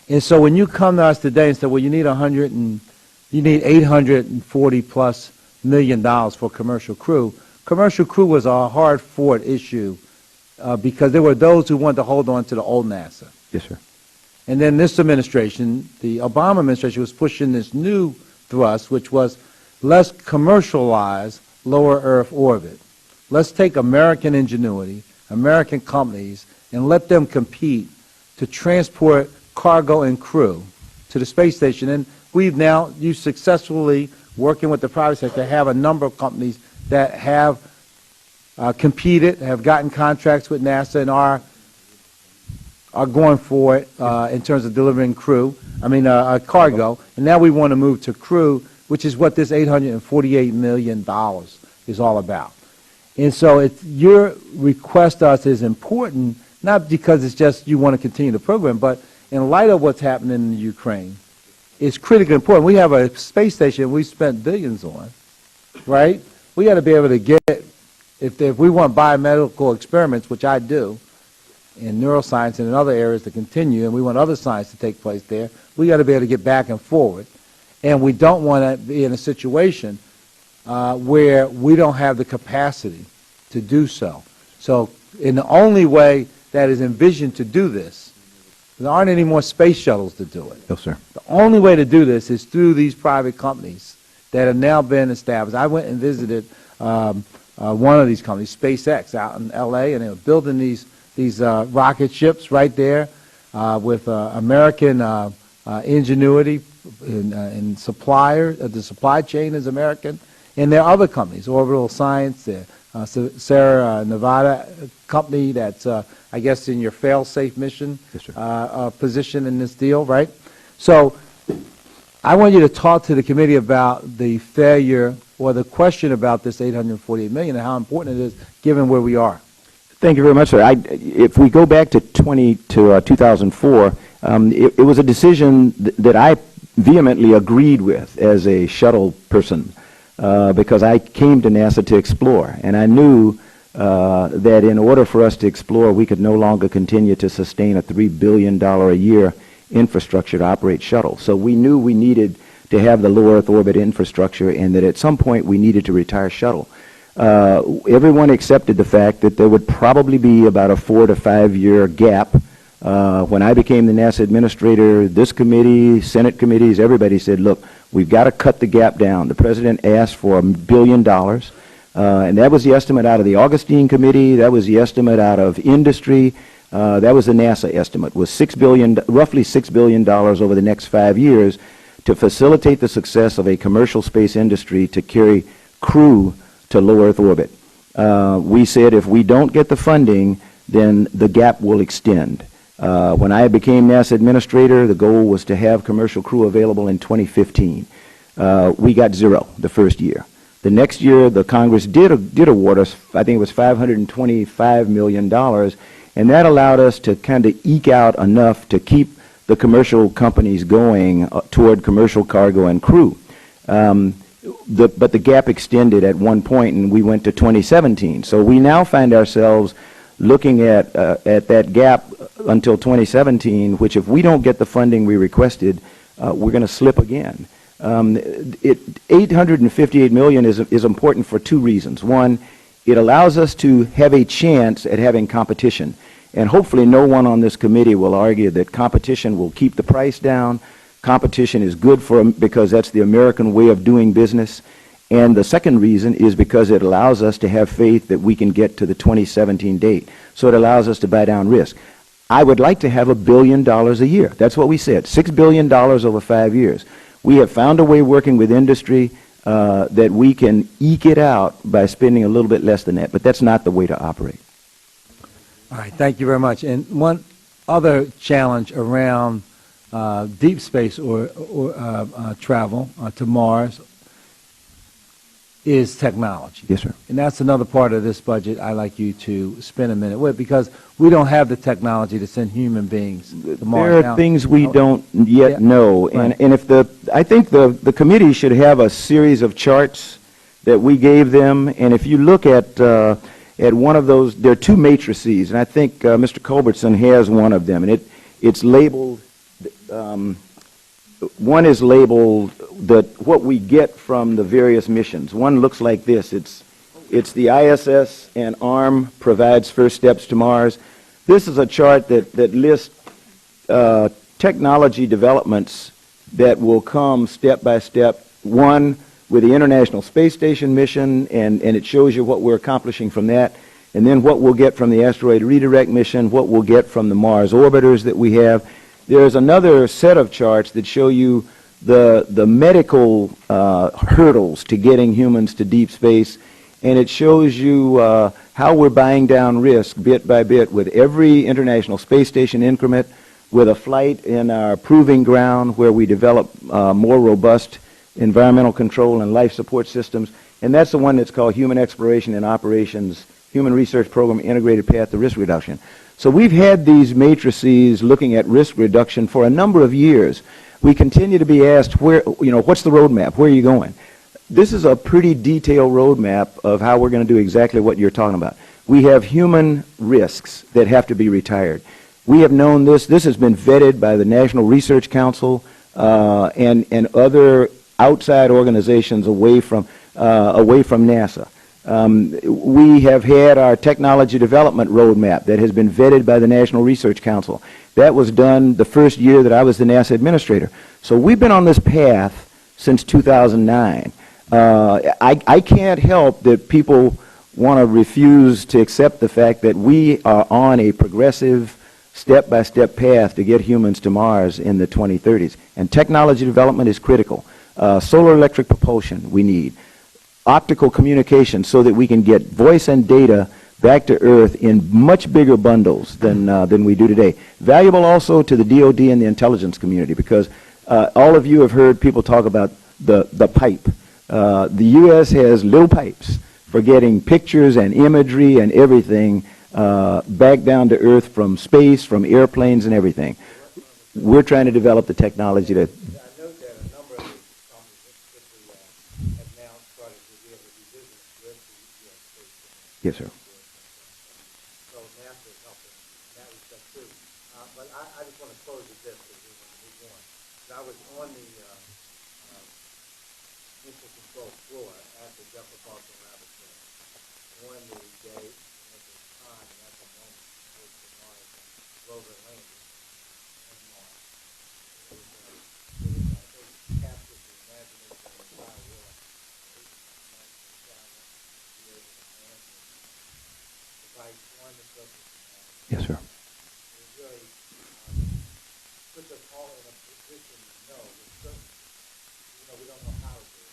And so when you come to us today and say, well, you need 840+ million for commercial crew. Commercial crew was a hard-fought issue because there were those who wanted to hold on to the old NASA. Yes, sir. And then this administration, the Obama administration, was pushing this new thrust, which was let's commercialize lower Earth orbit. Let's take American ingenuity, American companies, and let them compete to transport cargo and crew to the space station. And we've now, you successfully, working with the private sector, have a number of companies that have competed, have gotten contracts with NASA, and are going for it in terms of delivering cargo. And now we want to move to crew, which is what this $848 million is all about. And so your request to us is important, not because it's just you want to continue the program, but in light of what's happening in Ukraine, it's critically important. We have a space station we spent billions on, right? We got to be able to get, if we want biomedical experiments, which I do, in neuroscience and in other areas to continue, and we want other science to take place there, we got to be able to get back and forward. And we don't want to be in a situation where we don't have the capacity to do so. So in the only way that is envisioned to do this, there aren't any more space shuttles to do it. No, sir. The only way to do this is through these private companies that have now been established. I went and visited one of these companies, SpaceX, out in L.A., and they were building these rocket ships right there with American ingenuity and supplier. The supply chain is American. And there are other companies, Orbital Science, Sierra Nevada company that's, I guess, in your fail-safe mission position in this deal, right? So I want you to talk to the committee about the failure or the question about this $848 million and how important it is given where we are. Thank you very much, sir. If we go back to 2004, it was a decision that I vehemently agreed with as a shuttle person because I came to NASA to explore, and I knew that in order for us to explore, we could no longer continue to sustain a $3 billion a year infrastructure to operate shuttles. So we knew we needed to have the low Earth orbit infrastructure, and that at some point we needed to retire shuttle. Everyone accepted the fact that there would probably be about a 4 to 5 year gap. When I became the NASA Administrator, this committee, Senate committees, everybody said, look, we've got to cut the gap down. The President asked for $1 billion, and that was the estimate out of the Augustine Committee. That was the estimate out of industry. That was the NASA estimate, was roughly $6 billion over the next 5 years to facilitate the success of a commercial space industry to carry crew to low Earth orbit. We said if we don't get the funding, then the gap will extend. When I became NASA Administrator, the goal was to have commercial crew available in 2015. We got zero the first year. The next year, the Congress did award us, I think it was $525 million, and that allowed us to kind of eke out enough to keep the commercial companies going toward commercial cargo and crew. But the gap extended at one point, and we went to 2017. So we now find ourselves looking at that gap until 2017, which if we don't get the funding we requested, we're going to slip again. $858 million is important for two reasons. One, it allows us to have a chance at having competition. And hopefully no one on this committee will argue that competition will keep the price down. Competition is good because that's the American way of doing business. And the second reason is because it allows us to have faith that we can get to the 2017 date. So it allows us to buy down risk. I would like to have $1 billion a year. That's what we said, $6 billion over 5 years. We have found a way working with industry that we can eke it out by spending a little bit less than that, but that's not the way to operate. All right, thank you very much. And one other challenge around deep space or travel to Mars is technology. Yes, sir. And that's another part of this budget I'd like you to spend a minute with, because we don't have the technology to send human beings to Mars. There are things we don't yet know. Right. And I think the committee should have a series of charts that we gave them. And if you look at one of those, there are two matrices, and I think Mr. Culbertson has one of them. And it's labeled, one is labeled what we get from the various missions. One looks like this. It's the ISS and ARM provides first steps to Mars. This is a chart that lists technology developments that will come step by step. One with the International Space Station mission, and it shows you what we're accomplishing from that, and then what we'll get from the Asteroid Redirect mission, what we'll get from the Mars orbiters that we have. There's another set of charts that show you the medical hurdles to getting humans to deep space, and it shows you how we're buying down risk bit by bit with every International Space Station increment, with a flight in our proving ground where we develop more robust environmental control and life support systems, and that's the one that's called Human Exploration and Operations, Human Research Program Integrated Path to Risk Reduction. So we've had these matrices looking at risk reduction for a number of years. We continue to be asked, what's the roadmap? Where are you going? This is a pretty detailed roadmap of how we're going to do exactly what you're talking about. We have human risks that have to be retired. We have known this. This has been vetted by the National Research Council and other outside organizations away from NASA. We have had our technology development roadmap that has been vetted by the National Research Council. That was done the first year that I was the NASA Administrator. So we've been on this path since 2009. I can't help that people want to refuse to accept the fact that we are on a progressive, step-by-step path to get humans to Mars in the 2030s. And technology development is critical. Solar electric propulsion we need. Optical communication so that we can get voice and data back to Earth in much bigger bundles than we do today. Valuable also to the DoD and the intelligence community, because all of you have heard people talk about the pipe. The U.S. has little pipes for getting pictures and imagery and everything back down to Earth from space, from airplanes and everything. We're trying to develop the technology to... Yes, sir. So NASA is helping in that respect too. But I just want to close with this because we want to move on. I was on the missile control floor at the Jet Propulsion Laboratory on the day and at the time and at the moment which the Mars rover landed on Mars. It captured the imagination of the entire world. Yes, sir. It really puts us all in a position to know with certainty. We don't know how to do it,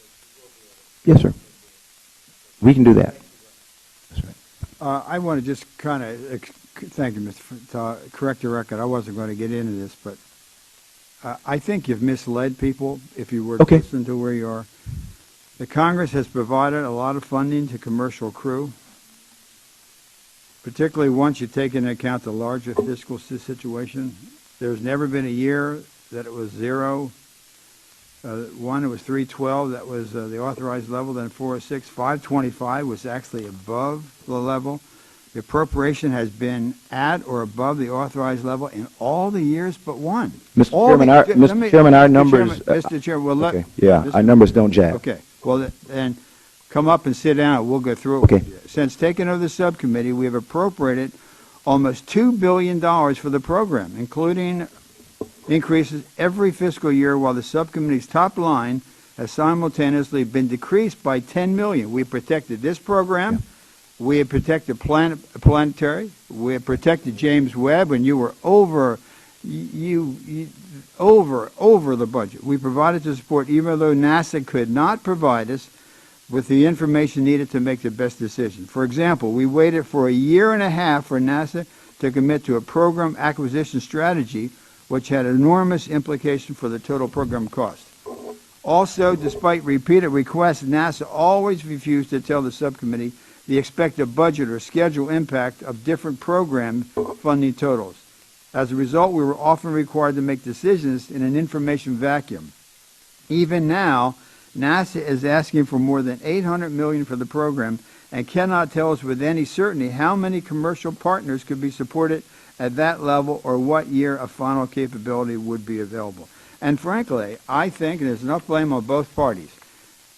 but we will be able to. Yes, sir. We can do that. That's right. I want to just kind of, thank you, Mr. Correct the record. I wasn't going to get into this, but I think you've misled people if you were to listen to where you are. The Congress has provided a lot of funding to commercial crew, particularly once you take into account the larger fiscal situation. There's never been a year that it was zero. One, it was 312, that was the authorized level, then 406. 525 was actually above the level. The appropriation has been at or above the authorized level in all the years but one. Mr. Chairman, our numbers... Mr. Chairman, our numbers don't jive. Okay, well, then come up and sit down. We'll go through it. Okay. With you. Since taking over the subcommittee, we have appropriated almost $2 billion for the program, including increases every fiscal year, while the subcommittee's top line has simultaneously been decreased by $10 million. We protected this program. Yeah. We have protected Planetary. We have protected James Webb, and you were over the budget. We provided the support, even though NASA could not provide us with the information needed to make the best decision. For example, we waited for a year and a half for NASA to commit to a program acquisition strategy, which had enormous implications for the total program cost. Also, despite repeated requests, NASA always refused to tell the subcommittee the expected budget or schedule impact of different program funding totals. As a result, we were often required to make decisions in an information vacuum. Even now, NASA is asking for more than $800 million for the program and cannot tell us with any certainty how many commercial partners could be supported at that level or what year a final capability would be available. And frankly, I think, and there's enough blame on both parties,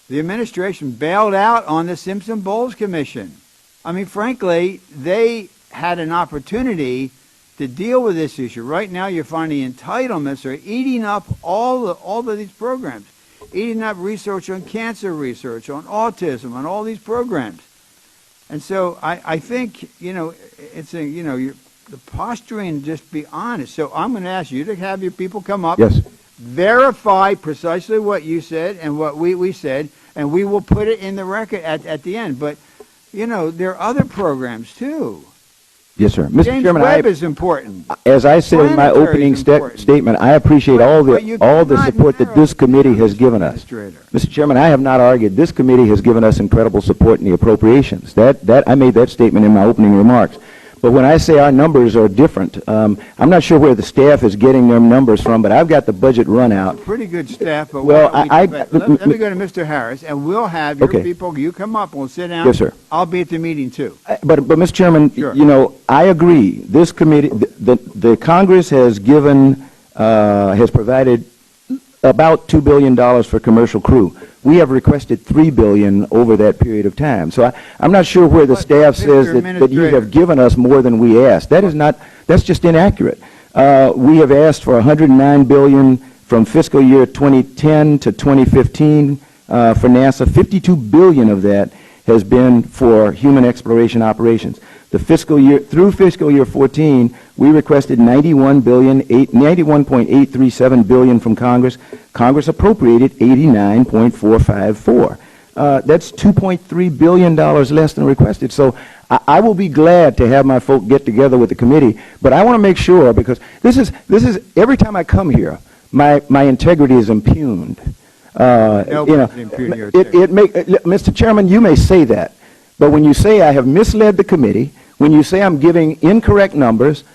the administration bailed out on the Simpson-Bowles Commission. I mean, frankly, they had an opportunity to deal with this issue. Right now, you find the entitlements are eating up all of these programs, eating up research on cancer research, on autism, on all these programs. And so I think, it's the posturing, just be honest. So I'm going to ask you to have your people come up, Yes. verify precisely what you said and what we said, and we will put it in the record at the end. But, there are other programs, too. Yes, sir. Mr. James Chairman, Webb is important. as I said in my Planetary opening is important. statement, I appreciate But you all the cannot support that narrow this it committee down, has Mr. given us. Administrator. Mr. Chairman, I have not argued. This committee has given us incredible support in the appropriations. I made that statement in my opening remarks. But when I say our numbers are different, I'm not sure where the staff is getting their numbers from, but I've got the budget run out. Pretty good staff, but Well, let me go to Mr. Harris, and we'll have your Okay. people, you come up, we'll sit down. Yes, sir. I'll be at the meeting, too. But Mr. Chairman, Sure. I agree. This committee, the Congress has provided about $2 billion for commercial crew. We have requested $3 billion over that period of time. So I'm not sure where the But, staff Mr. says that you Administrator. have given us more than we asked. That's just inaccurate. We have asked for $109 billion from fiscal year 2010 to 2015 for NASA. $52 billion of that has been for human exploration operations. The fiscal year, through fiscal year 14, we requested $91.837 billion from Congress. Congress appropriated $89.454. That's $2.3 billion less than requested. So I will be glad to have my folk get together with the committee, but I want to make sure, because this is every time I come here, my integrity is impugned. Mr. Chairman, you may say that, but when you say I have misled the committee, when you say I'm giving incorrect numbers,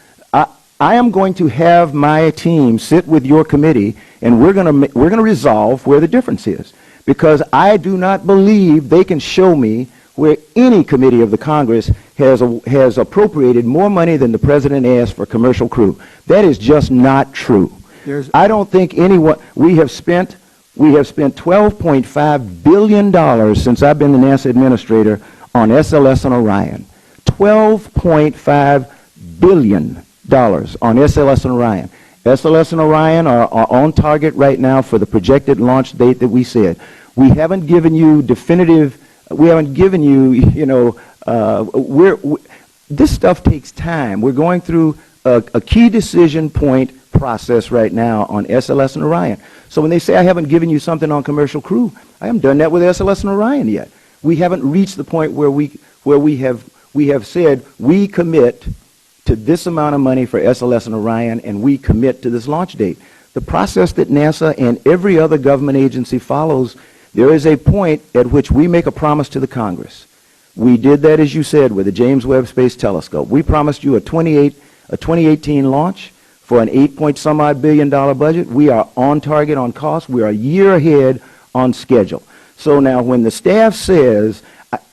I am going to have my team sit with your committee, and we're going to resolve where the difference is, because I do not believe they can show me where any committee of the Congress has appropriated more money than the president asked for commercial crew. That is just not true. I don't think anyone. We have spent $12.5 billion since I've been the NASA Administrator on SLS and Orion. $12.5 billion on SLS and Orion. SLS and Orion are on target right now for the projected launch date that we said. We haven't given you definitive. We haven't given you. This stuff takes time. We're going through a key decision point process right now on SLS and Orion. So when they say I haven't given you something on commercial crew, I haven't done that with SLS and Orion yet. We haven't reached the point where we have said we commit to this amount of money for SLS and Orion, and we commit to this launch date. The process that NASA and every other government agency follows, there is a point at which we make a promise to the Congress. We did that, as you said, with the James Webb Space Telescope. We promised you a 2018 launch for an $8-point-some-odd billion budget. We are on target on cost. We are a year ahead on schedule. So now when the staff says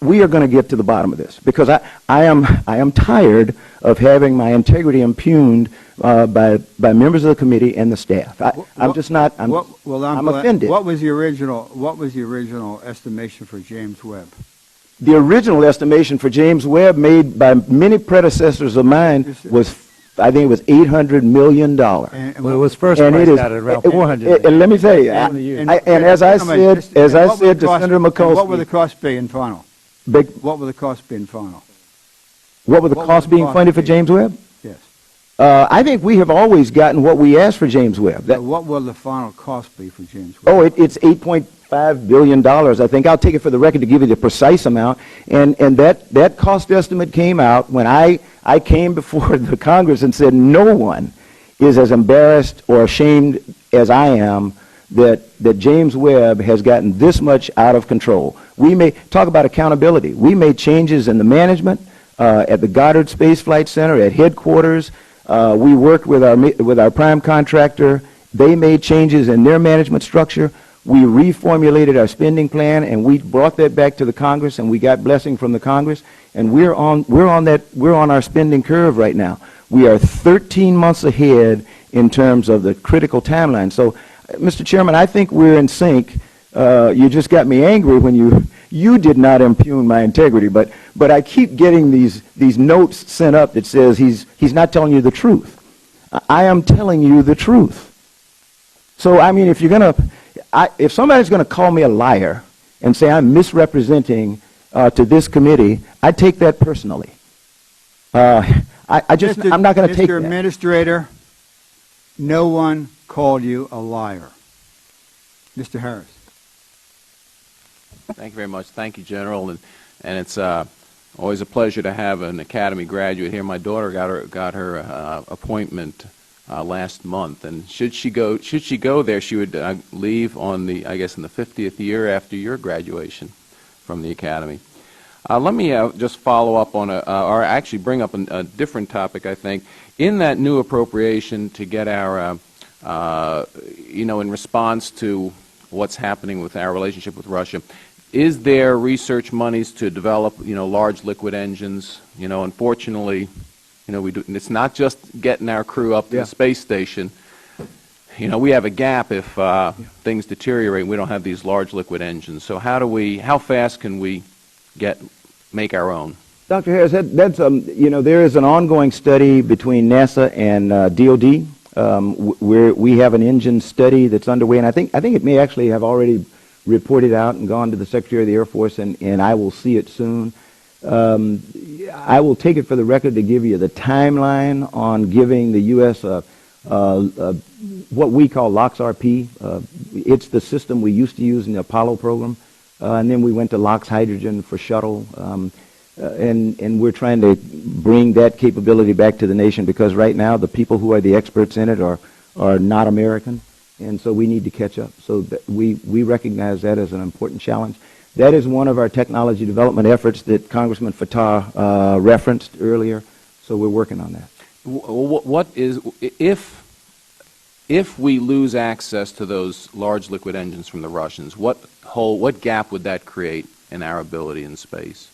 we are going to get to the bottom of this, because I am tired of having my integrity impugned by members of the committee and the staff. I'm just not. I'm offended. What was the original estimation for James Webb? The original estimation for James Webb, made by many predecessors of mine, was, I think it was $800 million. Well, it was first priced out at around 400. And let me tell you, as I said to Senator Mikulski, what were the costs being final? What were the costs being final? What were the costs being funded for James Webb? Yes. I think we have always gotten what we asked for James Webb. What will the final cost be for James Webb? Oh, it's $8.5 billion, I think. I'll take it for the record to give you the precise amount. And that cost estimate came out when I came before the Congress and said no one is as embarrassed or ashamed as I am that James Webb has gotten this much out of control. We may talk about accountability. We made changes in the management at the Goddard Space Flight Center, at headquarters. We worked with our prime contractor. They made changes in their management structure. We reformulated our spending plan, and we brought that back to the Congress, and we got blessing from the Congress. And we're on our spending curve right now. We are 13 months ahead in terms of the critical timeline. So, Mr. Chairman, I think we're in sync. You just got me angry when you did not impugn my integrity, but I keep getting these notes sent up that says he's not telling you the truth. I am telling you the truth. So, I mean, if somebody's going to call me a liar and say I'm misrepresenting to this committee, I take that personally. I'm not going to take that. Mr. Administrator, no one called you a liar. Mr. Harris. Thank you very much. Thank you, General. And it's always a pleasure to have an Academy graduate here. My daughter got her appointment last month, and should she go there, she would leave on in the 50th year after your graduation from the Academy. Let me just follow up on or actually bring up a different topic. I think in that new appropriation to get our, in response to what's happening with our relationship with Russia, is there research monies to develop, large liquid engines? Unfortunately, it's not just getting our crew up to the space station. We have a gap if things deteriorate and we don't have these large liquid engines. So how fast can we make our own? Dr. Harris, there is an ongoing study between NASA and DOD where we have an engine study that's underway, and I think it may actually have already reported out and gone to the Secretary of the Air Force, and I will see it soon. I will take it for the record to give you the timeline on giving the U.S. what we call LOX-RP. It's the system we used to use in the Apollo program, and then we went to LOX hydrogen for shuttle, and we're trying to bring that capability back to the nation because right now the people who are the experts in it are not American. And so we need to catch up. So we recognize that as an important challenge. That is one of our technology development efforts that Congressman Fatah referenced earlier. So we're working on that. What is if we lose access to those large liquid engines from the Russians? What gap would that create in our ability in space?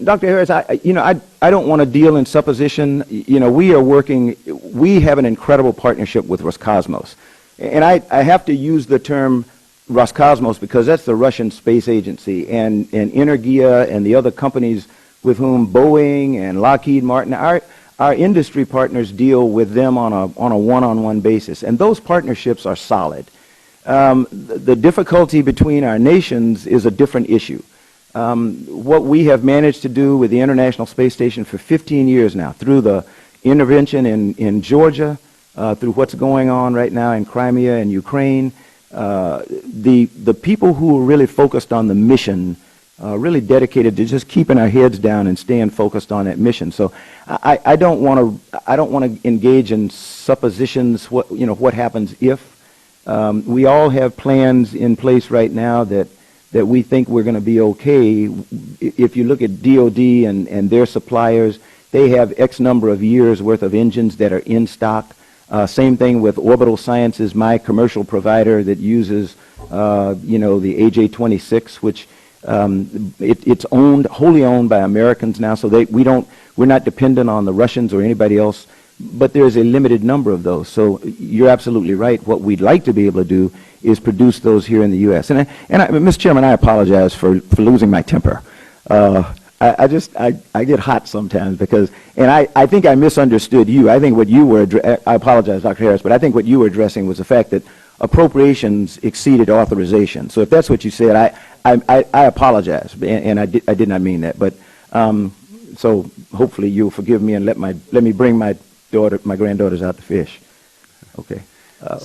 Dr. Harris, I don't want to deal in supposition. We have an incredible partnership with Roscosmos. And I have to use the term Roscosmos because that's the Russian space agency, and Energia and the other companies with whom Boeing and Lockheed Martin, our industry partners deal with them on a one-on-one basis. And those partnerships are solid. The difficulty between our nations is a different issue. What we have managed to do with the International Space Station for 15 years now, through the intervention in Georgia, through what's going on right now in Crimea and Ukraine, the people who are really focused on the mission, really dedicated to just keeping our heads down and staying focused on that mission. So I don't want to engage in suppositions. What happens if? We all have plans in place right now that we think we're going to be okay. If you look at DOD and their suppliers, they have X number of years worth of engines that are in stock. Same thing with Orbital Sciences, my commercial provider that uses, the AJ-26, which it's wholly owned by Americans now. So we're not dependent on the Russians or anybody else. But there's a limited number of those. So you're absolutely right. What we'd like to be able to do is produce those here in the U.S. And Mr. Chairman, I apologize for losing my temper. I get hot sometimes because, and I think I misunderstood you. I think what you were, I apologize, Dr. Harris, but I think what you were addressing was the fact that appropriations exceeded authorization. So if that's what you said, I apologize, and I did not mean that. But so hopefully you'll forgive me and let me bring my granddaughters out to fish. Okay. I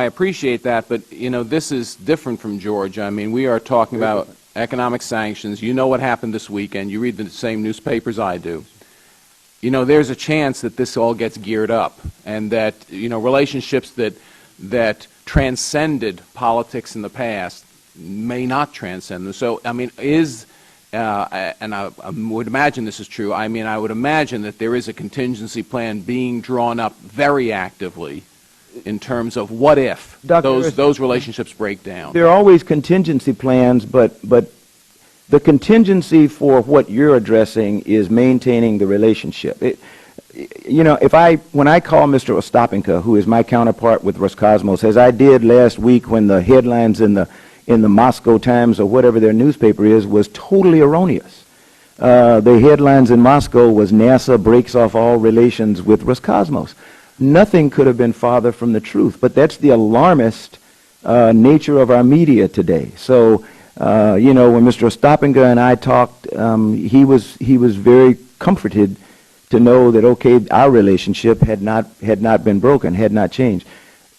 appreciate that, but this is different from Georgia. I mean, we are talking about economic sanctions. You know what happened this weekend. You read the same newspapers I do. There's a chance that this all gets geared up, and that relationships that transcended politics in the past may not transcend them. So, I mean, and I would imagine this is true. I mean, I would imagine that there is a contingency plan being drawn up very actively in terms of what if those relationships break down. There are always contingency plans, but The contingency for what you're addressing is maintaining the relationship. When I call Mr. Ostapенko, who is my counterpart with Roscosmos, as I did last week when the headlines in the Moscow Times or whatever their newspaper is was totally erroneous. The headlines in Moscow was NASA breaks off all relations with Roscosmos. Nothing could have been farther from the truth, but that's the alarmist nature of our media today. So, when Mr. Ostapенko and I talked, he was very comforted to know that, okay, our relationship had not been broken, had not changed.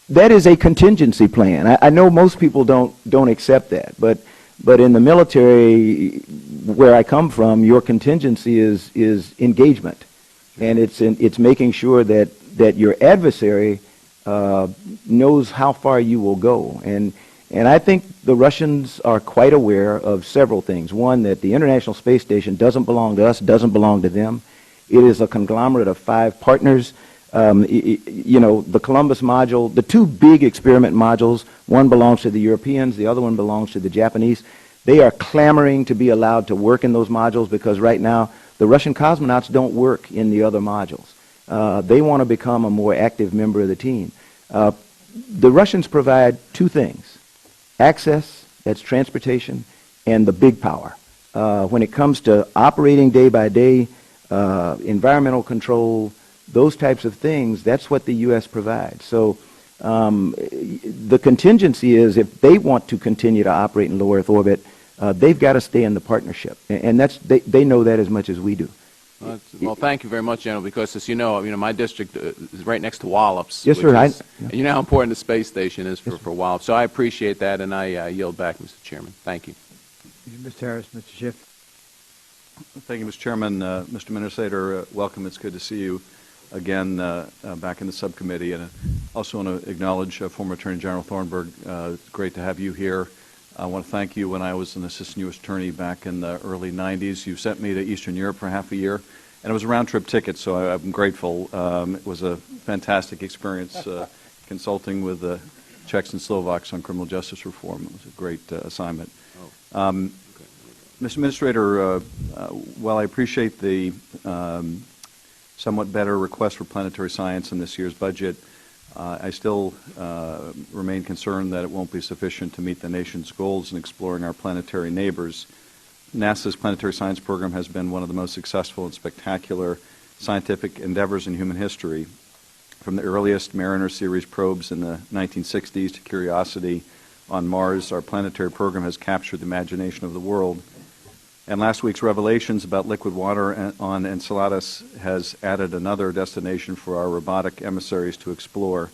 That is a contingency plan. I know most people don't accept that, but in the military, where I come from, your contingency is engagement, and it's making sure that your adversary knows how far you will go. And I think the Russians are quite aware of several things. One, that the International Space Station doesn't belong to us, doesn't belong to them. It is a conglomerate of 5 partners. The Columbus module, the 2 big experiment modules, one belongs to the Europeans, the other one belongs to the Japanese. They are clamoring to be allowed to work in those modules because right now the Russian cosmonauts don't work in the other modules. They want to become a more active member of the team. The Russians provide 2 things: access, that's transportation, and the big power. When it comes to operating day by day, environmental control, those types of things, that's what the U.S. provides. So the contingency is if they want to continue to operate in low Earth orbit, they've got to stay in the partnership. And they know that as much as we do. Well, thank you very much, General, because as you know, my district is right next to Wallops. Yes, sir. And you know how important the space station is for Wallops. So I appreciate that, and I yield back, Mr. Chairman. Thank you. Mr. Harris, Mr. Schiff. Thank you, Mr. Chairman. Mr. Administrator, welcome. It's good to see you again back in the subcommittee. And I also want to acknowledge former Attorney General Thornburgh. It's great to have you here. I want to thank you. When I was an assistant U.S. attorney back in the early 90s, you sent me to Eastern Europe for half a year, and it was a round-trip ticket, so I'm grateful. It was a fantastic experience consulting with the Czechs and Slovaks on criminal justice reform. It was a great assignment. Mr. Administrator, while I appreciate the somewhat better request for planetary science in this year's budget, I still remain concerned that it won't be sufficient to meet the nation's goals in exploring our planetary neighbors. NASA's planetary science program has been one of the most successful and spectacular scientific endeavors in human history. From the earliest Mariner series probes in the 1960s to Curiosity on Mars, our planetary program has captured the imagination of the world. And last week's revelations about liquid water on Enceladus has added another destination for our robotic emissaries to explore.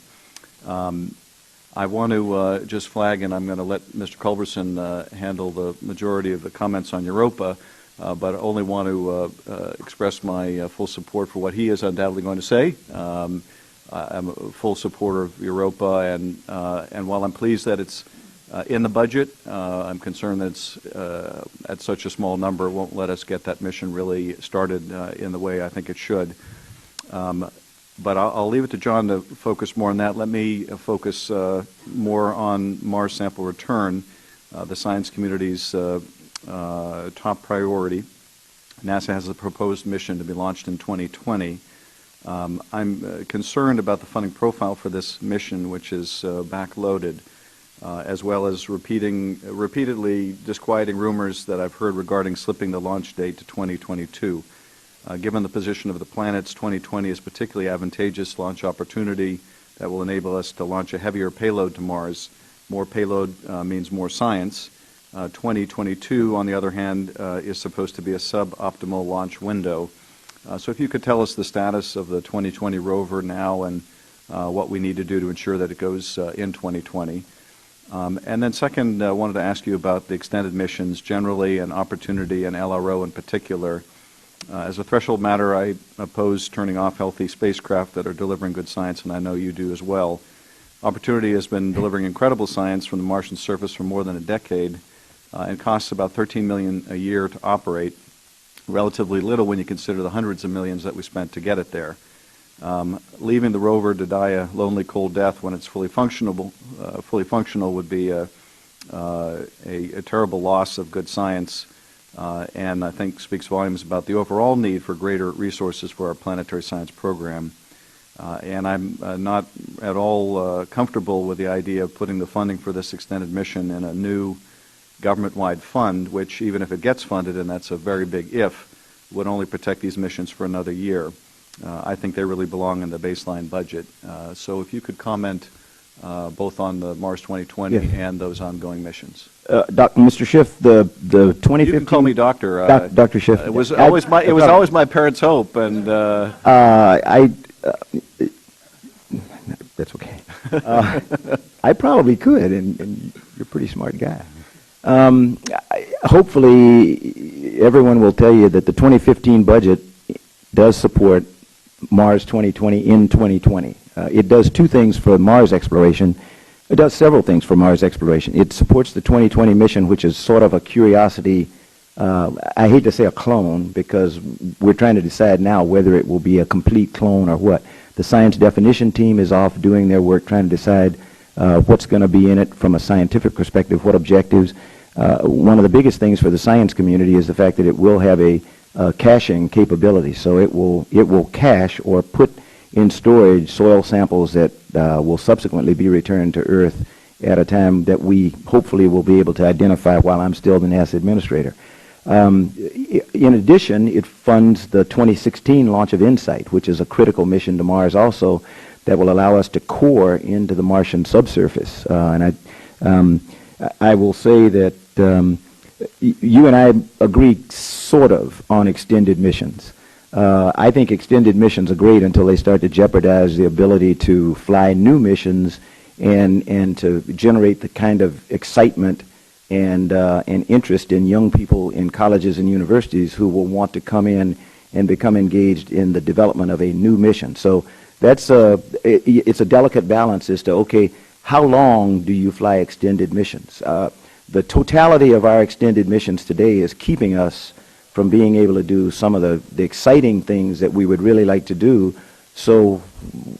I want to just flag, and I'm going to let Mr. Culberson handle the majority of the comments on Europa, but I only want to express my full support for what he is undoubtedly going to say. I'm a full supporter of Europa, and while I'm pleased that it's in the budget, I'm concerned that it's at such a small number, it won't let us get that mission really started in the way I think it should. But I'll leave it to John to focus more on that. Let me focus more on Mars sample return, the science community's top priority. NASA has a proposed mission to be launched in 2020. I'm concerned about the funding profile for this mission, which is backloaded, as well as repeatedly disquieting rumors that I've heard regarding slipping the launch date to 2022. Given the position of the planets, 2020 is particularly advantageous launch opportunity that will enable us to launch a heavier payload to Mars. More payload means more science. 2022, on the other hand, is supposed to be a suboptimal launch window. So if you could tell us the status of the 2020 rover now and what we need to do to ensure that it goes in 2020. And then second, I wanted to ask you about the extended missions generally and Opportunity and LRO in particular. As a threshold matter, I oppose turning off healthy spacecraft that are delivering good science, and I know you do as well. Opportunity has been delivering incredible science from the Martian surface for more than a decade and costs about $13 million a year to operate, relatively little when you consider the hundreds of millions that we spent to get it there. Leaving the rover to die a lonely, cold death when it's fully functional would be a terrible loss of good science. and I think speaks volumes about the overall need for greater resources for our planetary science program. And I'm not at all comfortable with the idea of putting the funding for this extended mission in a new government-wide fund, which, even if it gets funded, and that's a very big if, would only protect these missions for another year. I think they really belong in the baseline budget. So if you could comment both on the Mars 2020 Yes. and those ongoing missions. Mr. Schiff, the 2015... You can call me Doctor. Dr. Schiff. It was always my parents' hope, and that's okay. I probably could, and you're a pretty smart guy. Hopefully, everyone will tell you that the 2015 budget does support Mars 2020 in 2020. It does two things for Mars exploration. It does several things for Mars exploration. It supports the 2020 mission, which is sort of a curiosity. I hate to say a clone, because we're trying to decide now whether it will be a complete clone or what. The science definition team is off doing their work, trying to decide what's going to be in it from a scientific perspective, what objectives. One of the biggest things for the science community is the fact that it will have a caching capability. So it will cache or put in storage soil samples that will subsequently be returned to Earth at a time that we hopefully will be able to identify while I'm still the NASA Administrator. In addition, it funds the 2016 launch of InSight, which is a critical mission to Mars also that will allow us to core into the Martian subsurface. And I will say that you and I agree sort of on extended missions. I think extended missions are great until they start to jeopardize the ability to fly new missions and to generate the kind of excitement and interest in young people in colleges and universities who will want to come in and become engaged in the development of a new mission. So it's a delicate balance as to, okay, how long do you fly extended missions? The totality of our extended missions today is keeping us from being able to do some of the exciting things that we would really like to do. So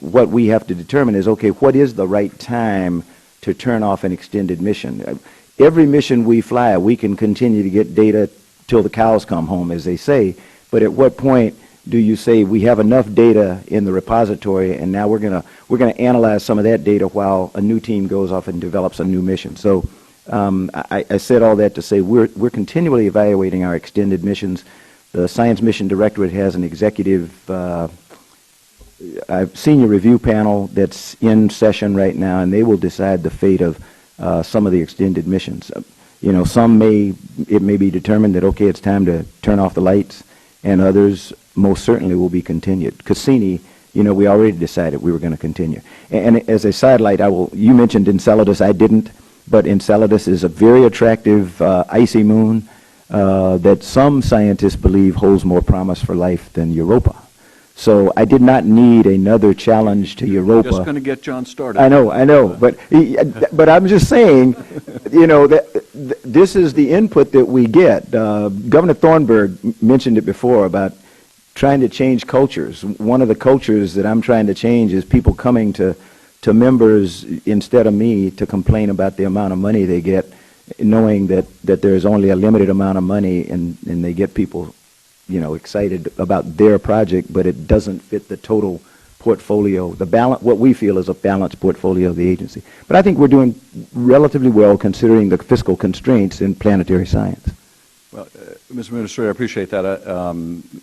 what we have to determine is, okay, what is the right time to turn off an extended mission? Every mission we fly, we can continue to get data till the cows come home, as they say. But at what point do you say we have enough data in the repository, and now we're gonna analyze some of that data while a new team goes off and develops a new mission? So I said all that to say we're continually evaluating our extended missions. The Science Mission Directorate has an executive senior review panel that's in session right now, and they will decide the fate of some of the extended missions. It may be determined that, okay, it's time to turn off the lights, and others most certainly will be continued. Cassini, we already decided we were going to continue. And as a sidelight, you mentioned Enceladus, I didn't, but Enceladus is a very attractive icy moon that some scientists believe holds more promise for life than Europa. So I did not need another challenge to Europa. Just going to get John started. I know, but I'm just saying, that this is the input that we get. Governor Thornburgh mentioned it before about trying to change cultures. One of the cultures that I'm trying to change is people coming to members instead of me to complain about the amount of money they get, knowing that there's only a limited amount of money, and they get people excited about their project, but it doesn't fit the total portfolio, what we feel is a balanced portfolio of the agency. But I think we're doing relatively well considering the fiscal constraints in planetary science. Well, Mr. Administrator, I appreciate that.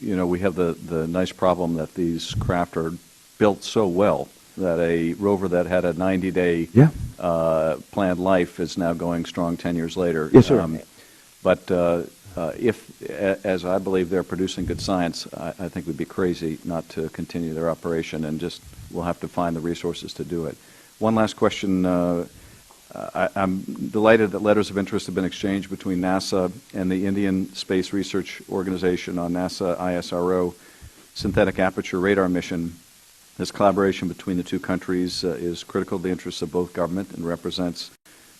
We have the nice problem that these craft are built so well that a rover that had a 90-day planned life is now going strong 10 years later. Yes, sir. But if, as I believe, they're producing good science, I think we'd be crazy not to continue their operation, and we'll have to find the resources to do it. One last question. I'm delighted that letters of interest have been exchanged between NASA and the Indian Space Research Organization on NASA ISRO synthetic aperture radar mission. This collaboration between the two countries is critical to the interests of both government and represents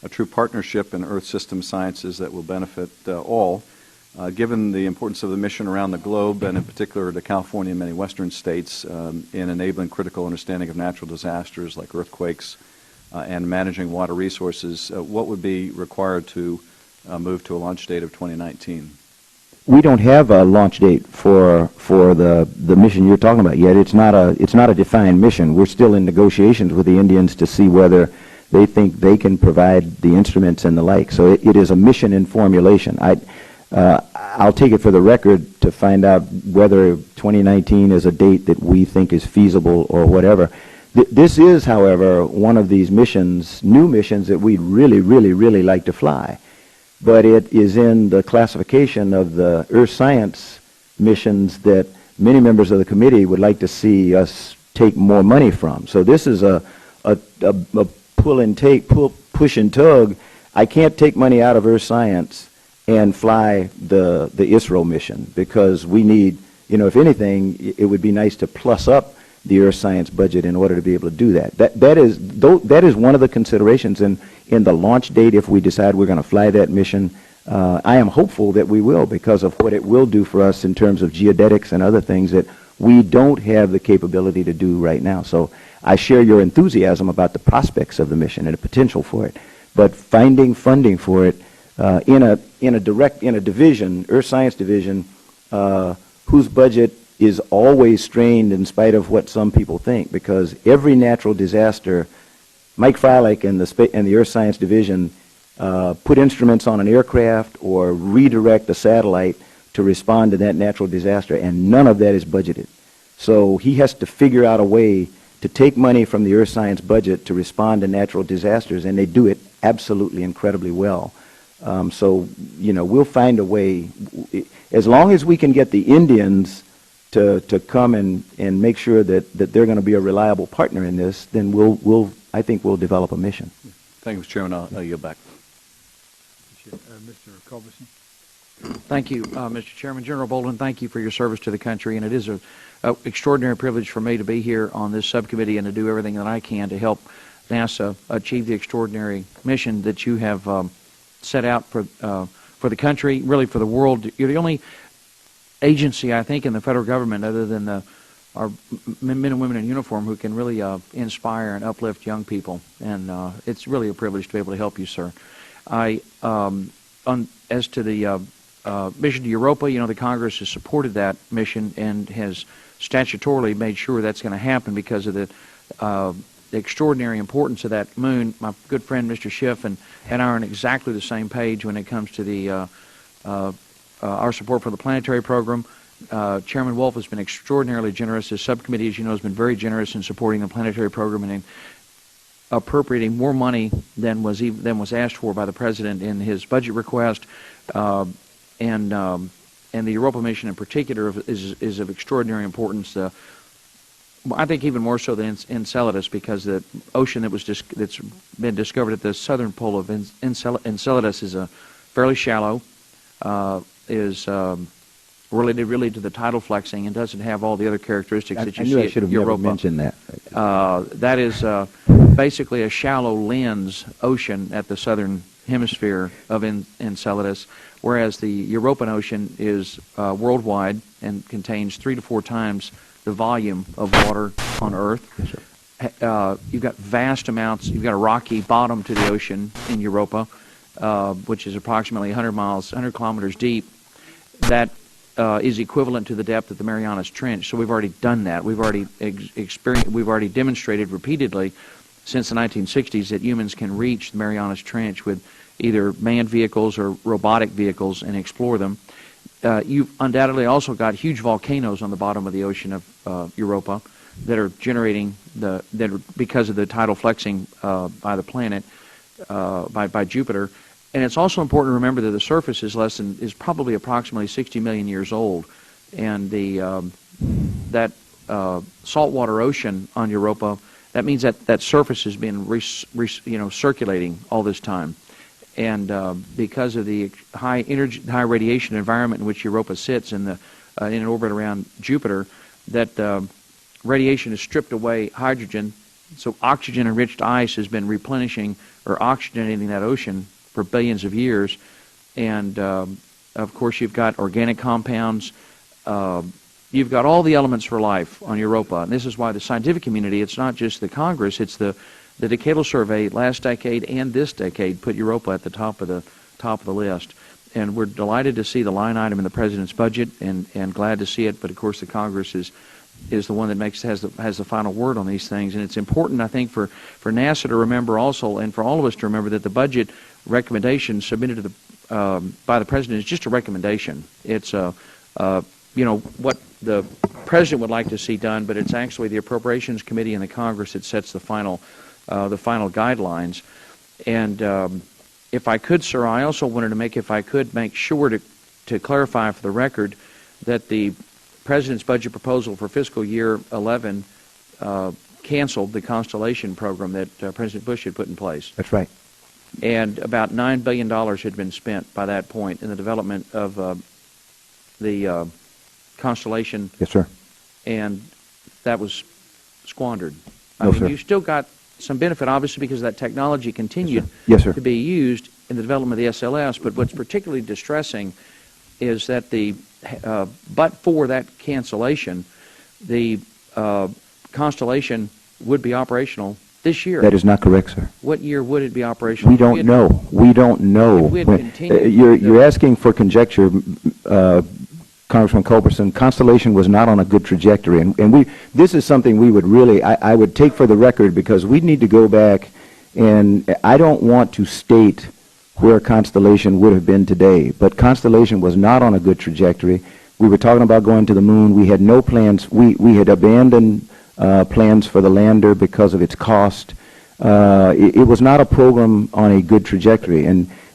a true partnership in Earth system sciences that will benefit all. Given the importance of the mission around the globe, and in particular to California and many western states, in enabling critical understanding of natural disasters like earthquakes and managing water resources, what would be required to move to a launch date of 2019? we don't have a launch date for the mission you're talking about yet. It's not a defined mission. We're still in negotiations with the Indians to see whether they think they can provide the instruments and the like. So it is a mission in formulation. I'll take it for the record to find out whether 2019 is a date that we think is feasible or whatever. This is, however, one of these missions, new missions, that we'd really, really, really like to fly. But it is in the classification of the earth science missions that many members of the committee would like to see us take more money from. So this is a pull and take, push and tug. I can't take money out of earth science and fly the ISRO mission, because we need, if anything, it would be nice to plus up the earth science budget in order to be able to do that. That is one of the considerations in the launch date if we decide we're going to fly that mission. I am hopeful that we will, because of what it will do for us in terms of geodetics and other things that we don't have the capability to do right now. So I share your enthusiasm about the prospects of the mission and the potential for it, but finding funding for it in a division, earth science division, whose budget is always strained in spite of what some people think, because every natural disaster, Mike Freilich and the Earth Science Division put instruments on an aircraft or redirect a satellite to respond to that natural disaster, and none of that is budgeted. So he has to figure out a way to take money from the Earth Science budget to respond to natural disasters, and they do it absolutely incredibly well. So, we'll find a way, as long as we can get the Indians to come and make sure that they're going to be a reliable partner in this, then I think we'll develop a mission. Thank you, Mr. Chairman. I'll yield back. Mr. Culberson. Thank you, Mr. Chairman. General Bolden, thank you for your service to the country, and it is an extraordinary privilege for me to be here on this subcommittee and to do everything that I can to help NASA achieve the extraordinary mission that you have set out for the country, really for the world. You're the only agency, I think, in the federal government, other than our men and women in uniform, who can really inspire and uplift young people, and it's really a privilege to be able to help you, sir. As to the mission to Europa, the Congress has supported that mission and has statutorily made sure that's going to happen because of the extraordinary importance of that moon. My good friend Mr. Schiff and I are on exactly the same page when it comes to the our support for the planetary program. Chairman Wolf has been extraordinarily generous. His subcommittee, as you know, has been very generous in supporting the planetary program and in appropriating more money than was asked for by the President in his budget request. And the Europa mission in particular is of extraordinary importance. I think even more so than Enceladus, because the ocean that's been discovered at the southern pole of Enceladus is fairly shallow, is related really to the tidal flexing, and doesn't have all the other characteristics that you see I should have at Europa. never mentioned that. That is basically a shallow lens ocean at the southern hemisphere of Enceladus, whereas the European Ocean is worldwide and contains 3 to 4 times the volume of water on Earth. Yes, you've got vast amounts. You've got a rocky bottom to the ocean in Europa, which is approximately 100 kilometers deep. That is equivalent to the depth of the Marianas Trench. So we've already done that. We've already We've already demonstrated repeatedly since the 1960s that humans can reach the Marianas Trench with either manned vehicles or robotic vehicles and explore them. You've undoubtedly also got huge volcanoes on the bottom of the ocean of Europa that are generating because of the tidal flexing by the planet, by Jupiter. And it's also important to remember that the surface is probably approximately 60 million years old, and that saltwater ocean on Europa, that means that surface has been circulating all this time. And because of the high radiation environment in which Europa sits in an orbit around Jupiter, that radiation has stripped away hydrogen. So oxygen-enriched ice has been replenishing or oxygenating that ocean for billions of years. And of course, you've got organic compounds. You've got all the elements for life on Europa. And this is why the scientific community, it's not just the Congress, it's the decadal survey last decade and this decade put Europa at the top of the list. and we're delighted to see the line item in the President's budget, and glad to see it. But of course, the Congress is the one that has the final word on these things. And it's important, I think, for NASA to remember also, and for all of us to remember, that the budget recommendation submitted to by the President is just a recommendation. It's what the President would like to see done, but it's actually the Appropriations Committee and the Congress that sets the final guidelines. And if I could, sir, I also wanted to make sure to clarify for the record that the President's budget proposal for fiscal year 11 canceled the Constellation program that President Bush had put in place. That's right. And about $9 billion had been spent by that point in the development of the Constellation. Yes, sir. And that was squandered. No, sir. You still got some benefit, obviously, because that technology continued Yes, sir. to be used in the development of the SLS. But what's particularly distressing is that but for that cancellation, the Constellation would be operational this year. That is not correct, sir. What year would it be operational? We don't know. We don't know. If we had continued You're asking for conjecture, Congressman Culberson. Constellation was not on a good trajectory, and this is something we would really, I would take for the record, because we need to go back, and I don't want to state where Constellation would have been today, but Constellation was not on a good trajectory. We were talking about going to the moon. We had no plans. We had abandoned plans for the lander because of its cost. It was not a program on a good trajectory,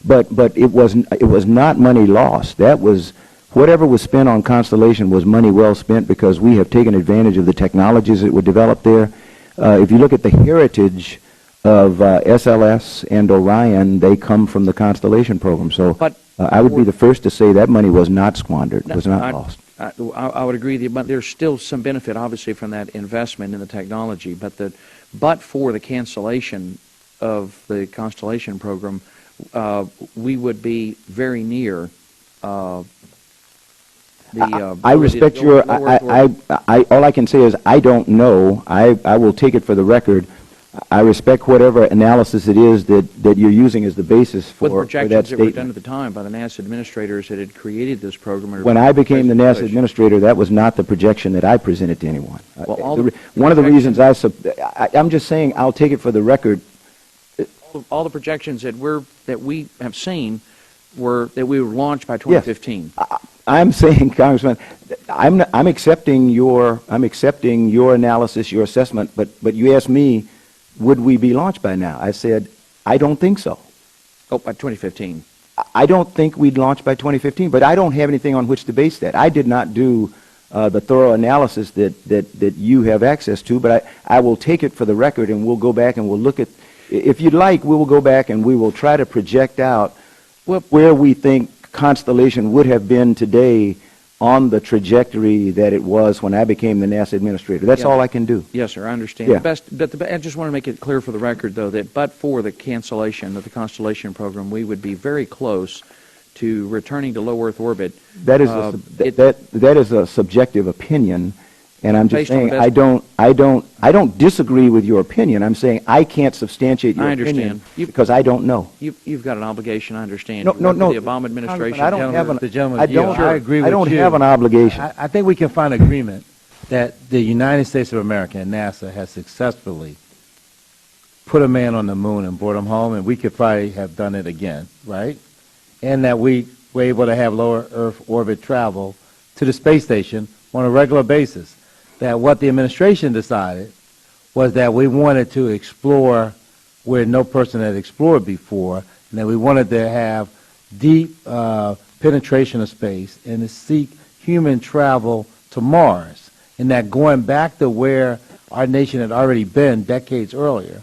but it was not money lost. That was whatever was spent on Constellation was money well spent, because we have taken advantage of the technologies that were developed there. If you look at the heritage of SLS and Orion, they come from the Constellation program. So I would be the first to say that money was not squandered, was not lost. I would agree with you, but there's still some benefit, obviously, from that investment in the technology. But for the cancellation of the Constellation program, we would be very near I respect your. All I can say is I don't know. I will take it for the record. I respect whatever analysis it is that you're using as the basis for that projections that were statement. done at the time by the NASA administrators that had created this program. When I became the NASA administrator, that was not the projection that I presented to anyone. Well, one of the reasons I'm just saying, I'll take it for the record. All the projections that we have seen were that we would launch by 2015. Yes. I'm saying, Congressman, I'm accepting your analysis, your assessment, but you asked me, would we be launched by now? I said, I don't think so. Oh, by 2015. I don't think we'd launch by 2015, but I don't have anything on which to base that. I did not do the thorough analysis that you have access to, but I will take it for the record, and we'll go back and we'll look at, if you'd like, we will go back and we will try to project out where we think Constellation would have been today on the trajectory that it was when I became the NASA administrator. That's all I can do. Yes, sir, I understand. Yeah. But I just want to make it clear for the record, though, that but for the cancellation of the Constellation program, we would be very close to returning to low Earth orbit. That is a subjective opinion, and I'm just saying I don't disagree with your opinion. I'm saying I can't substantiate your opinion because I don't know. You've got an obligation. I understand. No. The Obama administration. I don't have I agree with you. I don't have an obligation. I think we can find agreement that the United States of America and NASA has successfully put a man on the moon and brought him home, and we could probably have done it again, right? And that we were able to have lower Earth orbit travel to the space station on a regular basis. That what the administration decided was that we wanted to explore where no person had explored before, and that we wanted to have deep penetration of space and to seek human travel to Mars, and that going back to where our nation had already been decades earlier,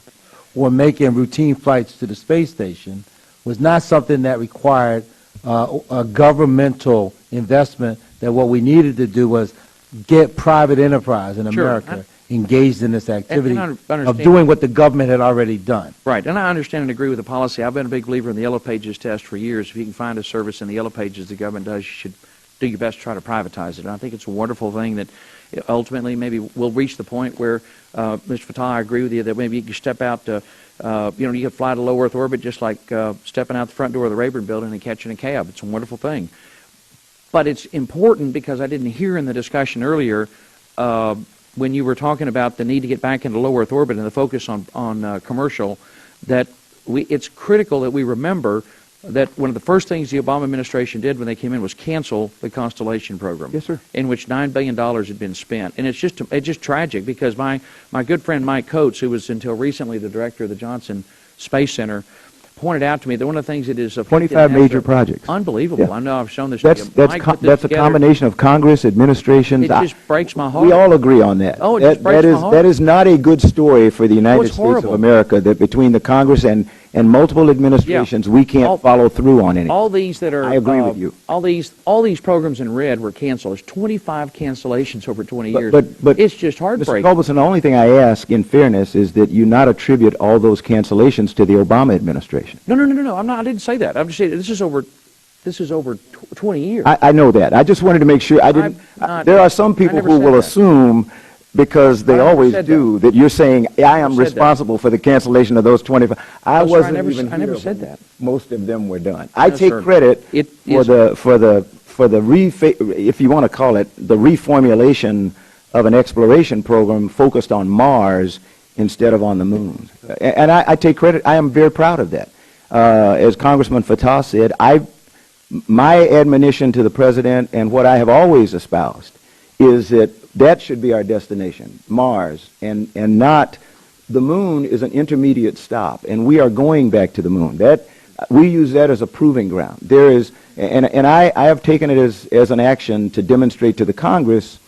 or making routine flights to the space station, was not something that required a governmental investment, that what we needed to do was get private enterprise in America engaged in this activity of doing what the government had already done. Right, and I understand and agree with the policy. I've been a big believer in the Yellow Pages test for years. If you can find a service in the Yellow Pages the government does, you should do your best to try to privatize it. And I think it's a wonderful thing that ultimately maybe we'll reach the point where, Mr. Fattah, I agree with you that maybe you can step out to, you can fly to low Earth orbit just like stepping out the front door of the Rayburn building and catching a cab. It's a wonderful thing. But it's important because I didn't hear in the discussion earlier when you were talking about the need to get back into low Earth orbit and the focus on commercial, that it's critical that we remember that one of the first things the Obama administration did when they came in was cancel the Constellation program. Yes, sir. In which $9 billion had been spent. And it's just tragic because my good friend Mike Coates, who was until recently the director of the Johnson Space Center, pointed out to me that one of the things that is 25 major projects. Unbelievable. Yeah. I know I've shown this That's to you. Mike put this that's a together. combination of Congress, administrations. It just breaks my heart. We all agree on that. Oh, it just breaks my heart. That is not a good story for the United it's States of horrible. America, that between the Congress and multiple administrations, we can't follow through on anything. All these that are, I agree with you. All these programs in red were canceled. There's 25 cancellations over 20 years. But it's just Mr. heartbreaking. Culberson, the only thing I ask, in fairness, is that you not attribute all those cancellations to the Obama administration. No. I'm not. I didn't say that. I'm just saying this is over 20 years. I know that. I just wanted to make sure. There are some people who will assume, because they always do, that you're saying I am responsible for the cancellation of those 25. I never said that. Most of them were done. I take credit for the if you want to call it, the reformulation of an exploration program focused on Mars instead of on the moon. And I take credit. I am very proud of that. As Congressman Fattah said, my admonition to the President and what I have always espoused is that should be our destination, Mars, and not the moon is an intermediate stop, and we are going back to the moon. We use that as a proving ground. There is, and I have taken it as an action to demonstrate to the Congress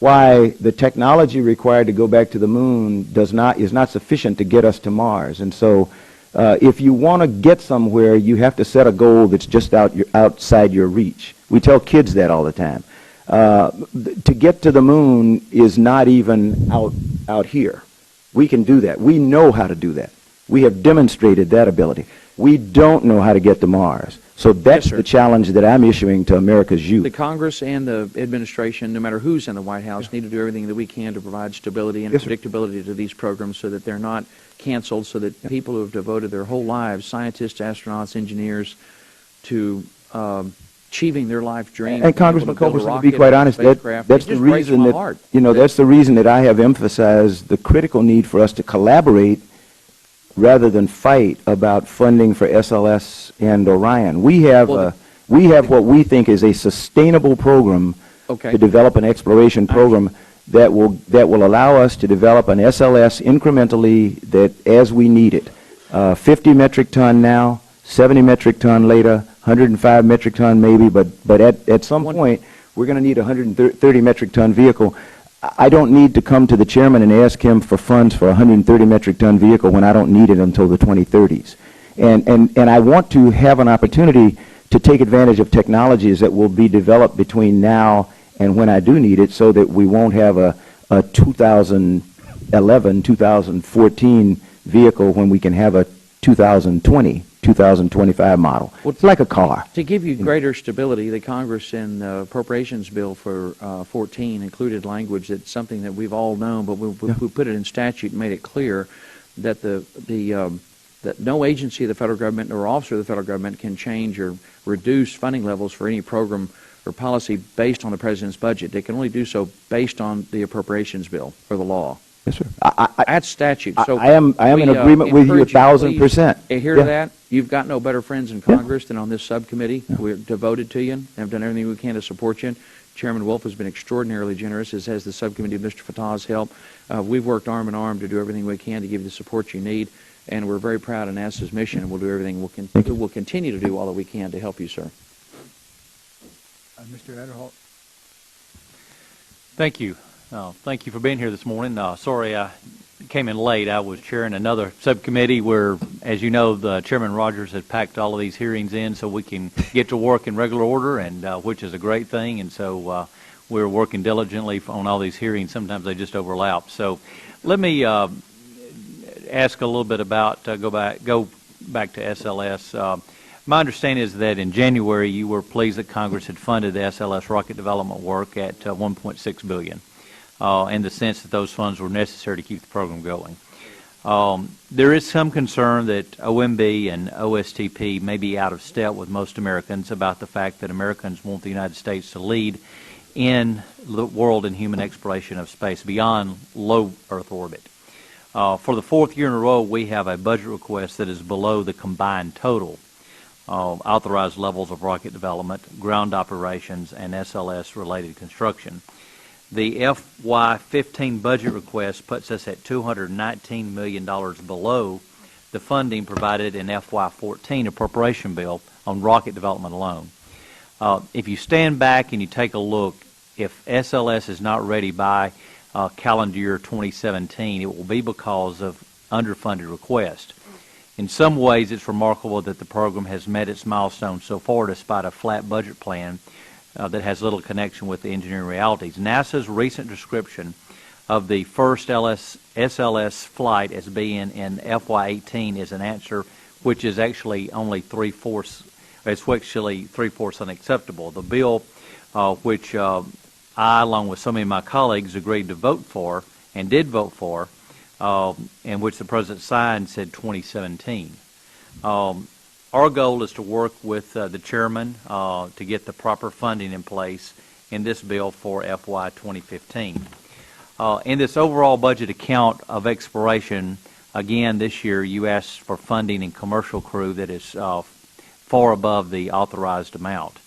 why the technology required to go back to the moon is not sufficient to get us to Mars. And so if you want to get somewhere, you have to set a goal that's just outside your reach. We tell kids that all the time. To get to the moon is not even out here. We can do that. We know how to do that. We have demonstrated that ability. We don't know how to get to Mars. So that's the challenge that I'm issuing to America's youth. The Congress and the administration, no matter who's in the White House, need to do everything that we can to provide stability and predictability to these programs so that they're not canceled, so that people who have devoted their whole lives, scientists, astronauts, engineers, to achieving their life dream. And Congressman Culberson, to be quite honest, that's the reason that, that's the reason that I have emphasized the critical need for us to collaborate rather than fight about funding for SLS and Orion. We have what we think is a sustainable program to develop an exploration program that will allow us to develop an SLS incrementally, that as we need it. 50 metric ton now, 70 metric ton later, 105 metric ton maybe, but at some point we're going to need a 130 metric ton vehicle. I don't need to come to the chairman and ask him for funds for a 130 metric ton vehicle when I don't need it until the 2030s. And I want to have an opportunity to take advantage of technologies that will be developed between now and when I do need it, so that we won't have a 2011, 2014 vehicle when we can have a 2020, 2025 model. Well, it's like a car. To give you greater stability, the Congress in the Appropriations Bill for 14 included language that's something that we've all known, but we put it in statute and made it clear that that no agency of the federal government or officer of the federal government can change or reduce funding levels for any program or policy based on the President's budget. They can only do so based on the Appropriations Bill or the law. Yes, sir. That's statute. So I am in agreement with you 1,000%. Adhere to that. You've got no better friends in Congress than on this subcommittee. We're devoted to you and have done everything we can to support you. Chairman Wolf has been extraordinarily generous, as has the subcommittee with Mr. Fattah's help. We've worked arm in arm to do everything we can to give you the support you need, and we're very proud of NASA's mission, and we'll do everything we'll continue to do all that we can to help you, sir. Mr. Adderholt. Thank you. Thank you for being here this morning. Sorry I came in late. I was chairing another subcommittee where, as you know, Chairman Rogers has packed all of these hearings in so we can get to work in regular order, and which is a great thing. And so we're working diligently on all these hearings. Sometimes they just overlap. So let me ask a little bit about go back to SLS. My understanding is that in January you were pleased that Congress had funded the SLS rocket development work at $1.6 billion. in the sense that those funds were necessary to keep the program going. There is some concern that OMB and OSTP may be out of step with most Americans about the fact that Americans want the United States to lead in the world in human exploration of space beyond low Earth orbit. For the fourth year in a row, we have a budget request that is below the combined total authorized levels of rocket development, ground operations, and SLS-related construction. The FY15 budget request puts us at $219 million below the funding provided in FY14 appropriation bill on rocket development alone. If you stand back and you take a look, if SLS is not ready by calendar year 2017, it will be because of underfunded requests. In some ways, it's remarkable that the program has met its milestones so far despite a flat budget plan that has little connection with the engineering realities. NASA's recent description of the first SLS flight as being in FY18 is an answer which is actually only three-fourths unacceptable. The bill, which I, along with some of my colleagues, agreed to vote for and did vote for, and which the President signed, said 2017. Our goal is to work with the Chairman to get the proper funding in place in this bill for FY 2015. In this overall budget account of exploration, again this year you asked for funding in commercial crew that is far above the authorized amount.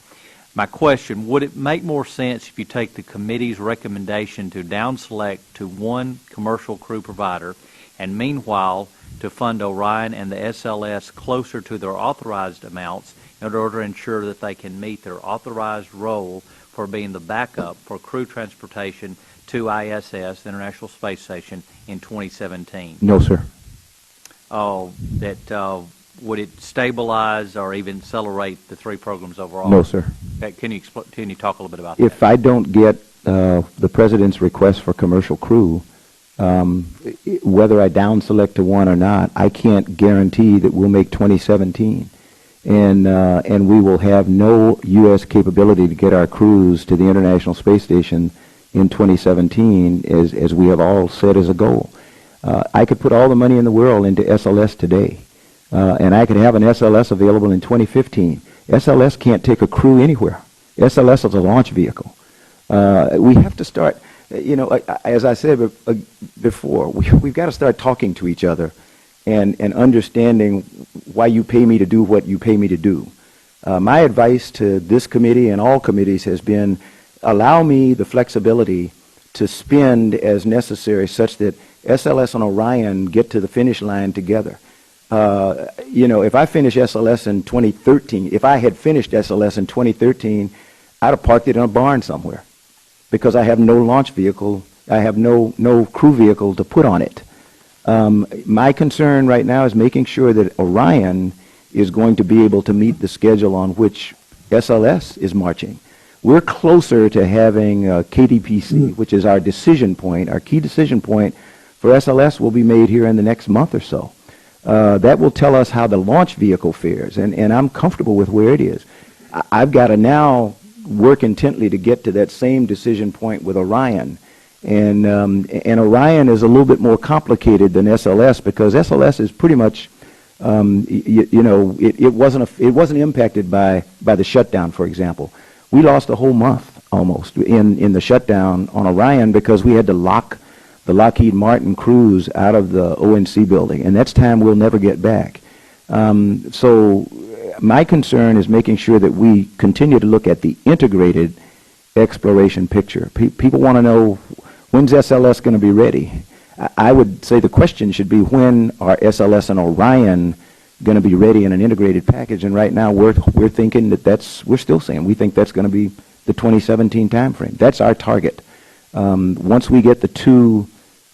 My question, would it make more sense if you take the committee's recommendation to down select to one commercial crew provider and meanwhile to fund Orion and the SLS closer to their authorized amounts in order to ensure that they can meet their authorized role for being the backup for crew transportation to ISS, the International Space Station, in 2017? No, sir. Would it stabilize or even accelerate the three programs overall? No, sir. Can you talk a little bit about that? If I don't get the President's request for commercial crew, whether I down select to one or not, I can't guarantee that we'll make 2017. And we will have no U.S. capability to get our crews to the International Space Station in 2017, as we have all said as a goal. I could put all the money in the world into SLS today, and I could have an SLS available in 2015. SLS can't take a crew anywhere. SLS is a launch vehicle. We have to start, as I said before, we've got to start talking to each other and understanding why you pay me to do what you pay me to do. My advice to this committee and all committees has been, allow me the flexibility to spend as necessary such that SLS and Orion get to the finish line together. If I finish SLS in 2013, if I had finished SLS in 2013, I'd have parked it in a barn somewhere because I have no launch vehicle, I have no crew vehicle to put on it. My concern right now is making sure that Orion is going to be able to meet the schedule on which SLS is marching. We're closer to having KDPC, which is our decision point. Our key decision point for SLS will be made here in the next month or so. That will tell us how the launch vehicle fares, and I'm comfortable with where it is. I've got to now work intently to get to that same decision point with Orion. And Orion is a little bit more complicated than SLS because SLS is pretty much, it wasn't impacted by the shutdown, for example. We lost a whole month almost in the shutdown on Orion because we had to lock the Lockheed Martin crews out of the ONC building, and that's time we'll never get back. So my concern is making sure that we continue to look at the integrated exploration picture. People want to know, when's SLS going to be ready? I would say the question should be, when are SLS and Orion going to be ready in an integrated package? And right now we're thinking we're still saying we think that's going to be the 2017 timeframe. That's our target. Once we get the two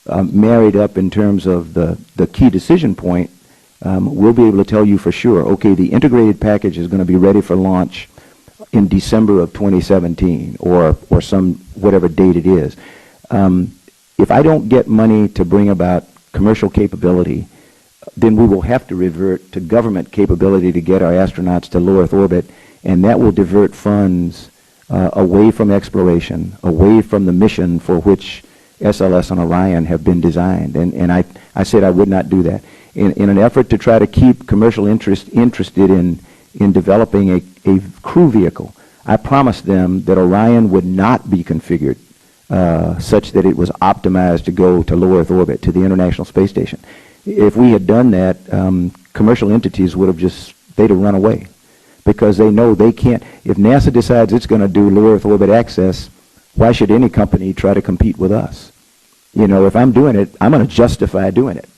married up in terms of the key decision point, we'll be able to tell you for sure, okay, the integrated package is going to be ready for launch in December of 2017 or some whatever date it is. If I don't get money to bring about commercial capability, then we will have to revert to government capability to get our astronauts to low Earth orbit, and that will divert funds away from exploration, away from the mission for which SLS and Orion have been designed. And I said I would not do that. In an effort to try to keep commercial interested in developing a crew vehicle, I promised them that Orion would not be configured such that it was optimized to go to low Earth orbit, to the International Space Station. If we had done that, commercial entities would have they'd have run away, because they know they can't. If NASA decides it's going to do low Earth orbit access, why should any company try to compete with us? You know, if I'm doing it, I'm going to justify doing it.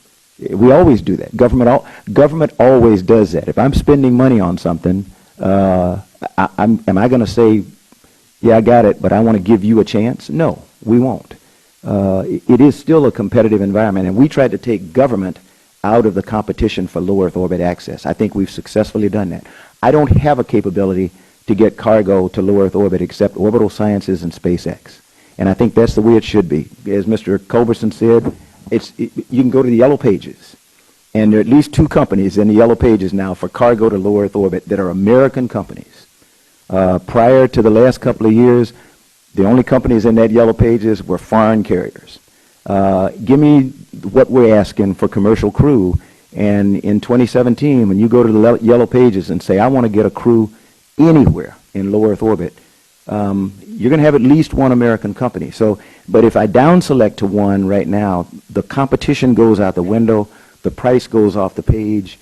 We always do that. Government always does that. If I'm spending money on something, am I going to say, yeah, I got it, but I want to give you a chance? No, we won't. It is still a competitive environment, and we tried to take government out of the competition for low Earth orbit access. I think we've successfully done that. I don't have a capability to get cargo to low Earth orbit except Orbital Sciences and SpaceX. And I think that's the way it should be. As Mr. Culberson said, you can go to the Yellow Pages, and there are at least 2 companies in the Yellow Pages now for cargo to low Earth orbit that are American companies. Prior to the last couple of years, the only companies in that Yellow Pages were foreign carriers. Give me what we're asking for commercial crew, and in 2017, when you go to the Yellow Pages and say, I want to get a crew anywhere in low Earth orbit, you're going to have at least 1 American company. So, but if I down select to 1 right now, the competition goes out the window, the price goes off the page,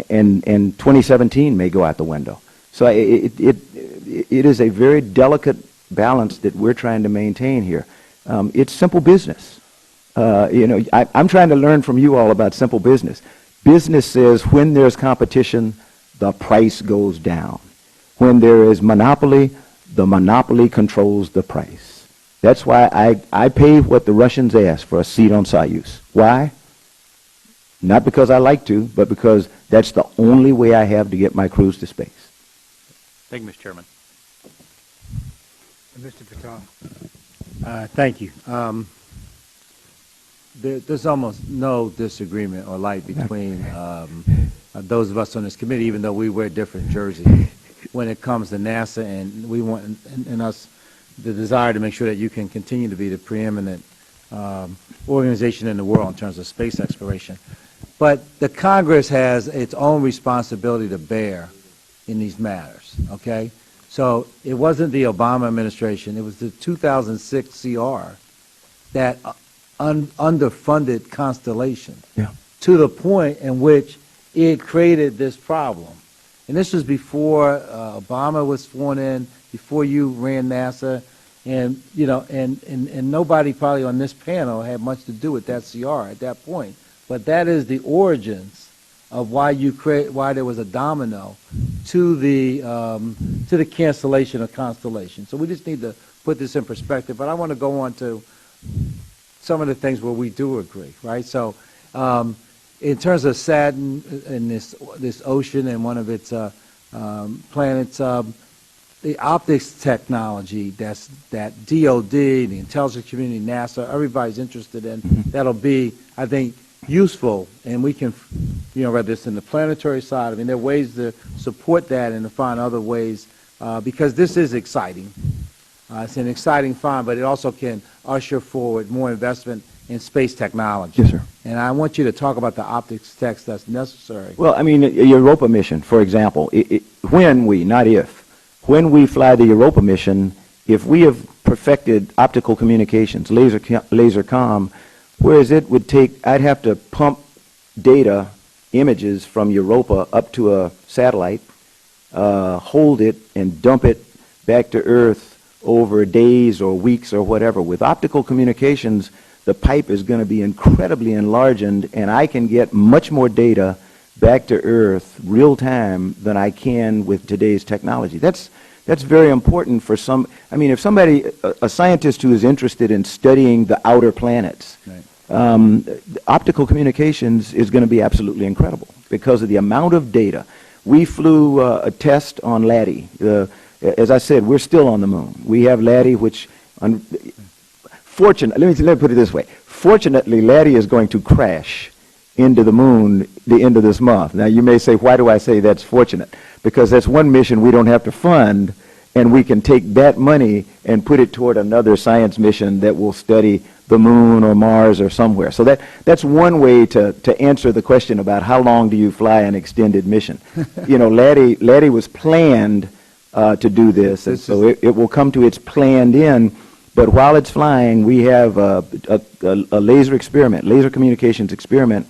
and 2017 may go out the window. So it is a very delicate balance that we're trying to maintain here. It's simple business. You know, I'm trying to learn from you all about simple business. Business says when there's competition, the price goes down. When there is monopoly, the monopoly controls the price. That's why I pay what the Russians ask for a seat on Soyuz. Why? Not because I like to, but because that's the only way I have to get my crews to space. Thank you, Mr. Chairman. Mr. Patel. Thank you. There's almost no disagreement or light between those of us on this committee, even though we wear different jerseys, when it comes to NASA, and we want in us the desire to make sure that you can continue to be the preeminent organization in the world in terms of space exploration. But the Congress has its own responsibility to bear in these matters, okay? So it wasn't the Obama administration, it was the 2006 CR that underfunded Constellation to the point in which it created this problem. And this was before Obama was sworn in, before you ran NASA, and you know, and nobody probably on this panel had much to do with that CR at that point. But that is the origins of why there was a domino to the cancellation of Constellation. So we just need to put this in perspective. But I want to go on to some of the things where we do agree, right? So in terms of Saturn and this ocean and one of its planets, the optics technology that DOD, the intelligence community, NASA, everybody's interested in, that'll be, I think, useful, and we can, you know, whether it's in the planetary side, I mean, there are ways to support that and to find other ways, because this is exciting. It's an exciting find, but it also can usher forward more investment in space technology. Yes, sir. And I want you to talk about the optics tech that's necessary. Well, I mean, a Europa mission, for example, when we, not if, when we fly the Europa mission, if we have perfected optical communications, laser comm, whereas it would take, I'd have to pump data, images from Europa up to a satellite, hold it and dump it back to Earth over days or weeks or whatever. With optical communications, the pipe is going to be incredibly enlarged, and I can get much more data back to Earth real time than I can with today's technology. That's very important for some. I mean, if somebody, a scientist who is interested in studying the outer planets, right, optical communications is going to be absolutely incredible because of the amount of data. We flew a test on Laddie. As I said, we're still on the moon. We have Laddie, which, fortunately, let me put it this way. Fortunately, Laddie is going to crash into the moon the end of this month. Now, you may say, why do I say that's fortunate? Because that's one mission we don't have to fund, and we can take that money and put it toward another science mission that will study the moon or Mars or somewhere. So that's one way to answer the question about how long do you fly an extended mission. You know, Laddie was planned to do this, and so it will come to its planned end. But while it's flying, we have a laser experiment, laser communications experiment.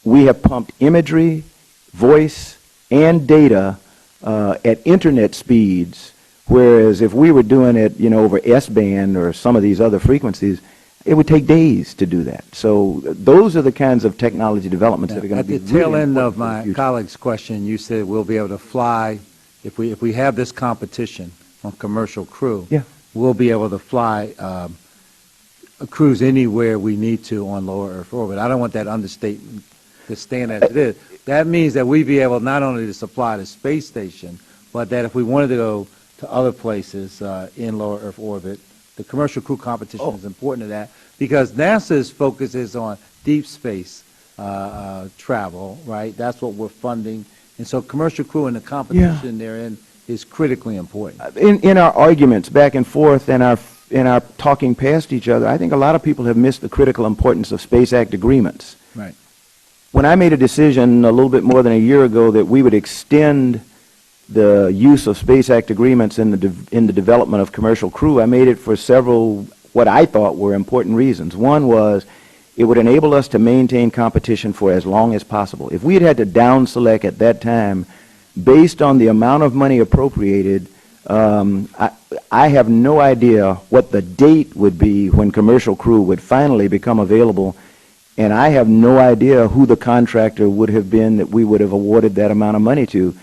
We have pumped imagery, voice, and data at internet speeds, whereas if we were doing it, you know, over S-band or some of these other frequencies, it would take days to do that. So those are the kinds of technology developments that are going to be At the tail really end of important for the my future. colleague's question, you said we'll be able to fly, if we have this competition on commercial crew, Yeah. we'll be able to fly a cruise anywhere we need to on lower Earth orbit. I don't want that understatement to stand as it is. That means that we'd be able not only to supply the space station, but that if we wanted to go to other places in lower Earth orbit, the commercial crew competition is important to that, because NASA's focus is on deep space travel, right? That's what we're funding. And so commercial crew and the competition therein is critically important. In our arguments back and forth and our talking past each other, I think a lot of people have missed the critical importance of Space Act agreements. Right. When I made a decision a little bit more than a year ago that we would extend the use of Space Act agreements in the development of commercial crew, I made it for several what I thought were important reasons. One was it would enable us to maintain competition for as long as possible. If we had to down select at that time based on the amount of money appropriated, I have no idea what the date would be when commercial crew would finally become available, and I have no idea who the contractor would have been that we would have awarded that amount of money to.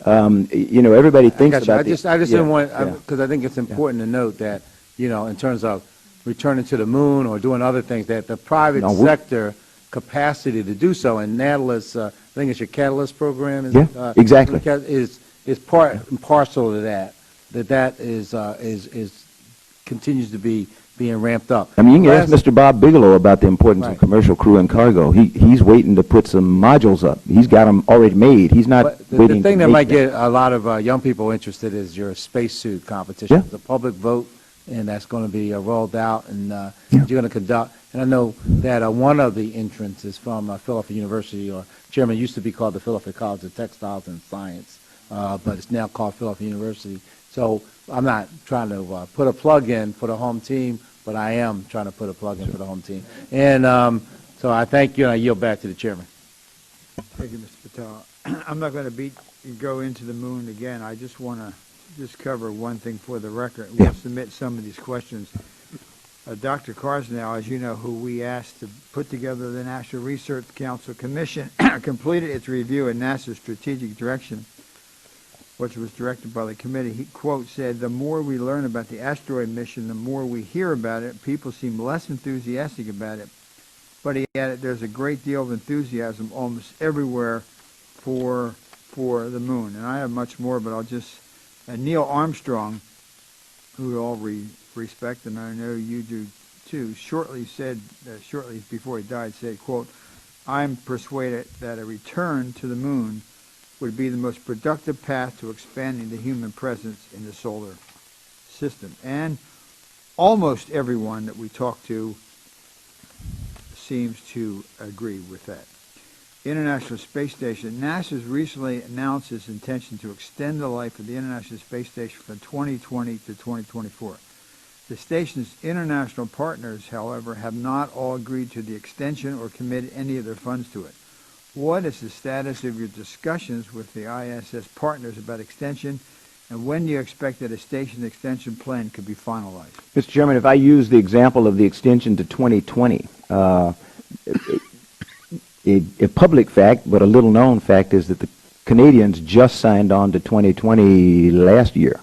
You know, everybody thinks about I just didn't want, because I think it's important to note that, you know, in terms of returning to the moon or doing other things, that the private sector capacity to do so, and Nautilus, I think it's your Catalyst program, is, exactly, is part and parcel to that. That is continues to be being ramped up. I mean, you can ask Mr. Bob Bigelow about the importance of commercial crew and cargo. He's waiting to put some modules up. He's got them already made. He's not waiting. The thing that might get a lot of young people interested is your spacesuit competition. It's a public vote, and that's going to be rolled out, and you're going to conduct. And I know that one of the entrants is from Philadelphia University, or Chairman, used to be called the Philadelphia College of Textiles and Science, but it's now called Philadelphia University. So I'm not trying to put a plug in for the home team, but I am trying to put a plug in for the home team. And so I thank you, and I yield back to the Chairman. Thank you, Mr. Patel. I'm not going to go into the moon again. I just want to cover one thing for the record. We'll submit some of these questions. Dr. Carsnell, as you know, who we asked to put together the National Research Council Commission, completed its review of NASA's strategic direction, which was directed by the committee. He, quote, said, "The more we learn about the asteroid mission, the more we hear about it. People seem less enthusiastic about it." But he added, "There's a great deal of enthusiasm almost everywhere for the moon." And I have much more, but I'll just... Neil Armstrong, who we all respect, and I know you do too, shortly before he died, said, quote, "I'm persuaded that a return to the moon would be the most productive path to expanding the human presence in the solar system." And almost everyone that we talk to seems to agree with that. International Space Station. NASA has recently announced its intention to extend the life of the International Space Station from 2020 to 2024. The station's international partners, however, have not all agreed to the extension or committed any of their funds to it. What is the status of your discussions with the ISS partners about extension, and when do you expect that a station extension plan could be finalized? Mr. Chairman, if I use the example of the extension to 2020, a public fact, but a little-known fact, is that the Canadians just signed on to 2020 last year.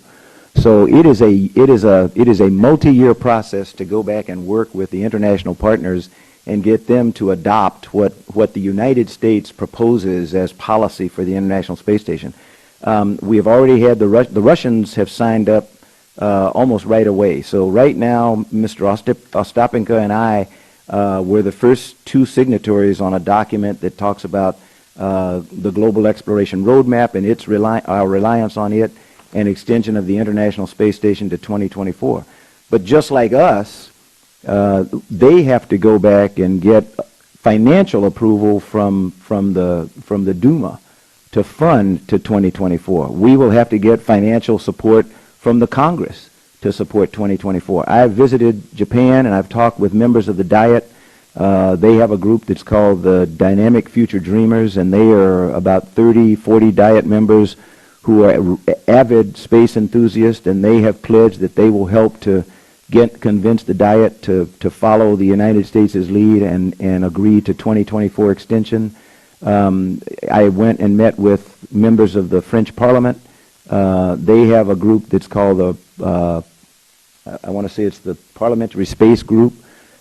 So it is a multi-year process to go back and work with the international partners and get them to adopt what the United States proposes as policy for the International Space Station. We have already had the Russians have signed up almost right away. So right now, Mr. Ostapenko and I were the first two signatories on a document that talks about the Global Exploration Roadmap and our reliance on it, and extension of the International Space Station to 2024. But just like us, they have to go back and get financial approval from the Duma to fund to 2024. We will have to get financial support from the Congress to support 2024. I have visited Japan and I've talked with members of the Diet. They have a group that's called the Dynamic Future Dreamers, and they are about 30, 40 Diet members who are avid space enthusiasts, and they have pledged that they will help to convince the Diet to follow the United States' lead and agree to 2024 extension. I went and met with members of the French Parliament. They have a group that's called I want to say it's the Parliamentary Space Group,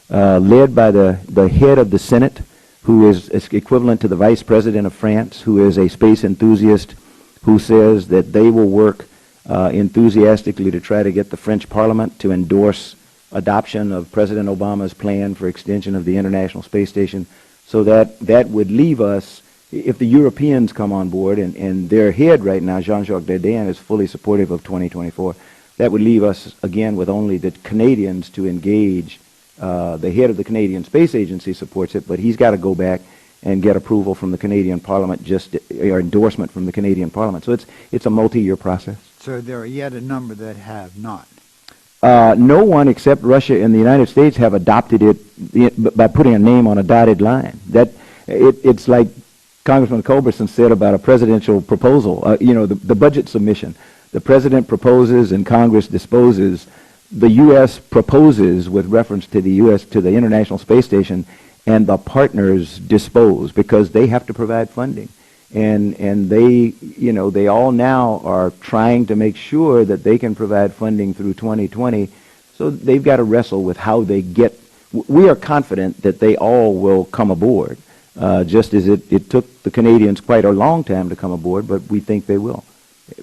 led by the head of the Senate, who is equivalent to the Vice President of France, who is a space enthusiast, who says that they will work enthusiastically to try to get the French Parliament to endorse adoption of President Obama's plan for extension of the International Space Station. So that would leave us, if the Europeans come on board, and their head right now, Jean-Jacques Derrida, is fully supportive of 2024, that would leave us, again, with only the Canadians to engage. The head of the Canadian Space Agency supports it, but he's got to go back and get approval from the Canadian Parliament, or endorsement from the Canadian Parliament. So it's a multi-year process. So there are yet a number that have not. No one except Russia and the United States have adopted it by putting a name on a dotted line. It's like Congressman Culberson said about a presidential proposal, the budget submission. The President proposes and Congress disposes. The U.S. proposes with reference to the International Space Station, and the partners dispose because they have to provide funding. And they all now are trying to make sure that they can provide funding through 2020. So they've got to wrestle with how they get. We are confident that they all will come aboard, just as it took the Canadians quite a long time to come aboard, but we think they will.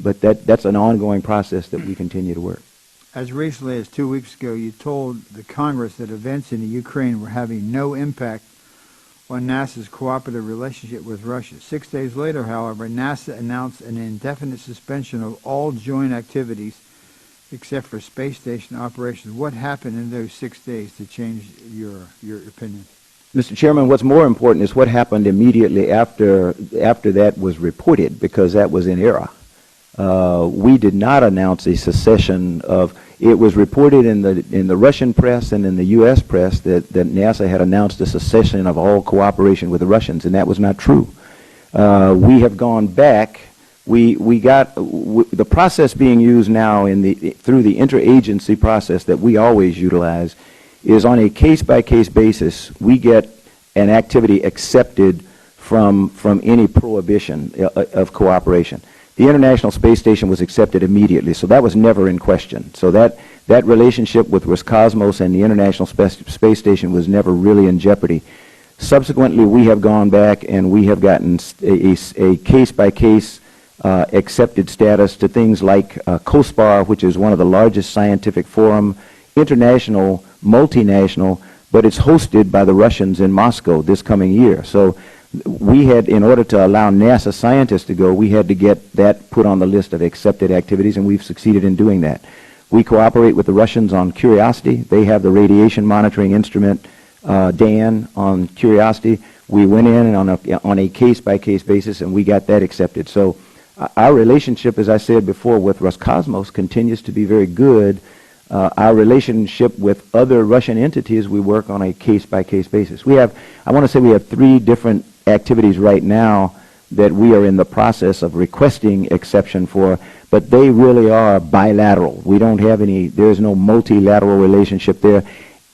But that's an ongoing process that we continue to work. As recently as 2 weeks ago, you told the Congress that events in the Ukraine were having no impact on NASA's cooperative relationship with Russia. 6 days later, however, NASA announced an indefinite suspension of all joint activities except for space station operations. What happened in those 6 days to change your opinion? Mr. Chairman, what's more important is what happened immediately after that was reported, because that was in error. We did not announce a secession of. It was reported in the Russian press and in the U.S. press that NASA had announced a secession of all cooperation with the Russians, and that was not true. We have gone back. The process being used now through the interagency process that we always utilize is on a case-by-case basis. We get an activity accepted from any prohibition of cooperation. The International Space Station was accepted immediately, so that was never in question. So that relationship with Roscosmos and the International Space Station was never really in jeopardy. Subsequently, we have gone back and we have gotten a case-by-case accepted status to things like COSPAR, which is one of the largest scientific forum, international, multinational, but it's hosted by the Russians in Moscow this coming year. So we had, in order to allow NASA scientists to go, we had to get that put on the list of accepted activities, and we've succeeded in doing that. We cooperate with the Russians on Curiosity. They have the radiation monitoring instrument, DAN, on Curiosity. We went in on a case-by-case basis, and we got that accepted. So our relationship, as I said before, with Roscosmos continues to be very good. Our relationship with other Russian entities, we work on a case-by-case basis. I want to say we have 3 different activities right now that we are in the process of requesting exception for, but they really are bilateral. We don't have there's no multilateral relationship there,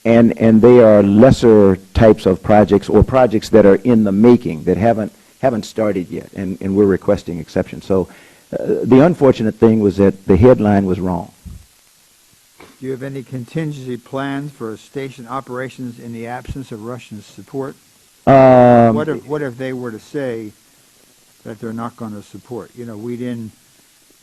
and they are lesser types of projects or projects that are in the making that haven't started yet, and we're requesting exception. So the unfortunate thing was that the headline was wrong. Do you have any contingency plans for station operations in the absence of Russian support? What if they were to say that they're not going to support? The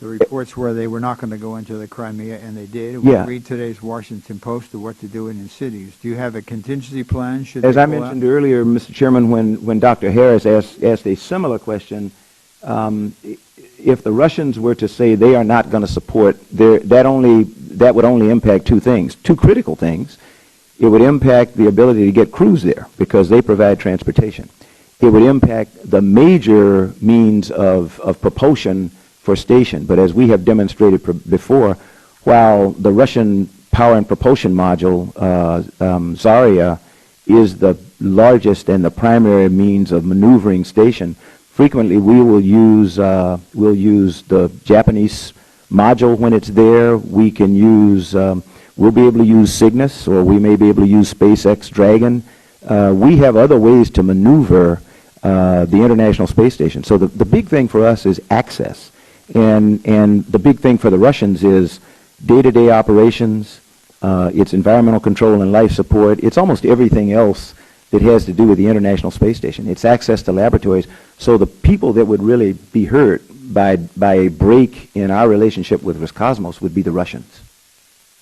reports were they were not going to go into the Crimea, and they did. We read today's Washington Post of what to do in cities. Do you have a contingency plan? As I mentioned earlier, Mr. Chairman, when Dr. Harris asked a similar question, if the Russians were to say they are not going to support, that would only impact 2 things, 2 critical things. It would impact the ability to get crews there because they provide transportation. It would impact the major means of propulsion for station. But as we have demonstrated before, while the Russian power and propulsion module, Zarya, is the largest and the primary means of maneuvering station, frequently we will use the Japanese module when it's there. We can use, we'll be able to use Cygnus, or we may be able to use SpaceX Dragon. We have other ways to maneuver the International Space Station. So the big thing for us is access. And the big thing for the Russians is day-to-day operations, it's environmental control and life support. It's almost everything else that has to do with the International Space Station. It's access to laboratories. So the people that would really be hurt by a break in our relationship with Roscosmos would be the Russians.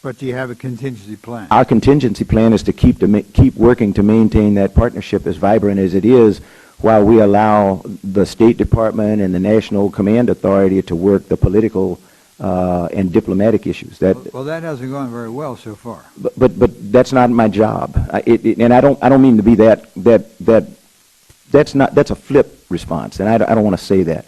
But do you have a contingency plan? Our contingency plan is to keep working to maintain that partnership as vibrant as it is, while we allow the State Department and the National Command Authority to work the political and diplomatic issues. Well, that hasn't gone very well so far. But that's not my job. And I don't mean to be that's a flip response, and I don't want to say that.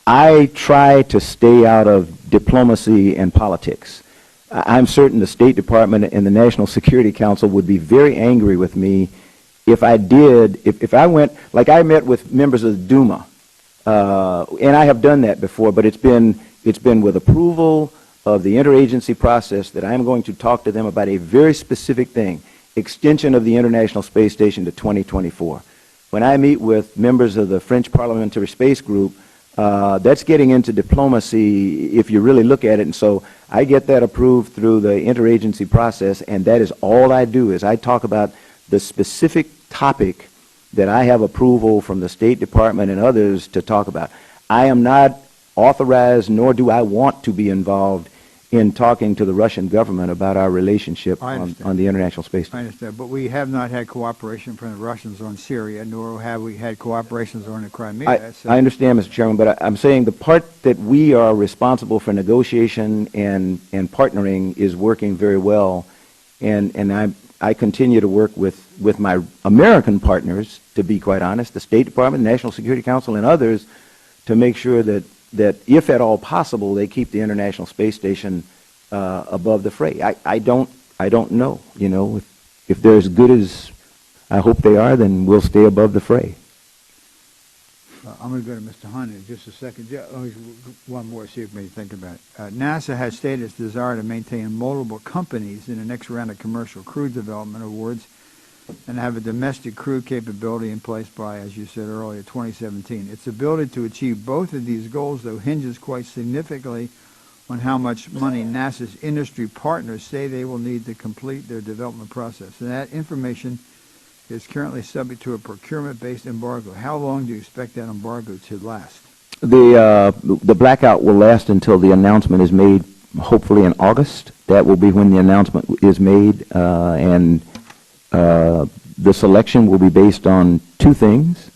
I try to stay out of diplomacy and politics. I'm certain the State Department and the National Security Council would be very angry with me if I did, if I went, like I met with members of the Duma, and I have done that before, but it's been with approval of the interagency process that I'm going to talk to them about a very specific thing, extension of the International Space Station to 2024. When I meet with members of the French Parliamentary Space Group, that's getting into diplomacy if you really look at it, and so I get that approved through the interagency process, and that is all I do, is I talk about the specific topic that I have approval from the State Department and others to talk about. I am not authorized, nor do I want to be involved in talking to the Russian government about our relationship on the International Space Station. I understand, but we have not had cooperation from the Russians on Syria, nor have we had cooperations on the Crimea. I understand, Mr. Chairman, but I'm saying the part that we are responsible for negotiation and partnering is working very well, and I continue to work with my American partners, to be quite honest, the State Department, National Security Council, and others, to make sure that if at all possible, they keep the International Space Station above the fray. I don't know. You know, if they're as good as I hope they are, then we'll stay above the fray. I'm going to go to Mr. Hunt in just a second. One more, see if we think about it. NASA has stated its desire to maintain multiple companies in the next round of commercial crew development awards and have a domestic crew capability in place by, as you said earlier, 2017. Its ability to achieve both of these goals, though, hinges quite significantly on how much money NASA's industry partners say they will need to complete their development process. And that information is currently subject to a procurement-based embargo. How long do you expect that embargo to last? The blackout will last until the announcement is made, hopefully in August. That will be when the announcement is made, and the selection will be based on two things.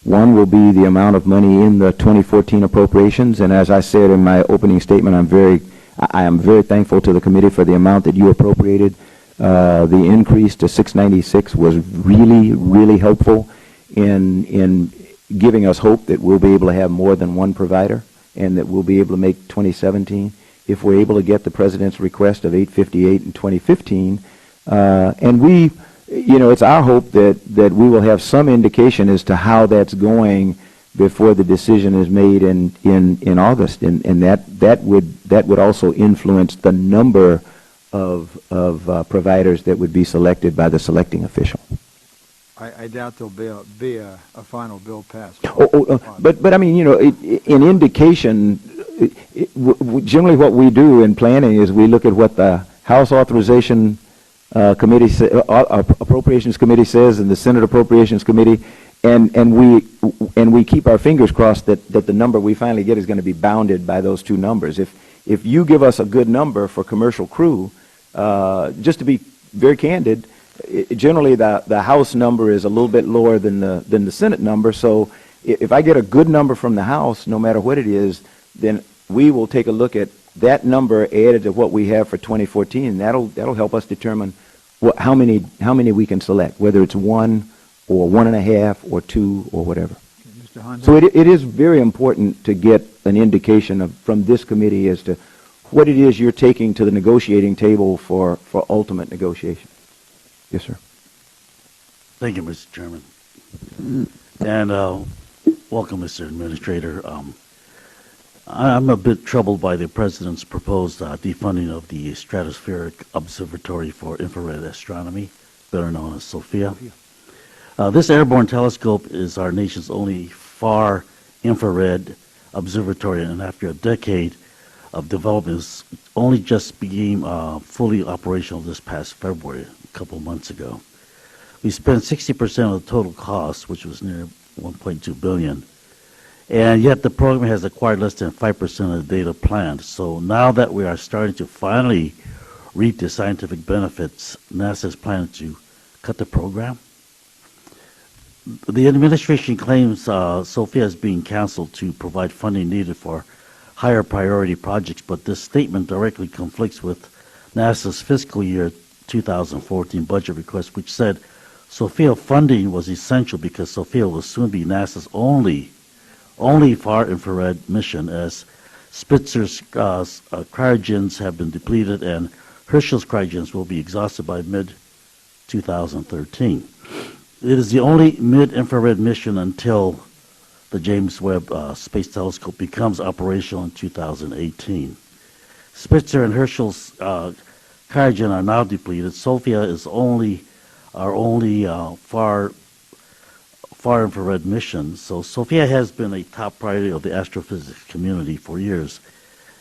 One will be the amount of money in the 2014 appropriations, and as I said in my opening statement, I am very thankful to the committee for the amount that you appropriated. The increase to 696 was really, really helpful in giving us hope that we'll be able to have more than one provider and that we'll be able to make 2017. If we're able to get the President's request of 858 in 2015, and we, you know, it's our hope that we will have some indication as to how that's going before the decision is made in August, and that would also influence the number of providers that would be selected by the selecting official. I doubt there'll be a final bill passed. But I mean, you know, in indication, generally what we do in planning is we look at what the House Authorization Committee, Appropriations Committee says, and the Senate Appropriations Committee, and we keep our fingers crossed that the number we finally get is going to be bounded by those two numbers. If you give us a good number for commercial crew, just to be very candid, generally the House number is a little bit lower than the Senate number. So if I get a good number from the House, no matter what it is, then we will take a look at that number added to what we have for 2014, and that'll help us determine how many we can select, whether it's 1 or 1.5 or 2 or whatever. Mr. Honda? So it is very important to get an indication from this committee as to what it is you're taking to the negotiating table for ultimate negotiation. Yes, sir. Thank you, Mr. Chairman. And welcome, Mr. Administrator. I'm a bit troubled by the President's proposed defunding of the Stratospheric Observatory for Infrared Astronomy, better known as SOFIA. This airborne telescope is our nation's only far infrared observatory, and after a decade of development, it's only just became fully operational this past February, a couple of months ago. We spent 60% of the total cost, which was near $1.2 billion, and yet the program has acquired less than 5% of the data planned. So now that we are starting to finally reap the scientific benefits, NASA is planning to cut the program. The administration claims SOFIA is being canceled to provide funding needed for higher priority projects, but this statement directly conflicts with NASA's fiscal year 2014 budget request, which said SOFIA funding was essential because SOFIA will soon be NASA's only far infrared mission, as Spitzer's cryogens have been depleted and Herschel's cryogens will be exhausted by mid-2013. It is the only mid-infrared mission until the James Webb Space Telescope becomes operational in 2018. Spitzer and Herschel's cryogen are now depleted. SOFIA is our only far infrared mission. So SOFIA has been a top priority of the astrophysics community for years,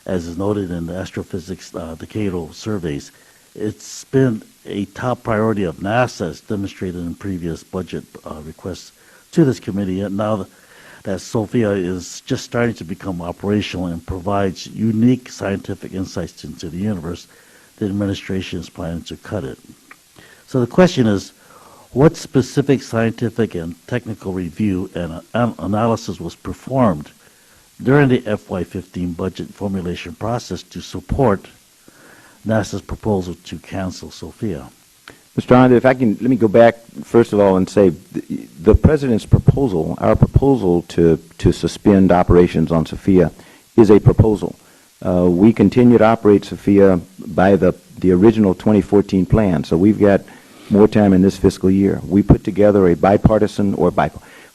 as is noted in the astrophysics decadal surveys. It's been a top priority of NASA, as demonstrated in previous budget requests to this committee. And now that SOFIA is just starting to become operational and provides unique scientific insights into the universe, the administration is planning to cut it. So the question is, what specific scientific and technical review and analysis was performed during the FY15 budget formulation process to support NASA's proposal to cancel SOFIA? Mr. Honda, if I can, let me go back first of all and say the President's proposal, our proposal to suspend operations on SOFIA is a proposal. We continue to operate SOFIA by the original 2014 plan, so we've got more time in this fiscal year. We put together a bipartisan,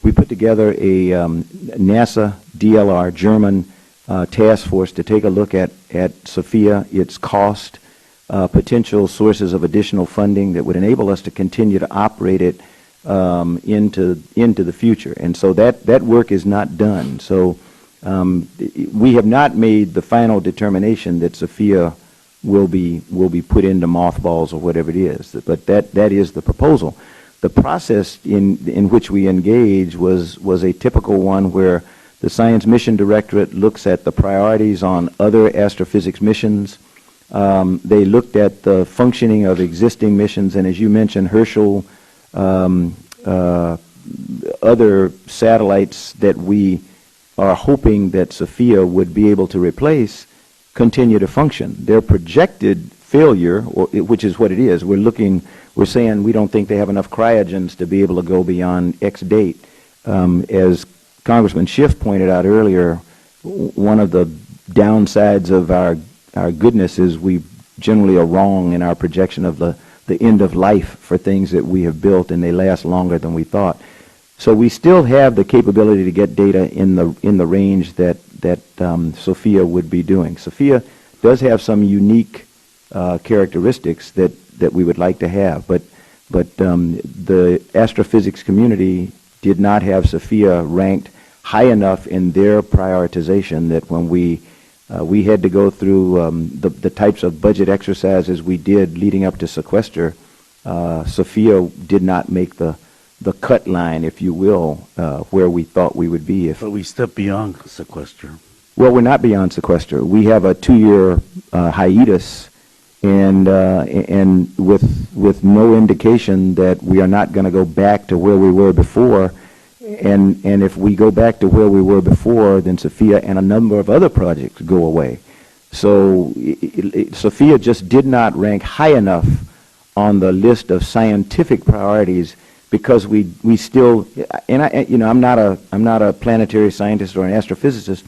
we put together a NASA DLR German task force to take a look at SOFIA, its cost, potential sources of additional funding that would enable us to continue to operate it into the future. And so that work is not done. So we have not made the final determination that SOFIA will be put into mothballs or whatever it is. But that is the proposal. The process in which we engage was a typical one where the Science Mission Directorate looks at the priorities on other astrophysics missions. They looked at the functioning of existing missions, and as you mentioned, Herschel, other satellites that we are hoping that SOFIA would be able to replace, continue to function. Their projected failure, which is what it is, we're saying we don't think they have enough cryogens to be able to go beyond X date. As Congressman Schiff pointed out earlier, one of the downsides of our goodness is we generally are wrong in our projection of the end of life for things that we have built, and they last longer than we thought. So we still have the capability to get data in the range that SOFIA would be doing. SOFIA does have some unique characteristics that we would like to have, but the astrophysics community did not have SOFIA ranked high enough in their prioritization that when we had to go through the types of budget exercises we did leading up to sequester, SOFIA did not make the cut line, if you will, where we thought we would be. But we stepped beyond sequester. Well, we're not beyond sequester. We have a 2-year hiatus, and with no indication that we are not going to go back to where we were before. And if we go back to where we were before, then SOFIA and a number of other projects go away. So SOFIA just did not rank high enough on the list of scientific priorities because we still, and I'm not a planetary scientist or an astrophysicist,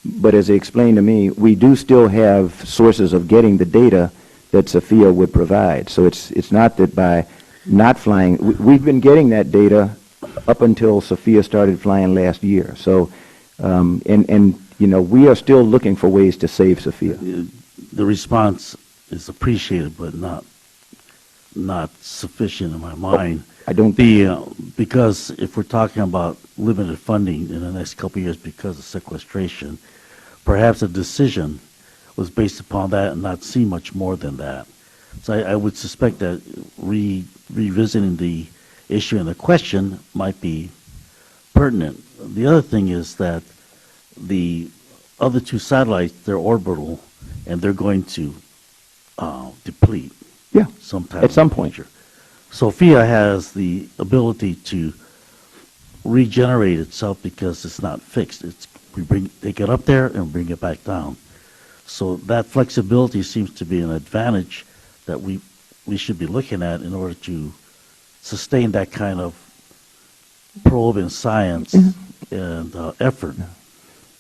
but as they explained to me, we do still have sources of getting the data that SOFIA would provide. So it's not that by not flying, we've been getting that data up until SOFIA started flying last year. So, we are still looking for ways to save SOFIA. The response is appreciated, but not sufficient in my mind. I don't because if we're talking about limited funding in the next couple of years because of sequestration, perhaps a decision was based upon that and not see much more than that. So I would suspect that revisiting the issue and the question might be pertinent. The other thing is that the other two satellites, they're orbital, and they're going to deplete. Yeah, sometime at some point. SOFIA has the ability to regenerate itself because it's not fixed. They get up there and bring it back down. So that flexibility seems to be an advantage that we should be looking at in order to sustain that kind of probe in science and effort.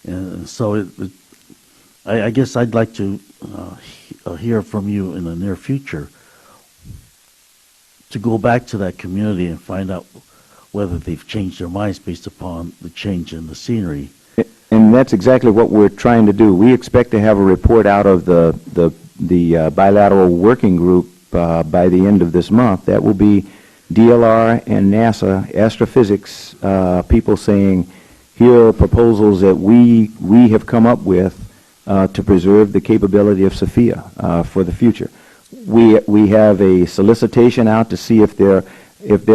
And so I guess I'd like to hear from you in the near future to go back to that community and find out whether they've changed their minds based upon the change in the scenery. And that's exactly what we're trying to do. We expect to have a report out of the bilateral working group by the end of this month. That will be DLR and NASA astrophysics people saying, here are proposals that we have come up with to preserve the capability of SOFIA for the future. We have a solicitation out to see if there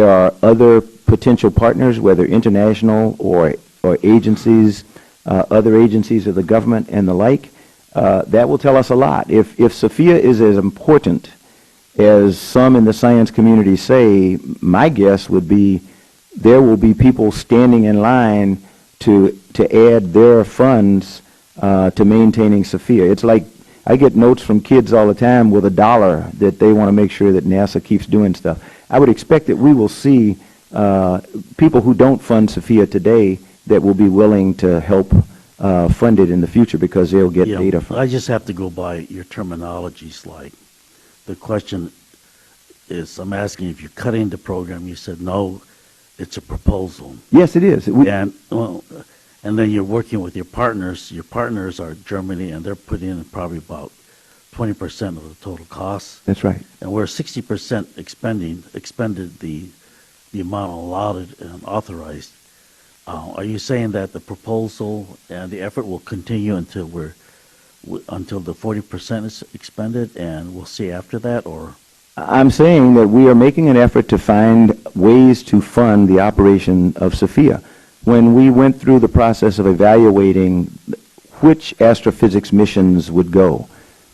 are other potential partners, whether international or agencies, other agencies of the government and the like. That will tell us a lot. If SOFIA is as important as some in the science community say, my guess would be there will be people standing in line to add their funds to maintaining SOFIA. It's like I get notes from kids all the time with $1 that they want to make sure that NASA keeps doing stuff. I would expect that we will see people who don't fund SOFIA today that will be willing to help fund it in the future because they'll get data from it. I just have to go by your terminologies. Like the question is, I'm asking if you're cutting the program. You said no, it's a proposal. Yes, it is. And then you're working with your partners. Your partners are Germany, and they're putting in probably about 20% of the total cost. That's right. And we're 60% expended the amount allotted and authorized. Are you saying that the proposal and the effort will continue until the 40% is expended, and we'll see after that, or? I'm saying that we are making an effort to find ways to fund the operation of SOFIA. When we went through the process of evaluating which astrophysics missions would go,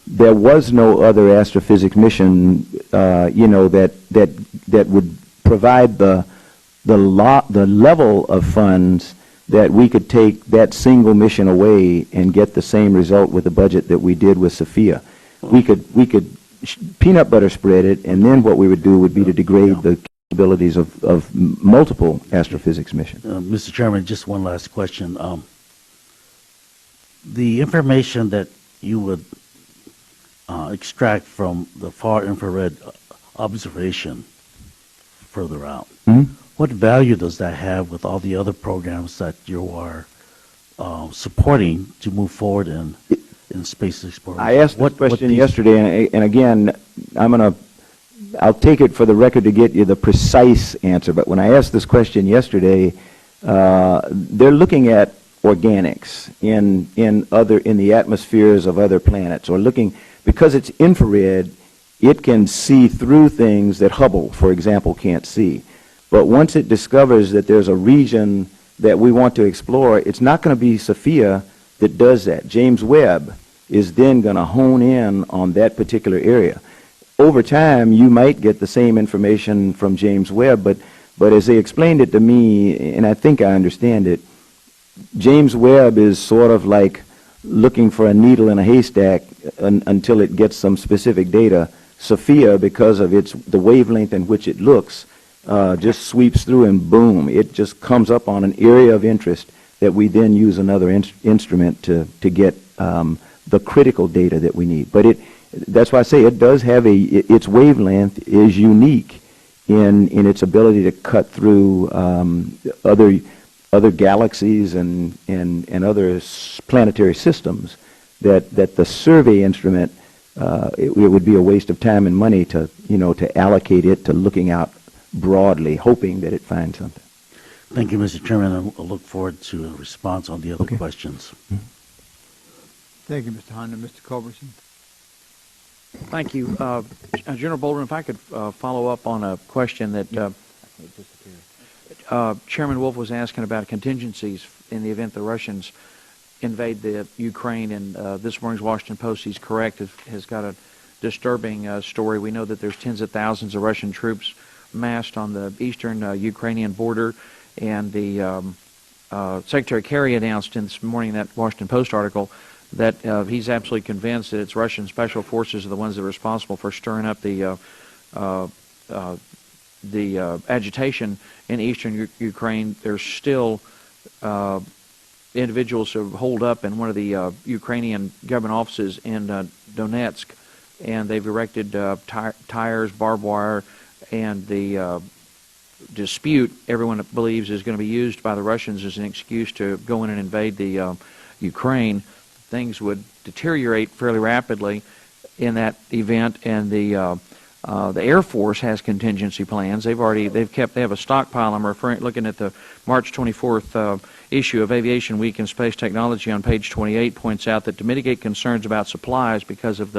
there was no other astrophysics mission, that would provide the level of funds that we could take that single mission away and get the same result with the budget that we did with SOFIA. We could peanut butter spread it, and then what we would do would be to degrade the capabilities of multiple astrophysics missions. Mr. Chairman, just one last question. The information that you would extract from the far infrared observation further out, what value does that have with all the other programs that you are supporting to move forward in space exploration? I asked this question yesterday, and again, I'll take it for the record to get you the precise answer, but when I asked this question yesterday, they're looking at organics in the atmospheres of other planets, or looking, because it's infrared, it can see through things that Hubble, for example, can't see. But once it discovers that there's a region that we want to explore, it's not going to be SOFIA that does that. James Webb is then going to hone in on that particular area. Over time, you might get the same information from James Webb, but as they explained it to me, and I think I understand it, James Webb is sort of like looking for a needle in a haystack until it gets some specific data. Sophia, because of the wavelength in which it looks, just sweeps through and boom, it just comes up on an area of interest that we then use another instrument to get the critical data that we need. But that's why I say it does have its wavelength is unique in its ability to cut through other galaxies and other planetary systems that the survey instrument, it would be a waste of time and money to allocate it to looking out broadly, hoping that it finds something. Thank you, Mr. Chairman. I look forward to a response on the other questions. Mm-hmm. Thank you, Mr. Honda. Mr. Culberson. Thank you. General Bolden, if I could follow up on a question that Chairman Wolf was asking about contingencies in the event the Russians invade the Ukraine, and this morning's Washington Post, he's correct, has got a disturbing story. We know that there's tens of thousands of Russian troops massed on the eastern Ukrainian border, and the Secretary Kerry announced in this morning in that Washington Post article that he's absolutely convinced that it's Russian special forces are the ones that are responsible for stirring up the agitation in eastern Ukraine. There's still individuals who hold up in one of the Ukrainian government offices in Donetsk, and they've erected tires, barbed wire, and the dispute everyone believes is going to be used by the Russians as an excuse to go in and invade the Ukraine. Things would deteriorate fairly rapidly in that event, and the Air Force has contingency plans. They have a stockpile. I'm looking at the March 24th issue of Aviation Week in Space Technology on page 28 points out that to mitigate concerns about supplies because of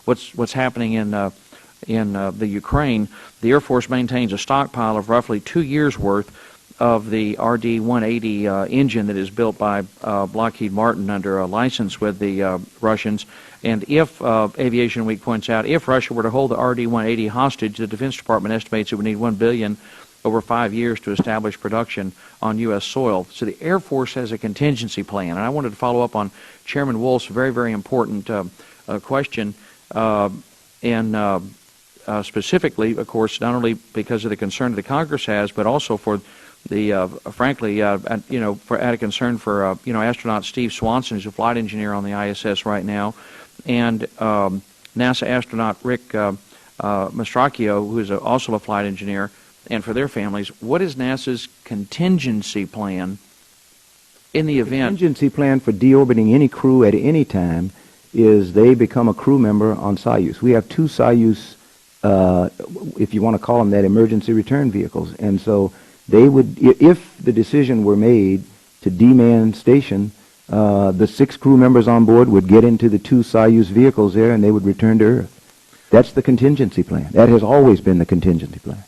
what's happening in the Ukraine, the Air Force maintains a stockpile of roughly 2 years' worth of the RD-180 engine that is built by Lockheed Martin under a license with the Russians. And if, Aviation Week points out, if Russia were to hold the RD-180 hostage, the Defense Department estimates it would need $1 billion over 5 years to establish production on U.S. soil. So the Air Force has a contingency plan. And I wanted to follow up on Chairman Wolf's very, very important question, specifically, of course, not only because of the concern that the Congress has, but also for the, frankly, out of concern for, astronaut Steve Swanson, who's a flight engineer on the ISS right now, and NASA astronaut Rick Mastracchio, who is also a flight engineer, and for their families. What is NASA's contingency plan in the event? Contingency plan for deorbiting any crew at any time is they become a crew member on Soyuz. We have 2 Soyuz, if you want to call them that, emergency return vehicles, and so they would, if the decision were made to demand station, the 6 crew members on board would get into the 2 Soyuz vehicles there, and they would return to Earth. That's the contingency plan. That has always been the contingency plan.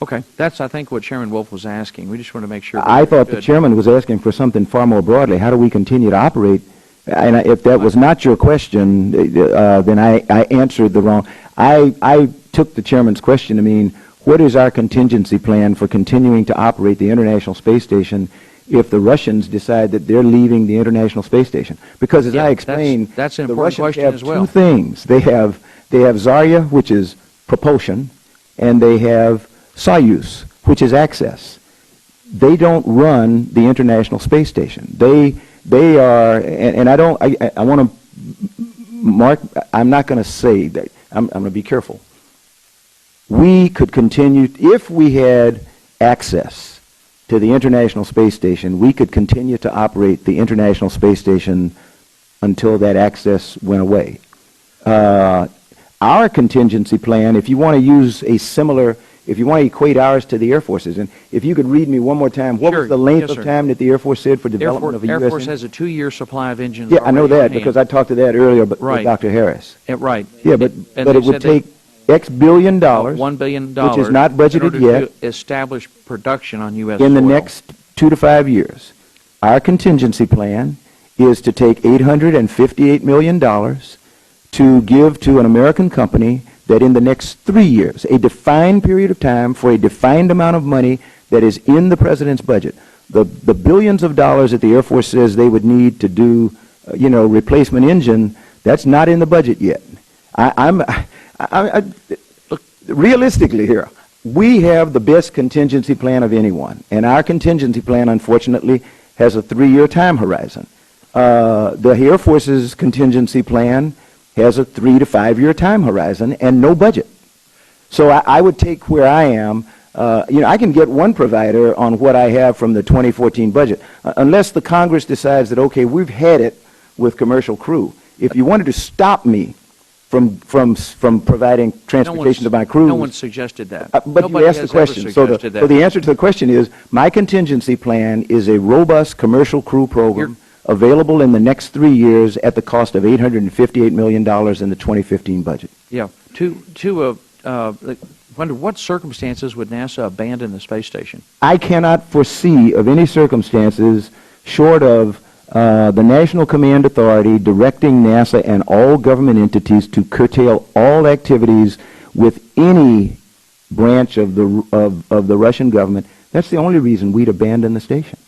Okay, that's, I think, what Chairman Wolf was asking. We just want to make sure. I thought the chairman was asking for something far more broadly. How do we continue to operate? And if that was not your question, then I answered the wrong. I took the chairman's question to mean, what is our contingency plan for continuing to operate the International Space Station if the Russians decide that they're leaving the International Space Station? Because as I explained, that's an the important Russians question have as well. 2 things. They have Zarya, which is propulsion, and they have Soyuz, which is access. They don't run the International Space Station. They are, and I want to mark, I'm not going to say that, I'm going to be careful. We could continue, if we had access to the International Space Station, we could continue to operate the International Space Station until that access went away. Our contingency plan, if you want to use a similar, if you want to equate ours to the Air Force's, and if you could read me one more time, what was the length of time that the Air Force said for development of a U.S. Air Force has a 2-year supply of engines. Yeah, I know that because I talked to that earlier with Dr. Harris. Right. Yeah, but it would take X billion dollars, $1 billion, which is not budgeted yet, to establish production on U.S. in the soil. next 2 to 5 years. Our contingency plan is to take $858 million to give to an American company that in the next 3 years, a defined period of time for a defined amount of money that is in the President's budget, the billions of dollars that the Air Force says they would need to do, replacement engine, that's not in the budget yet. Look, realistically here, we have the best contingency plan of anyone, and our contingency plan, unfortunately, has a 3-year time horizon. The Air Force's contingency plan has a 3 to 5 year time horizon and no budget. So I would take where I am. I can get one provider on what I have from the 2014 budget, unless the Congress decides that, okay, we've had it with commercial crew. If you wanted to stop me from providing transportation to my crews. No one suggested that. But you asked the question. So the answer to the question is, my contingency plan is a robust commercial crew program available in the next 3 years at the cost of $858 million in the 2015 budget. Yeah. Under what circumstances would NASA abandon the space station? I cannot foresee of any circumstances short of the National Command Authority directing NASA and all government entities to curtail all activities with any branch of the Russian government. That's the only reason we'd abandon the station.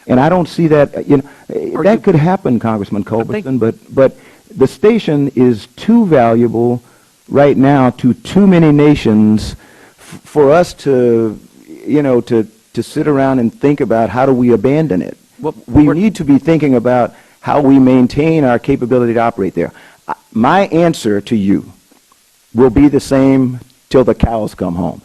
And I don't see that, that could happen, Congressman Culbertson, but the station is too valuable right now to too many nations for us to sit around and think about how do we abandon it. We need to be thinking about how we maintain our capability to operate there. My answer to you will be the same till the cows come home.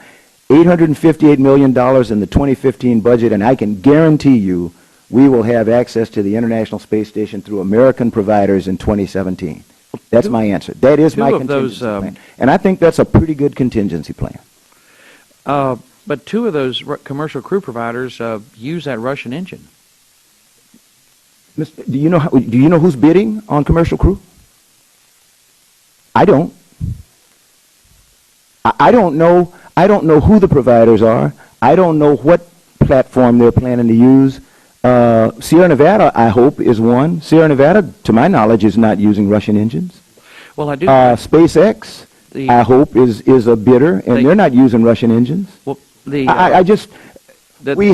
$858 million in the 2015 budget, and I can guarantee you we will have access to the International Space Station through American providers in 2017. That's my answer. That is my contingency plan. And I think that's a pretty good contingency plan. But 2 of those commercial crew providers use that Russian engine. Do you know who's bidding on commercial crew? I don't. I don't know who the providers are. I don't know what platform they're planning to use. Sierra Nevada, I hope, is one. Sierra Nevada, to my knowledge, is not using Russian engines. Well, I do. SpaceX, I hope, is a bidder, and they're not using Russian engines. Well, we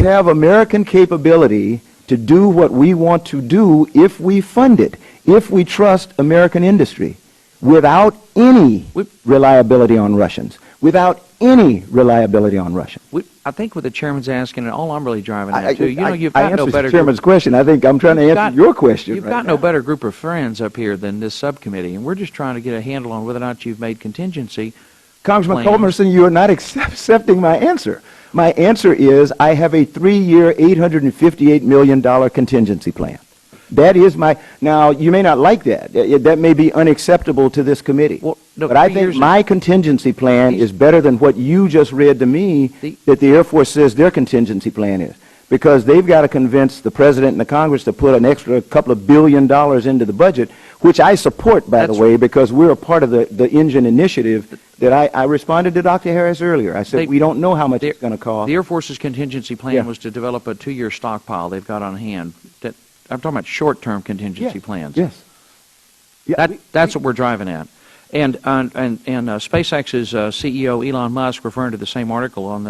have American capability to do what we want to do if we fund it, if we trust American industry, without any reliability on Russians, without any reliability on Russians. I think what the chairman's asking, and all I'm really driving at too, you've got no better. The chairman's question. I think I'm trying to answer your question. You've got no better group of friends up here than this subcommittee, and we're just trying to get a handle on whether or not you've made contingency. Congressman Culbertson, you are not accepting my answer. My answer is I have a 3-year, $858 million contingency plan. That is my. Now, you may not like that. That may be unacceptable to this committee. Well, no, but I think my contingency plan is better than what you just read to me that the Air Force says their contingency plan is. Because they've got to convince the President and the Congress to put an extra couple of $2 billion into the budget, which I support, by the way, because we're a part of the engine initiative that I responded to Dr. Harris earlier. I said we don't know how much it's going to cost. The Air Force's contingency plan was to develop a 2-year stockpile they've got on hand. I'm talking about short-term contingency plans. Yes. Yeah, that's what we're driving at. And SpaceX's CEO, Elon Musk, referring to the same article on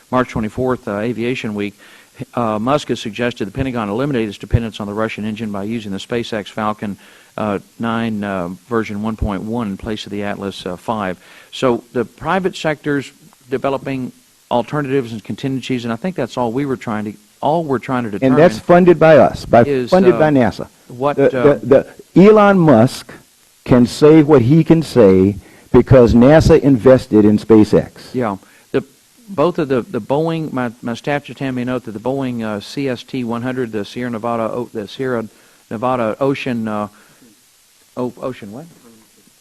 March 24th, Aviation Week, Musk has suggested the Pentagon eliminate its dependence on the Russian engine by using the SpaceX Falcon 9 version 1.1 in place of the Atlas V. So the private sector's developing alternatives and contingencies, and I think that's all we're trying to determine. And that's funded by us, funded by NASA. Elon Musk can say what he can say because NASA invested in SpaceX. Yeah. Both of the Boeing, my staff just handed me a note that the Boeing CST-100, the Sierra Nevada Ocean what?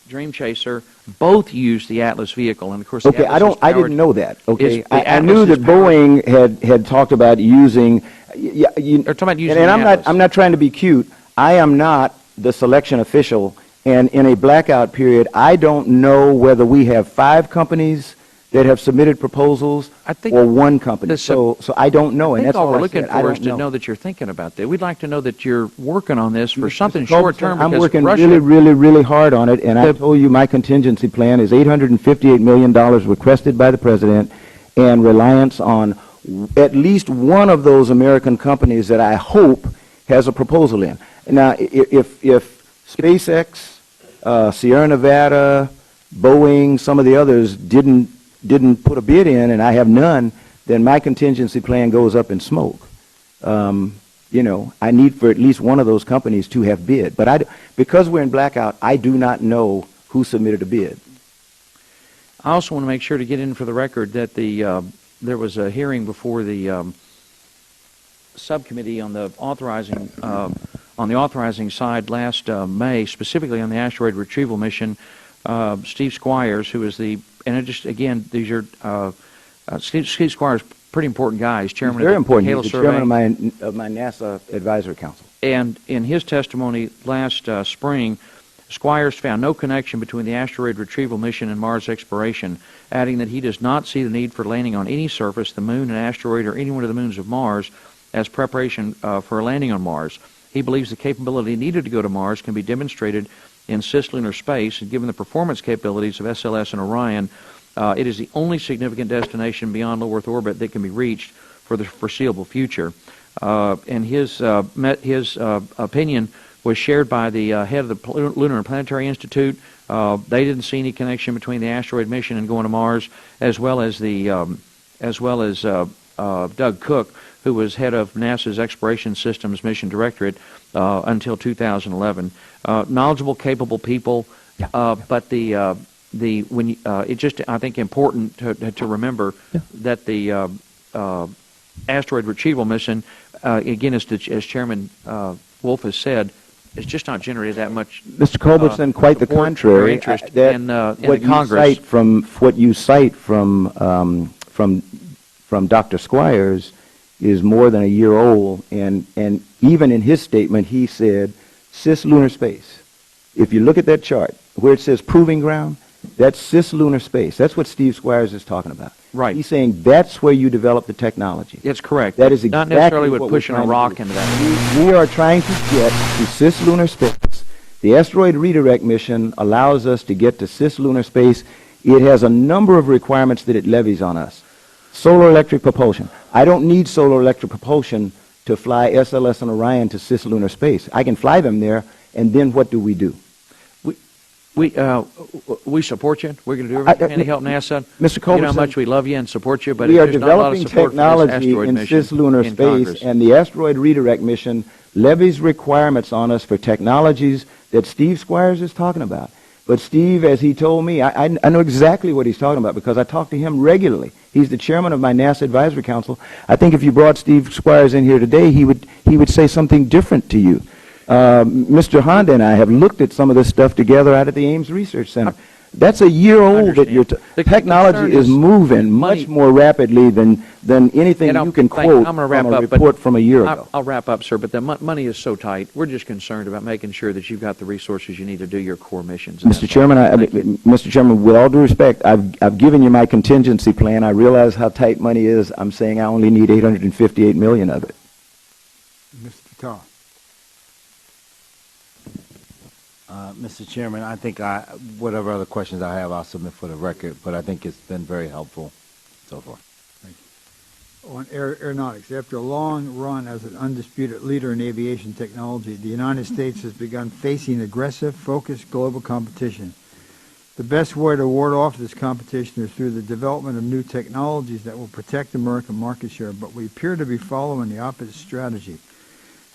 Dream Chaser, both used the Atlas vehicle, and of course. Okay, I didn't know that. Okay, I knew that Boeing had talked about using. They're talking about using. And I'm not trying to be cute. I am not the selection official, and in a blackout period, I don't know whether we have 5 companies that have submitted proposals or 1 company. So I don't know, and that's all we're looking for is to know that you're thinking about that. We'd like to know that you're working on this for something short-term. I'm working really hard on it, and I told you my contingency plan is $858 million requested by the President and reliance on at least one of those American companies that I hope has a proposal in. Now, if SpaceX, Sierra Nevada, Boeing, some of the others didn't put a bid in, and I have none, then my contingency plan goes up in smoke. You know, I need for at least one of those companies to have bid. But because we're in blackout, I do not know who submitted a bid. I also want to make sure to get in for the record that there was a hearing before the subcommittee on the authorizing side last May, specifically on the asteroid retrieval mission. Steve Squires, who is Steve Squires, pretty important guy. He's chairman Very of the important. Halo He's the Survey. chairman of my NASA Advisory Council. And in his testimony last spring, Squires found no connection between the asteroid retrieval mission and Mars exploration, adding that he does not see the need for landing on any surface, the moon, an asteroid, or any one of the moons of Mars, as preparation for a landing on Mars. He believes the capability needed to go to Mars can be demonstrated in cislunar space, and given the performance capabilities of SLS and Orion, it is the only significant destination beyond low Earth orbit that can be reached for the foreseeable future. And his opinion was shared by the head of the Lunar and Planetary Institute. They didn't see any connection between the asteroid mission and going to Mars, as well as Doug Cook, who was head of NASA's Exploration Systems Mission Directorate until 2011. Knowledgeable, capable people, but it's just, I think, important to remember that the asteroid retrieval mission, again, as Chairman Wolf has said, it's just not generated that much. Mr. Culbertson, quite the contrary. Interest In Congress. What you cite from Dr. Squires is more than a year old, and even in his statement, he said cislunar space. If you look at that chart where it says proving ground, that's cislunar space. That's what Steve Squires is talking about. Right. He's saying that's where you develop the technology. It's correct. That is exactly not necessarily what with we're pushing a trying to rock do. into that. We are trying to get to cislunar space. The asteroid redirect mission allows us to get to cislunar space. It has a number of requirements that it levies on us. Solar electric propulsion. I don't need solar electric propulsion to fly SLS and Orion to cislunar space. I can fly them there, and then what do? We support you. We're going to do everything we can to help NASA. Mr. Culberson, you know how much we love you and support you, but we are there's not a lot of developing support technology for this asteroid in mission cislunar in space, Congress. and the asteroid redirect mission levies requirements on us for technologies that Steve Squires is talking about. But Steve, as he told me, I know exactly what he's talking about because I talk to him regularly. He's the chairman of my NASA Advisory Council. I think if you brought Steve Squires in here today, he would say something different to you. Mr. Honda and I have looked at some of this stuff together out at the Ames Research Center. That's a year old that your technology is moving much more rapidly than anything you can quote from a report from a year ago. I'll wrap up, sir, but the money is so tight. We're just concerned about making sure that you've got the resources you need to do your core missions. Mr. Chairman, Mr. Chairman, with all due respect, I've given you my contingency plan. I realize how tight money is. I'm saying I only need $858 million of it. Mr. Fatah. Mr. Chairman, I think whatever other questions I have, I'll submit for the record, but I think it's been very helpful so far. Thank you. On aeronautics, after a long run as an undisputed leader in aviation technology, the United States has begun facing aggressive, focused global competition. The best way to ward off this competition is through the development of new technologies that will protect American market share, but we appear to be following the opposite strategy.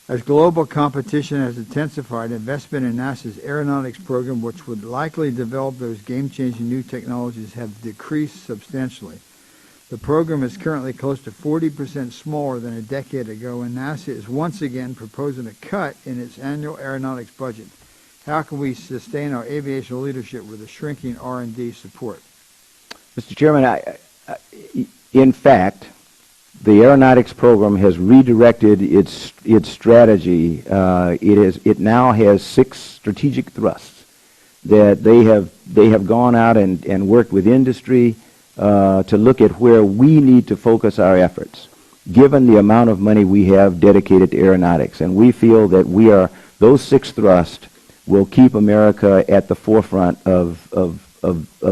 As global competition has intensified, investment in NASA's aeronautics program, which would likely develop those game-changing new technologies, have decreased substantially. The program is currently close to 40% smaller than a decade ago, and NASA is once again proposing a cut in its annual aeronautics budget. How can we sustain our aviation leadership with a shrinking R&D support? Mr. Chairman, in fact, the aeronautics program has redirected its strategy. It now has 6 strategic thrusts that they have gone out and worked with industry to look at where we need to focus our efforts, given the amount of money we have dedicated to aeronautics. And we feel that those 6 thrusts will keep America at the forefront of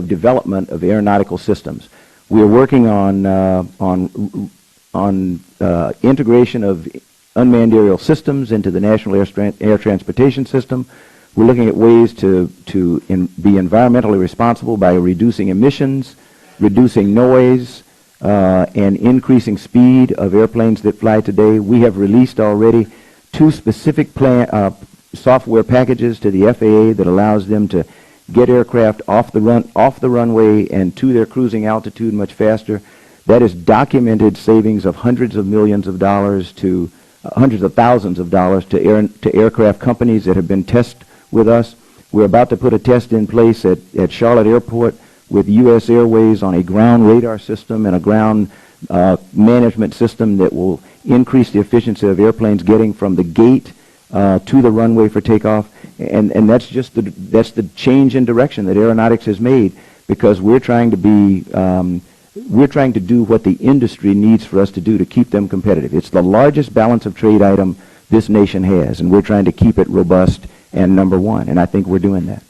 development of aeronautical systems. We are working on integration of unmanned aerial systems into the National Air Transportation System, We're looking at ways to be environmentally responsible by reducing emissions, reducing noise, and increasing speed of airplanes that fly today. We have released already 2 specific software packages to the FAA that allows them to get aircraft off the runway and to their cruising altitude much faster. That is documented savings of hundreds of millions of dollars to hundreds of thousands of dollars to aircraft companies that have been tested with us. We're about to put a test in place at Charlotte Airport with U.S. Airways on a ground radar system and a ground management system that will increase the efficiency of airplanes getting from the gate to the runway for takeoff. And that's just that's the change in direction that aeronautics has made, because we're trying to do what the industry needs for us to do to keep them competitive. It's the largest balance of trade item this nation has, and we're trying to keep it robust and number one, and I think we're doing that.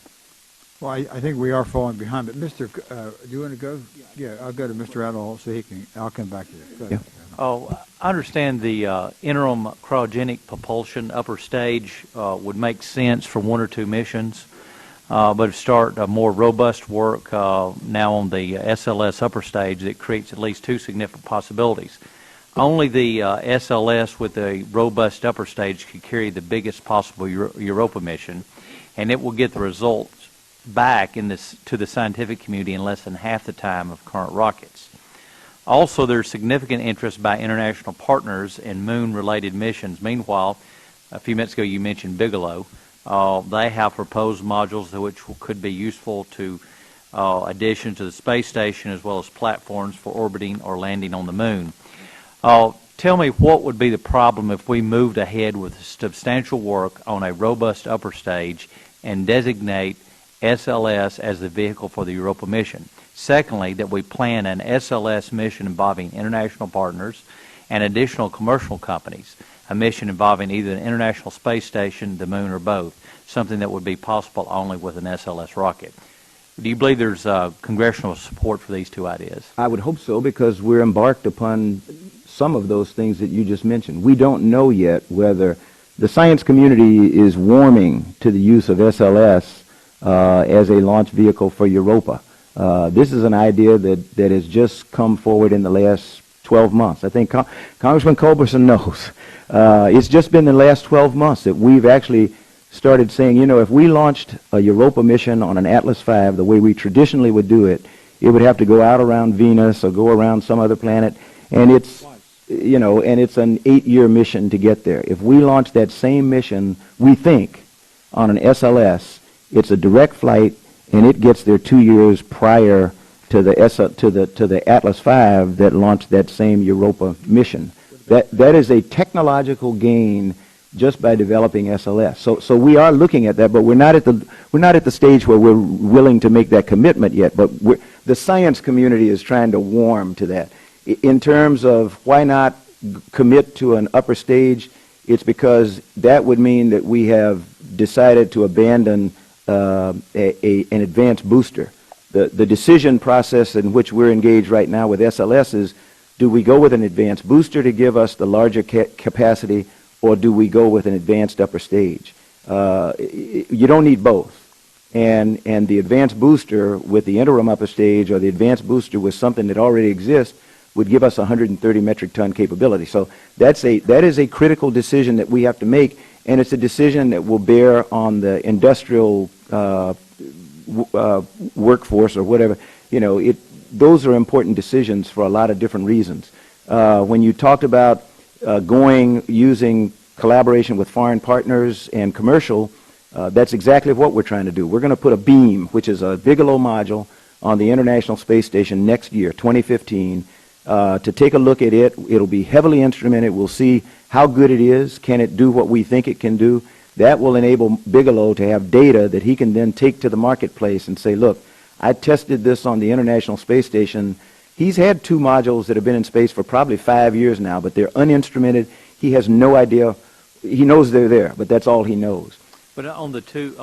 Well, I think we are falling behind, but Mr. Do you want to go? Yeah, I'll go to Mr. Adderall so he can, I'll come back to you. Go ahead. Yeah. Oh, I understand the interim cryogenic propulsion upper stage would make sense for 1 or 2 missions, but start more robust work now on the SLS upper stage that creates at least 2 significant possibilities. Only the SLS with the robust upper stage could carry the biggest possible Europa mission, and it will get the results back to the scientific community in less than half the time of current rockets. Also, there's significant interest by international partners in moon-related missions. Meanwhile, a few minutes ago you mentioned Bigelow. They have proposed modules which could be useful to addition to the space station, as well as platforms for orbiting or landing on the moon. Tell me, what would be the problem if we moved ahead with substantial work on a robust upper stage and designate SLS as the vehicle for the Europa mission? Secondly, that we plan an SLS mission involving international partners and additional commercial companies, a mission involving either an international space station, the moon, or both, something that would be possible only with an SLS rocket. Do you believe there's congressional support for these 2 ideas? I would hope so, because we're embarked upon some of those things that you just mentioned. We don't know yet whether the science community is warming to the use of SLS as a launch vehicle for Europa. This is an idea that has just come forward in the last 12 months. I think Congressman Culberson knows. It's just been the last 12 months that we've actually started saying, you know, if we launched a Europa mission on an Atlas V the way we traditionally would do it, it would have to go out around Venus or go around some other planet, and it's, you know, and it's an 8-year mission to get there. If we launch that same mission, we think, on an SLS, it's a direct flight, and it gets there 2 years prior to the Atlas V that launched that same Europa mission. That is a technological gain just by developing SLS. So we are looking at that, but we're not at the stage where we're willing to make that commitment yet. But the science community is trying to warm to that. In terms of why not commit to an upper stage, it's because that would mean that we have decided to abandon an advanced booster. The decision process in which we're engaged right now with SLS is, do we go with an advanced booster to give us the larger capacity, or do we go with an advanced upper stage? You don't need both. And the advanced booster with the interim upper stage, or the advanced booster with something that already exists, would give us 130 metric ton capability. So that is a critical decision that we have to make, and it's a decision that will bear on the industrial workforce or whatever. You know, those are important decisions for a lot of different reasons. When you talked about using collaboration with foreign partners and commercial, that's exactly what we're trying to do. We're going to put a beam, which is a Bigelow module, on the International Space Station next year, 2015, to take a look at it. It'll be heavily instrumented. We'll see how good it is. Can it do what we think it can do? That will enable Bigelow to have data that he can then take to the marketplace and say, look, I tested this on the International Space Station. He's had 2 modules that have been in space for probably 5 years now, but they're uninstrumented. He has no idea. He knows they're there, but that's all he knows. But on the two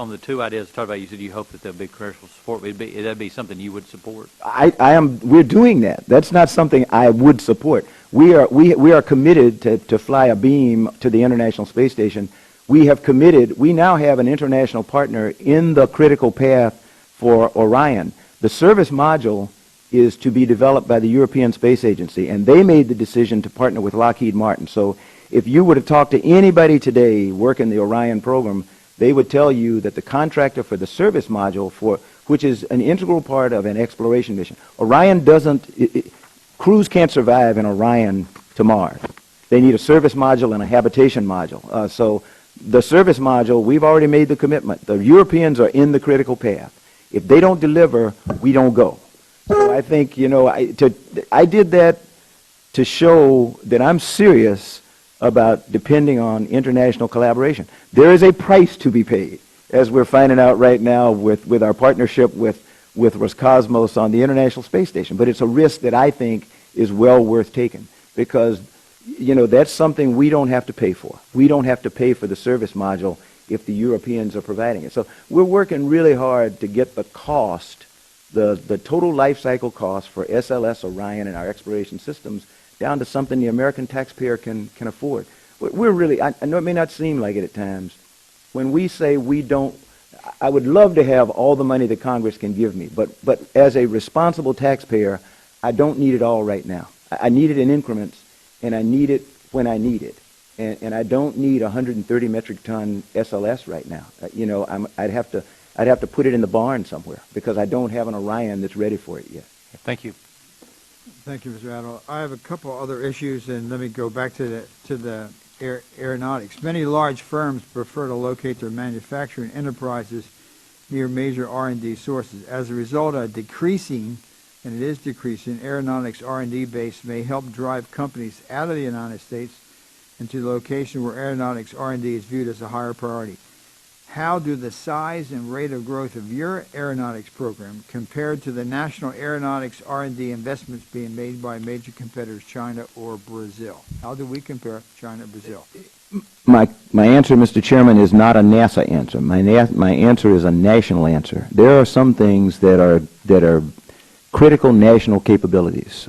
ideas you talked about, you said you hope that there'll be commercial support. Would that be something you would support? We're doing that. That's not something I would support. We are committed to fly a beam to the International Space Station We have committed, we now have an international partner in the critical path for Orion. The service module is to be developed by the European Space Agency, and they made the decision to partner with Lockheed Martin. So if you were to talk to anybody today working the Orion program, they would tell you that the contractor for the service module, which is an integral part of an exploration mission, Orion doesn't, crews can't survive in Orion to Mars. They need a service module and a habitation module. So the service module, we've already made the commitment. The Europeans are in the critical path. If they don't deliver, we don't go. So I think, you know, I did that to show that I'm serious about depending on international collaboration. There is a price to be paid, as we're finding out right now with our partnership with Roscosmos on the International Space Station. But it's a risk that I think is well worth taking, because, you know, that's something we don't have to pay for. We don't have to pay for the service module if the Europeans are providing it. So we're working really hard to get the cost, the total life cycle cost for SLS, Orion, and our exploration systems down to something the American taxpayer can afford. We're really, I know it may not seem like it at times, when we say we don't, I would love to have all the money that Congress can give me, but as a responsible taxpayer, I don't need it all right now. I need it in increments, and I need it when I need it. And I don't need 130 metric ton SLS right now. You know, I'd have to put it in the barn somewhere, because I don't have an Orion that's ready for it yet. Thank you. Thank you, Mr. Adler. I have a couple other issues, and let me go back to the aeronautics. Many large firms prefer to locate their manufacturing enterprises near major R&D sources. As a result, a decreasing, and it is decreasing, aeronautics R&D base may help drive companies out of the United States into the location where aeronautics R&D is viewed as a higher priority. How do the size and rate of growth of your aeronautics program compared to the national aeronautics R&D investments being made by major competitors, China or Brazil? How do we compare China and Brazil? My answer, Mr. Chairman, is not a NASA answer. My answer is a national answer. There are some things that are critical national capabilities.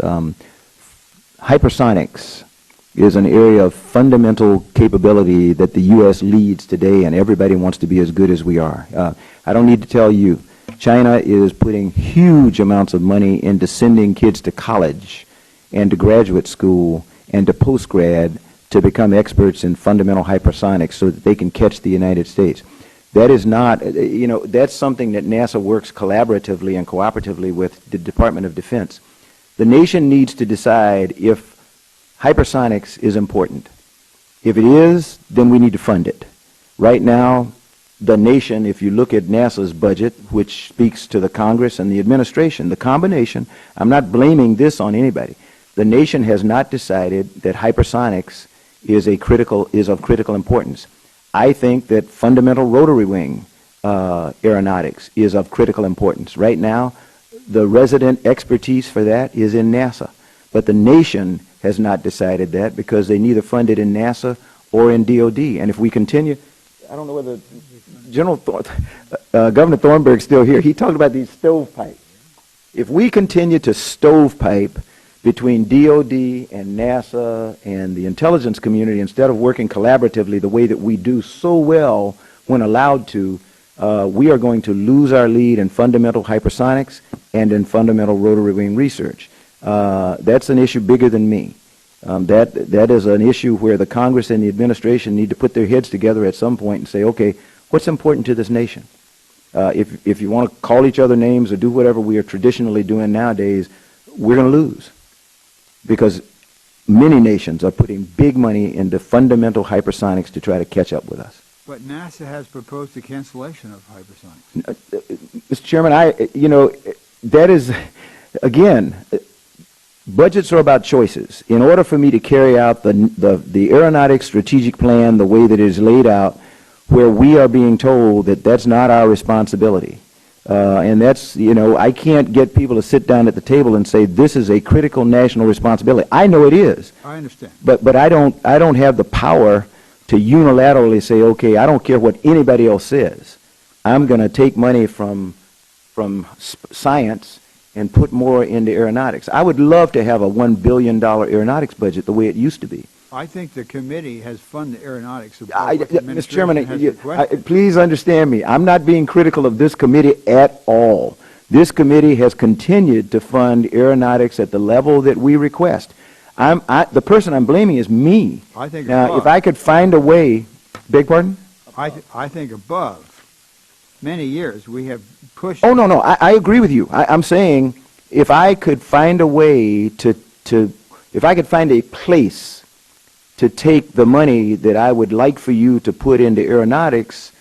Hypersonics is an area of fundamental capability that the U.S. leads today, and everybody wants to be as good as we are. I don't need to tell you, China is putting huge amounts of money into sending kids to college and to graduate school and to postgrad to become experts in fundamental hypersonics so that they can catch the United States. That is not, you know, that's something that NASA works collaboratively and cooperatively with the Department of Defense. The nation needs to decide if hypersonics is important. If it is, then we need to fund it. Right now, the nation, if you look at NASA's budget, which speaks to the Congress and the administration, the combination, I'm not blaming this on anybody. The nation has not decided that hypersonics is of critical importance. I think that fundamental rotary wing aeronautics is of critical importance. Right now, the resident expertise for that is in NASA. But the nation has not decided that, because they neither fund it in NASA or in DOD. And if we continue, I don't know whether Governor Thornburgh's still here. He talked about these stovepipes. If we continue to stovepipe between DOD and NASA and the intelligence community instead of working collaboratively the way that we do so well when allowed to, we are going to lose our lead in fundamental hypersonics and in fundamental rotary wing research. That's an issue bigger than me. That is an issue where the Congress and the administration need to put their heads together at some point and say, okay, what's important to this nation? If you want to call each other names or do whatever we are traditionally doing nowadays, we're going to lose, because many nations are putting big money into fundamental hypersonics to try to catch up with us. But NASA has proposed the cancellation of hypersonics. Mr. Chairman, that is, again, budgets are about choices. In order for me to carry out the aeronautics strategic plan the way that it is laid out, where we are being told that that's not our responsibility, and that's, I can't get people to sit down at the table and say this is a critical national responsibility. I know it is. I understand. But I don't have the power to unilaterally say, okay, I don't care what anybody else says. I'm going to take money from science and put more into aeronautics. I would love to have a $1 billion aeronautics budget the way it used to be. I think the committee has funded aeronautics. Above what the Mr. Chairman, administration has requested. please understand me. I'm not being critical of this committee at all. This committee has continued to fund aeronautics at the level that we request. The person I'm blaming is me. I think Now, above. if I could find a way, beg pardon? I think above. Many years we have pushed. Oh, no, I agree with you. I'm saying if I could find a way if I could find a place to take the money that I would like for you to put into aeronautics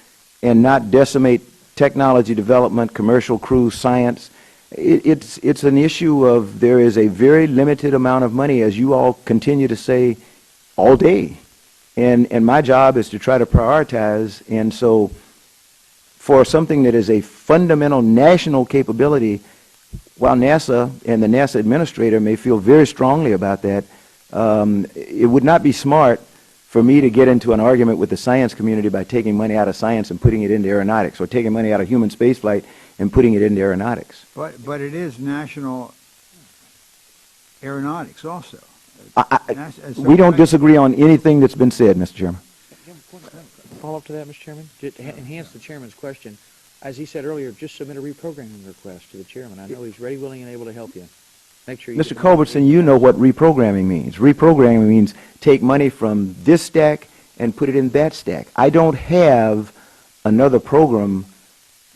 and not decimate technology development, commercial crew, science, it's an issue of there is a very limited amount of money, as you all continue to say all day. And my job is to try to prioritize. And so for something that is a fundamental national capability, while NASA and the NASA Administrator may feel very strongly about that, it would not be smart for me to get into an argument with the science community by taking money out of science and putting it into aeronautics, or taking money out of human spaceflight and putting it into aeronautics. But it is national aeronautics also. We don't disagree on anything that's been said, Mr. Chairman. Follow up to that, Mr. Chairman? To enhance the chairman's question, as he said earlier, just submit a reprogramming request to the chairman. I know he's ready, willing, and able to help you. Make sure you Mr. Culbertson, you know what reprogramming means. Reprogramming means take money from this stack and put it in that stack. I don't have another program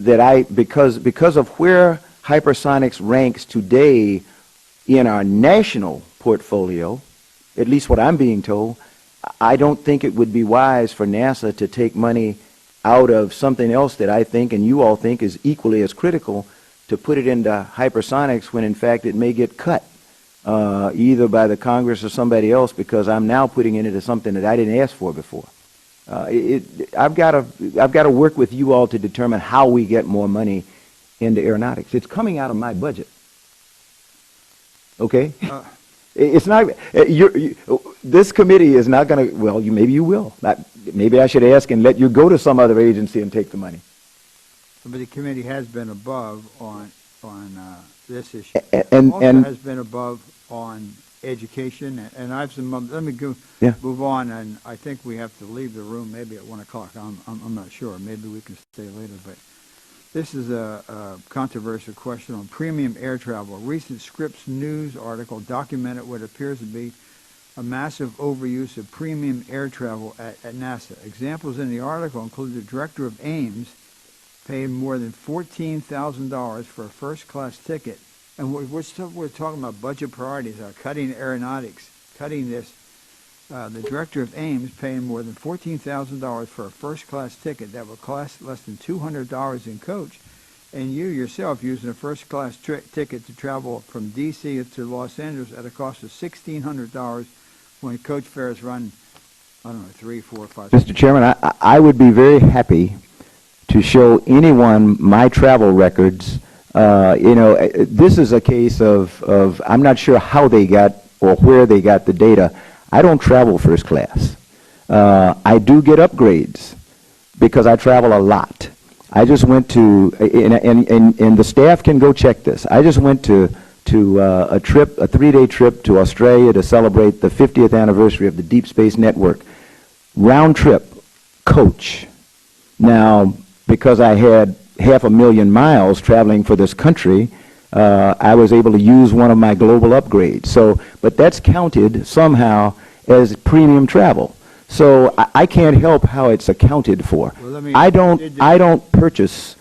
that because of where hypersonics ranks today in our national portfolio, at least what I'm being told, I don't think it would be wise for NASA to take money out of something else that I think and you all think is equally as critical to put it into hypersonics when in fact it may get cut either by the Congress or somebody else, because I'm now putting it into something that I didn't ask for before. I've got to work with you all to determine how we get more money into aeronautics. It's coming out of my budget. Okay? It's not. This committee is not going to. Well, maybe you will. Maybe I should ask and let you go to some other agency and take the money. But the committee has been above on this issue. And has been above on education, and I've some. Let me move on, and I think we have to leave the room maybe at 1 o'clock. I'm not sure. Maybe we can stay later, but this is a controversial question on premium air travel. A recent Scripps News article documented what appears to be a massive overuse of premium air travel at NASA. Examples in the article include the director of Ames paying more than $14,000 for a first-class ticket. And we're talking about budget priorities, cutting aeronautics, cutting this. The director of Ames paying more than $14,000 for a first-class ticket that would cost less than $200 in coach. And you yourself using a first-class ticket to travel from D.C. to Los Angeles at a cost of $1,600 when coach fares run, I don't know, 3, 4, 5, 6. Mr. Chairman, I would be very happy to show anyone my travel records. This is a case of I'm not sure how they got or where they got the data. I don't travel first class. I do get upgrades because I travel a lot. I just went to, and the staff can go check this. I just went to a 3-day trip to Australia to celebrate the 50th anniversary of the Deep Space Network. Round trip, coach. Now, because I had 500,000 miles traveling for this country, I was able to use one of my global upgrades. But that's counted somehow as premium travel. So I can't help how it's accounted for. Well, I don't purchase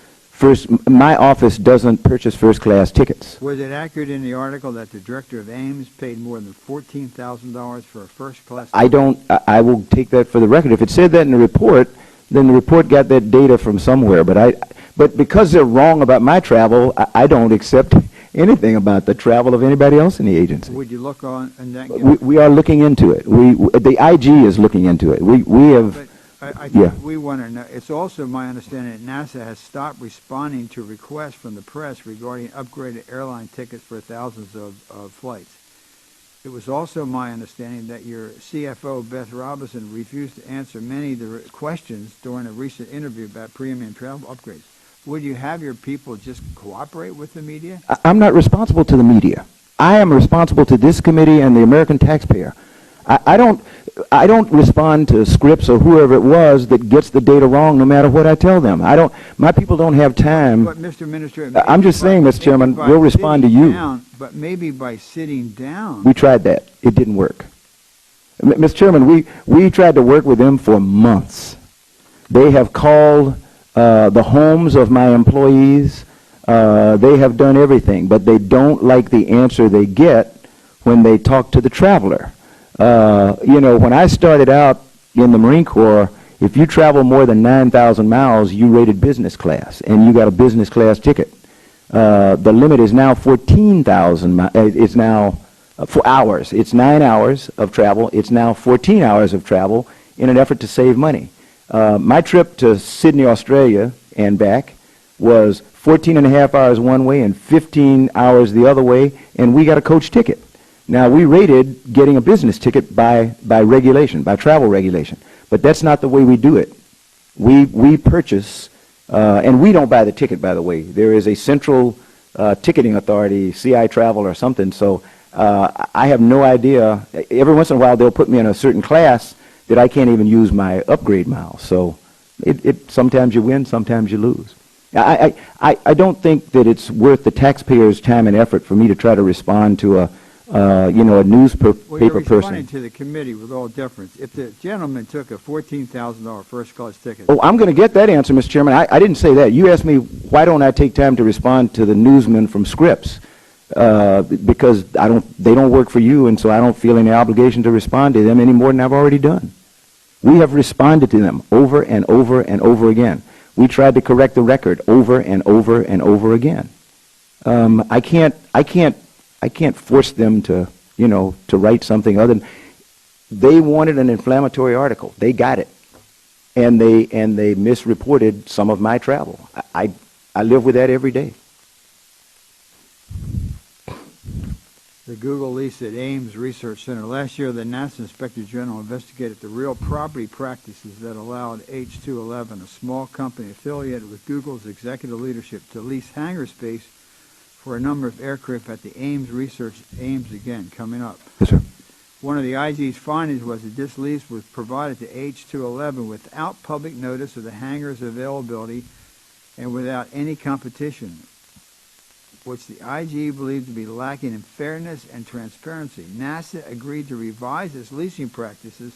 my office doesn't purchase first-class tickets. Was it accurate in the article that the director of Ames paid more than $14,000 for a first-class ticket? I will take that for the record. If it said that in the report, then the report got that data from somewhere. But because they're wrong about my travel, I don't accept anything about the travel of anybody else in the agency. Would you look on and that? We are looking into it. The IG is looking into it. We have. But I think we want to know. It's also my understanding that NASA has stopped responding to requests from the press regarding upgraded airline tickets for thousands of flights. It was also my understanding that your CFO, Beth Robinson, refused to answer many of the questions during a recent interview about premium travel upgrades. Would you have your people just cooperate with the media? I'm not responsible to the media. I am responsible to this committee and the American taxpayer. I don't. I don't respond to Scripps or whoever it was that gets the data wrong no matter what I tell them. My people don't have time. But, Mr. Administrator, I'm just saying, Mr. Chairman, we'll respond to you. But maybe by sitting down. We tried that. It didn't work. Mr. Chairman, we tried to work with them for months. They have called the homes of my employees. They have done everything, but they don't like the answer they get when they talk to the traveler. You know, when I started out in the Marine Corps, if you travel more than 9,000 miles, you rated business class, and you got a business class ticket. The limit is now 14,000. It's now 4 hours. It's 9 hours of travel. It's now 14 hours of travel in an effort to save money. My trip to Sydney, Australia, and back was 14 and a half hours one way and 15 hours the other way, and we got a coach ticket. Now, we rated getting a business ticket by regulation, by travel regulation, but that's not the way we do it. We purchase, and we don't buy the ticket, by the way. There is a central ticketing authority, CI Travel or something, so I have no idea. Every once in a while, they'll put me in a certain class that I can't even use my upgrade miles. So sometimes you win, sometimes you lose. I don't think that it's worth the taxpayers' time and effort for me to try to respond to a newspaper Well, you're person. responding to the committee with all deference. If the gentleman took a $14,000 first-class ticket. Oh, I'm going to get that answer, Mr. Chairman. I didn't say that. You asked me why don't I take time to respond to the newsman from Scripps, because they don't work for you, and so I don't feel any obligation to respond to them any more than I've already done. We have responded to them over and over and over again. We tried to correct the record over and over and over again. I can't force them to write something other than they wanted an inflammatory article. They got it, and they misreported some of my travel. I live with that every day. The Google lease at Ames Research Center. Last year, the NASA Inspector General investigated the real property practices that allowed H211, a small company affiliated with Google's executive leadership, to lease hangar space for a number of aircraft at the Ames Research, Ames again, coming up. Yes, sir. One of the IG's findings was that this lease was provided to H211 without public notice of the hangar's availability and without any competition, which the IG believed to be lacking in fairness and transparency. NASA agreed to revise its leasing practices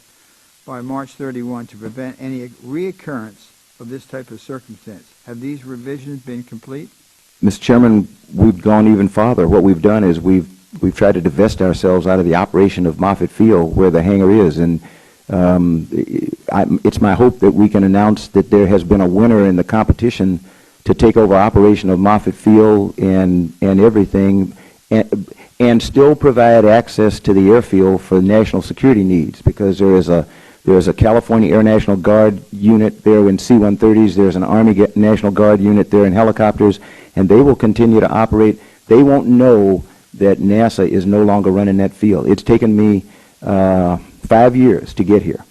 by March 31 to prevent any reoccurrence of this type of circumstance. Have these revisions been complete? Mr. Chairman, we've gone even farther. What we've done is we've tried to divest ourselves out of the operation of Moffett Field where the hangar is, and it's my hope that we can announce that there has been a winner in the competition to take over operation of Moffett Field and everything, and still provide access to the airfield for national security needs, because there is a California Air National Guard unit there in C-130s. There's an Army National Guard unit there in helicopters, and they will continue to operate. They won't know that NASA is no longer running that field. It's taken me 5 years to get here,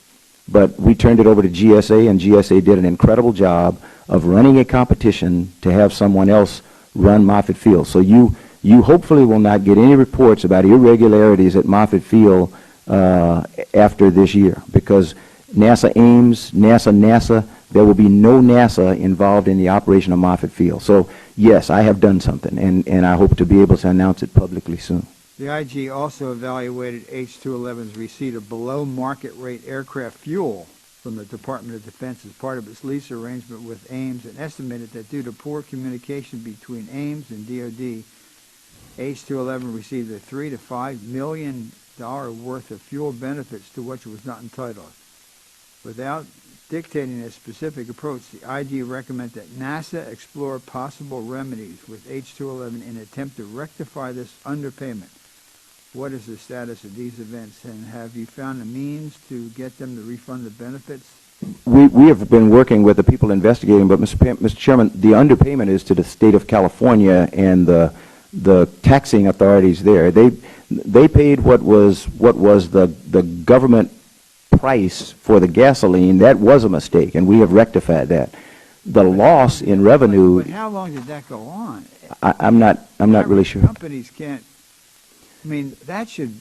but we turned it over to GSA, and GSA did an incredible job of running a competition to have someone else run Moffett Field. So you hopefully will not get any reports about irregularities at Moffett Field after this year, because NASA Ames, NASA, there will be no NASA involved in the operation of Moffett Field. So yes, I have done something, and I hope to be able to announce it publicly soon. The IG also evaluated H211's receipt of below-market rate aircraft fuel from the Department of Defense as part of its lease arrangement with Ames, and estimated that due to poor communication between Ames and DoD, H211 received a $3 to $5 million worth of fuel benefits to which it was not entitled. Without dictating a specific approach, the IG recommends that NASA explore possible remedies with H211 in an attempt to rectify this underpayment. What is the status of these events, and have you found a means to get them to refund the benefits? We have been working with the people investigating, but Mr. Chairman, the underpayment is to the state of California and the taxing authorities there. They paid what was the government price for the gasoline. That was a mistake, and we have rectified that. The loss in revenue. But how long did that go on? I'm not really sure. Companies can't. I mean, that should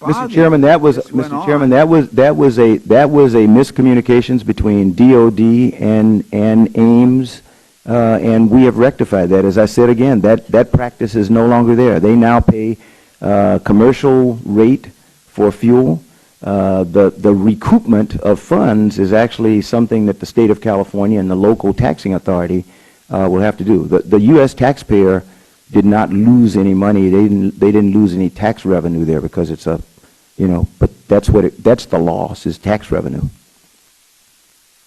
spotty. Mr. Chairman, that was This went Mr. Chairman, on. that was a miscommunications between DOD and Ames, and we have rectified that. As I said again, that practice is no longer there. They now pay commercial rate for fuel. The recoupment of funds is actually something that the state of California and the local taxing authority will have to do. The U.S. taxpayer did not lose any money. They didn't lose any tax revenue there because it's a, but that's the loss is tax revenue.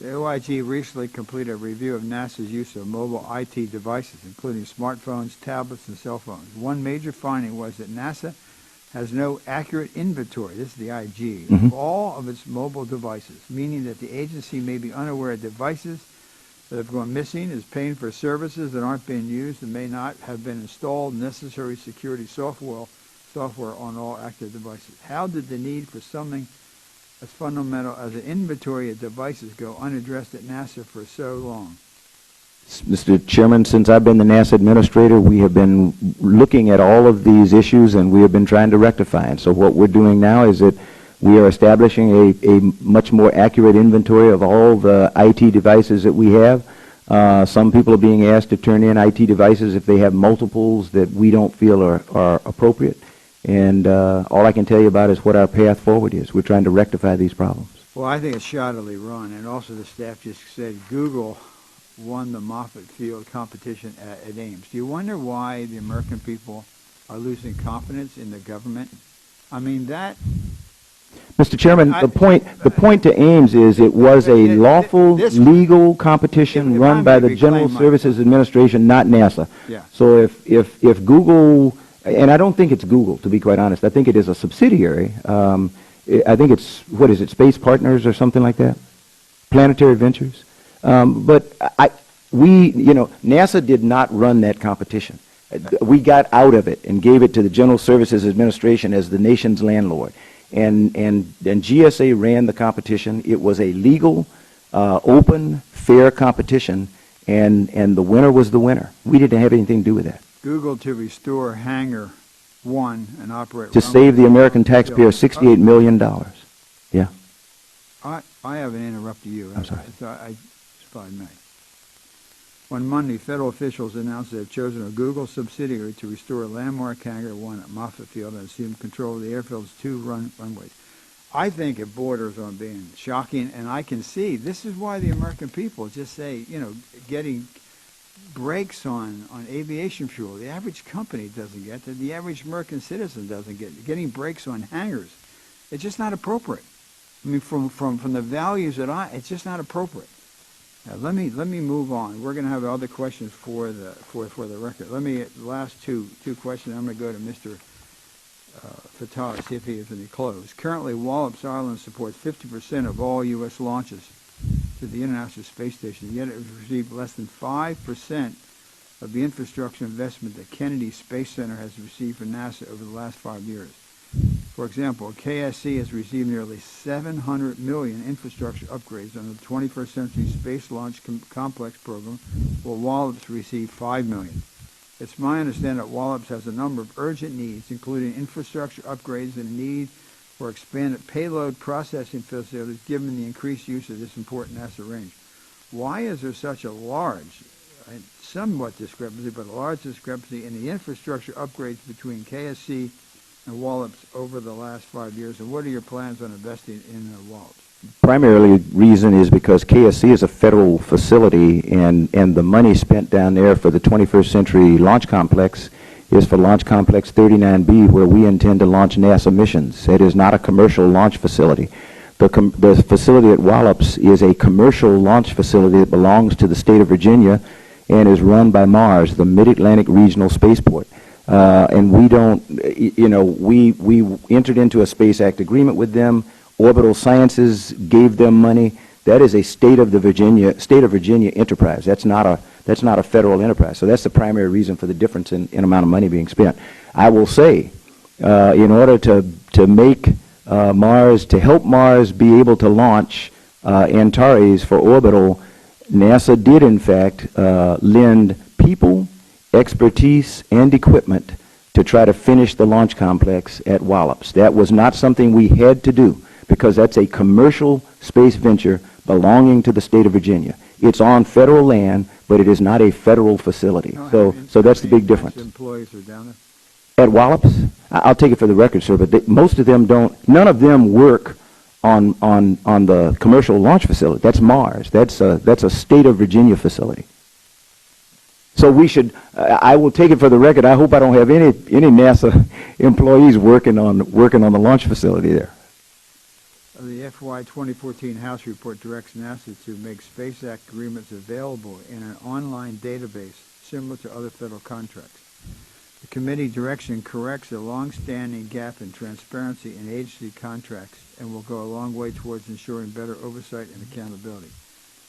The OIG recently completed a review of NASA's use of mobile IT devices, including smartphones, tablets, and cell phones. One major finding was that NASA has no accurate inventory, this is the IG, of all of its mobile devices, meaning that the agency may be unaware of devices that have gone missing, is paying for services that aren't being used, and may not have been installed necessary security software on all active devices. How did the need for something as fundamental as an inventory of devices go unaddressed at NASA for so long? Mr. Chairman, since I've been the NASA Administrator, we have been looking at all of these issues and we have been trying to rectify it. So what we're doing now is that we are establishing a much more accurate inventory of all the IT devices that we have. Some people are being asked to turn in IT devices if they have multiples that we don't feel are appropriate. And all I can tell you about is what our path forward is. We're trying to rectify these problems. Well, I think it's shoddily run, and also the staff just said Google won the Moffett Field competition at Ames. Do you wonder why the American people are losing confidence in the government? I mean, that... Mr. Chairman, the point to Ames is it was a lawful, legal competition run by the General Services Administration, not NASA. Yeah. So if Google, and I don't think it's Google, to be quite honest. I think it is a subsidiary. I think it's, what is it, Space Partners or something like that? Planetary Ventures. But NASA did not run that competition. We got out of it and gave it to the General Services Administration as the nation's landlord. And GSA ran the competition. It was a legal, open, fair competition, and the winner was the winner. We didn't have anything to do with that. Google to restore Hangar 1 and operate... To save the American taxpayer $68 million. Yeah. I haven't interrupted you. I'm sorry. If I may. On Monday, federal officials announced they have chosen a Google subsidiary to restore landmark Hangar 1 at Moffett Field and assume control of the airfield's two runways. I think it borders on being shocking, and I can see this is why the American people just say, getting breaks on aviation fuel. The average company doesn't get that. The average American citizen doesn't get it. Getting breaks on hangars. It's just not appropriate. I mean, from the values that it's just not appropriate. Now, let me move on. We're going to have other questions for the record. Last two questions. I'm going to go to Mr. Fatah, see if he has any close. Currently, Wallops Island supports 50% of all U.S. launches to the International Space Station, yet it has received less than 5% of the infrastructure investment that Kennedy Space Center has received from NASA over the last 5 years. For example, KSC has received nearly $700 million infrastructure upgrades under the 21st Century Space Launch Complex program, while Wallops received $5 million. It's my understanding that Wallops has a number of urgent needs, including infrastructure upgrades and a need for expanded payload processing facilities, given the increased use of this important NASA range. Why is there such a large, somewhat discrepancy, but a large discrepancy in the infrastructure upgrades between KSC and Wallops over the last 5 years, and what are your plans on investing in Wallops? Primarily, reason is because KSC is a federal facility, and the money spent down there for the 21st Century Launch Complex is for Launch Complex 39B, where we intend to launch NASA missions. It is not a commercial launch facility. The facility at Wallops is a commercial launch facility that belongs to the state of Virginia and is run by Mars, the Mid-Atlantic Regional Spaceport. And we don't, we entered into a Space Act agreement with them. Orbital Sciences gave them money. That is a state of Virginia enterprise. That's not a federal enterprise. So that's the primary reason for the difference in amount of money being spent. I will say, in order to make Mars, to help Mars be able to launch Antares for orbital, NASA did in fact lend people, expertise, and equipment to try to finish the launch complex at Wallops. That was not something we had to do because that's a commercial space venture belonging to the state of Virginia. It's on federal land, but it is not a federal facility. So that's the big difference. Employees are down there? At Wallops, I'll take it for the record, sir, but most of them don't, none of them work on the commercial launch facility. That's Mars. That's a state of Virginia facility. So we should, I will take it for the record, I hope I don't have any NASA employees working on the launch facility there. The FY 2014 House report directs NASA to make Space Act agreements available in an online database similar to other federal contracts. The committee direction corrects a long-standing gap in transparency in agency contracts and will go a long way towards ensuring better oversight and accountability.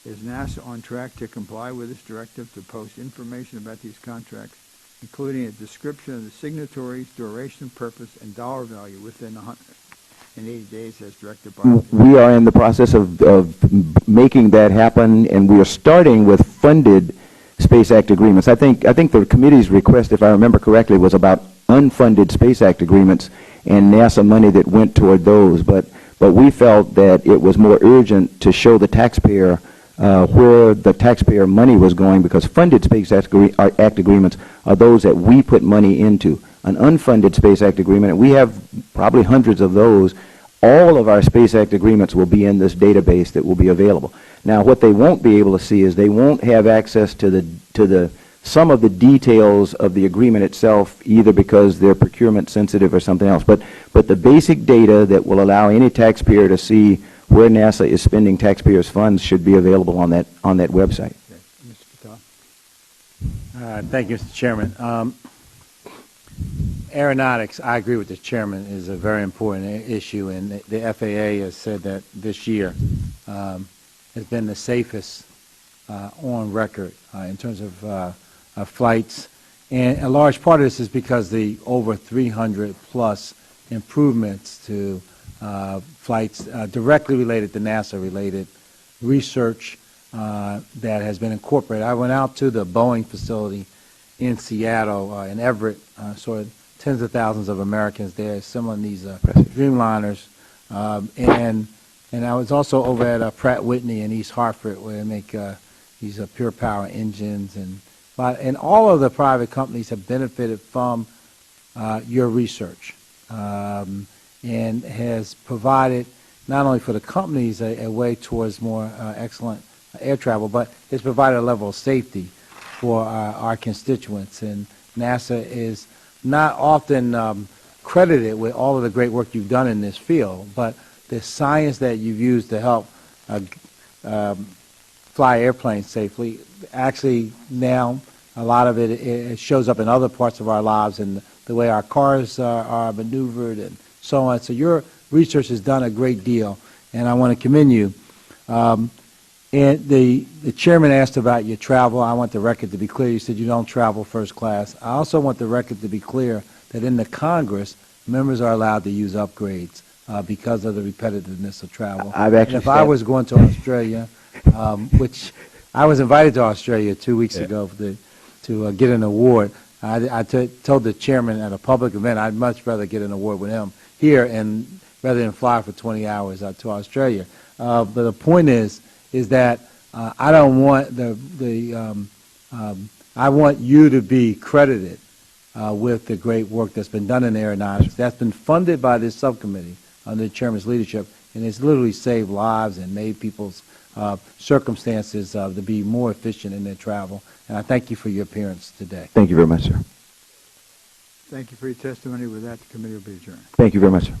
Is NASA on track to comply with this directive to post information about these contracts, including a description of the signatories, duration, purpose, and dollar value within 180 days as directed by? We are in the process of making that happen, and we are starting with funded Space Act agreements. I think the committee's request, if I remember correctly, was about unfunded Space Act agreements and NASA money that went toward those. But we felt that it was more urgent to show the taxpayer where the taxpayer money was going, because funded Space Act agreements are those that we put money into. An unfunded Space Act agreement, and we have probably hundreds of those, all of our Space Act agreements will be in this database that will be available. Now, what they won't be able to see is they won't have access to some of the details of the agreement itself, either because they're procurement sensitive or something else. But the basic data that will allow any taxpayer to see where NASA is spending taxpayers' funds should be available on that website. Okay. Mr. Patel? Thank you, Mr. Chairman. Aeronautics, I agree with the chairman, is a very important issue, and the FAA has said that this year has been the safest on record in terms of flights. And a large part of this is because the over 300 plus improvements to flights directly related to NASA-related research that has been incorporated. I went out to the Boeing facility in Seattle, in Everett, saw tens of thousands of Americans there assembling these Dreamliners, and I was also over at Pratt Whitney in East Hartford, where they make these pure power engines, and all of the private companies have benefited from your research, and has provided not only for the companies a way towards more excellent air travel, but it's provided a level of safety for our constituents. And NASA is not often credited with all of the great work you've done in this field, but the science that you've used to help fly airplanes safely, actually now a lot of it shows up in other parts of our lives and the way our cars are maneuvered and so on. So your research has done a great deal, and I want to commend you. And the chairman asked about your travel. I want the record to be clear. You said you don't travel first class. I also want the record to be clear that in the Congress, members are allowed to use upgrades because of the repetitiveness of travel. I've actually, and if I was going to Australia, which I was invited to Australia 2 weeks ago to get an award, I told the chairman at a public event I'd much rather get an award with him here and rather than fly for 20 hours to Australia. But the point is that I don't want I want you to be credited with the great work that's been done in aeronautics. That's been funded by this subcommittee under the chairman's leadership, and it's literally saved lives and made people's circumstances to be more efficient in their travel. And I thank you for your appearance today. Thank you very much, sir. Thank you for your testimony. With that, the committee will be adjourned. Thank you very much, sir.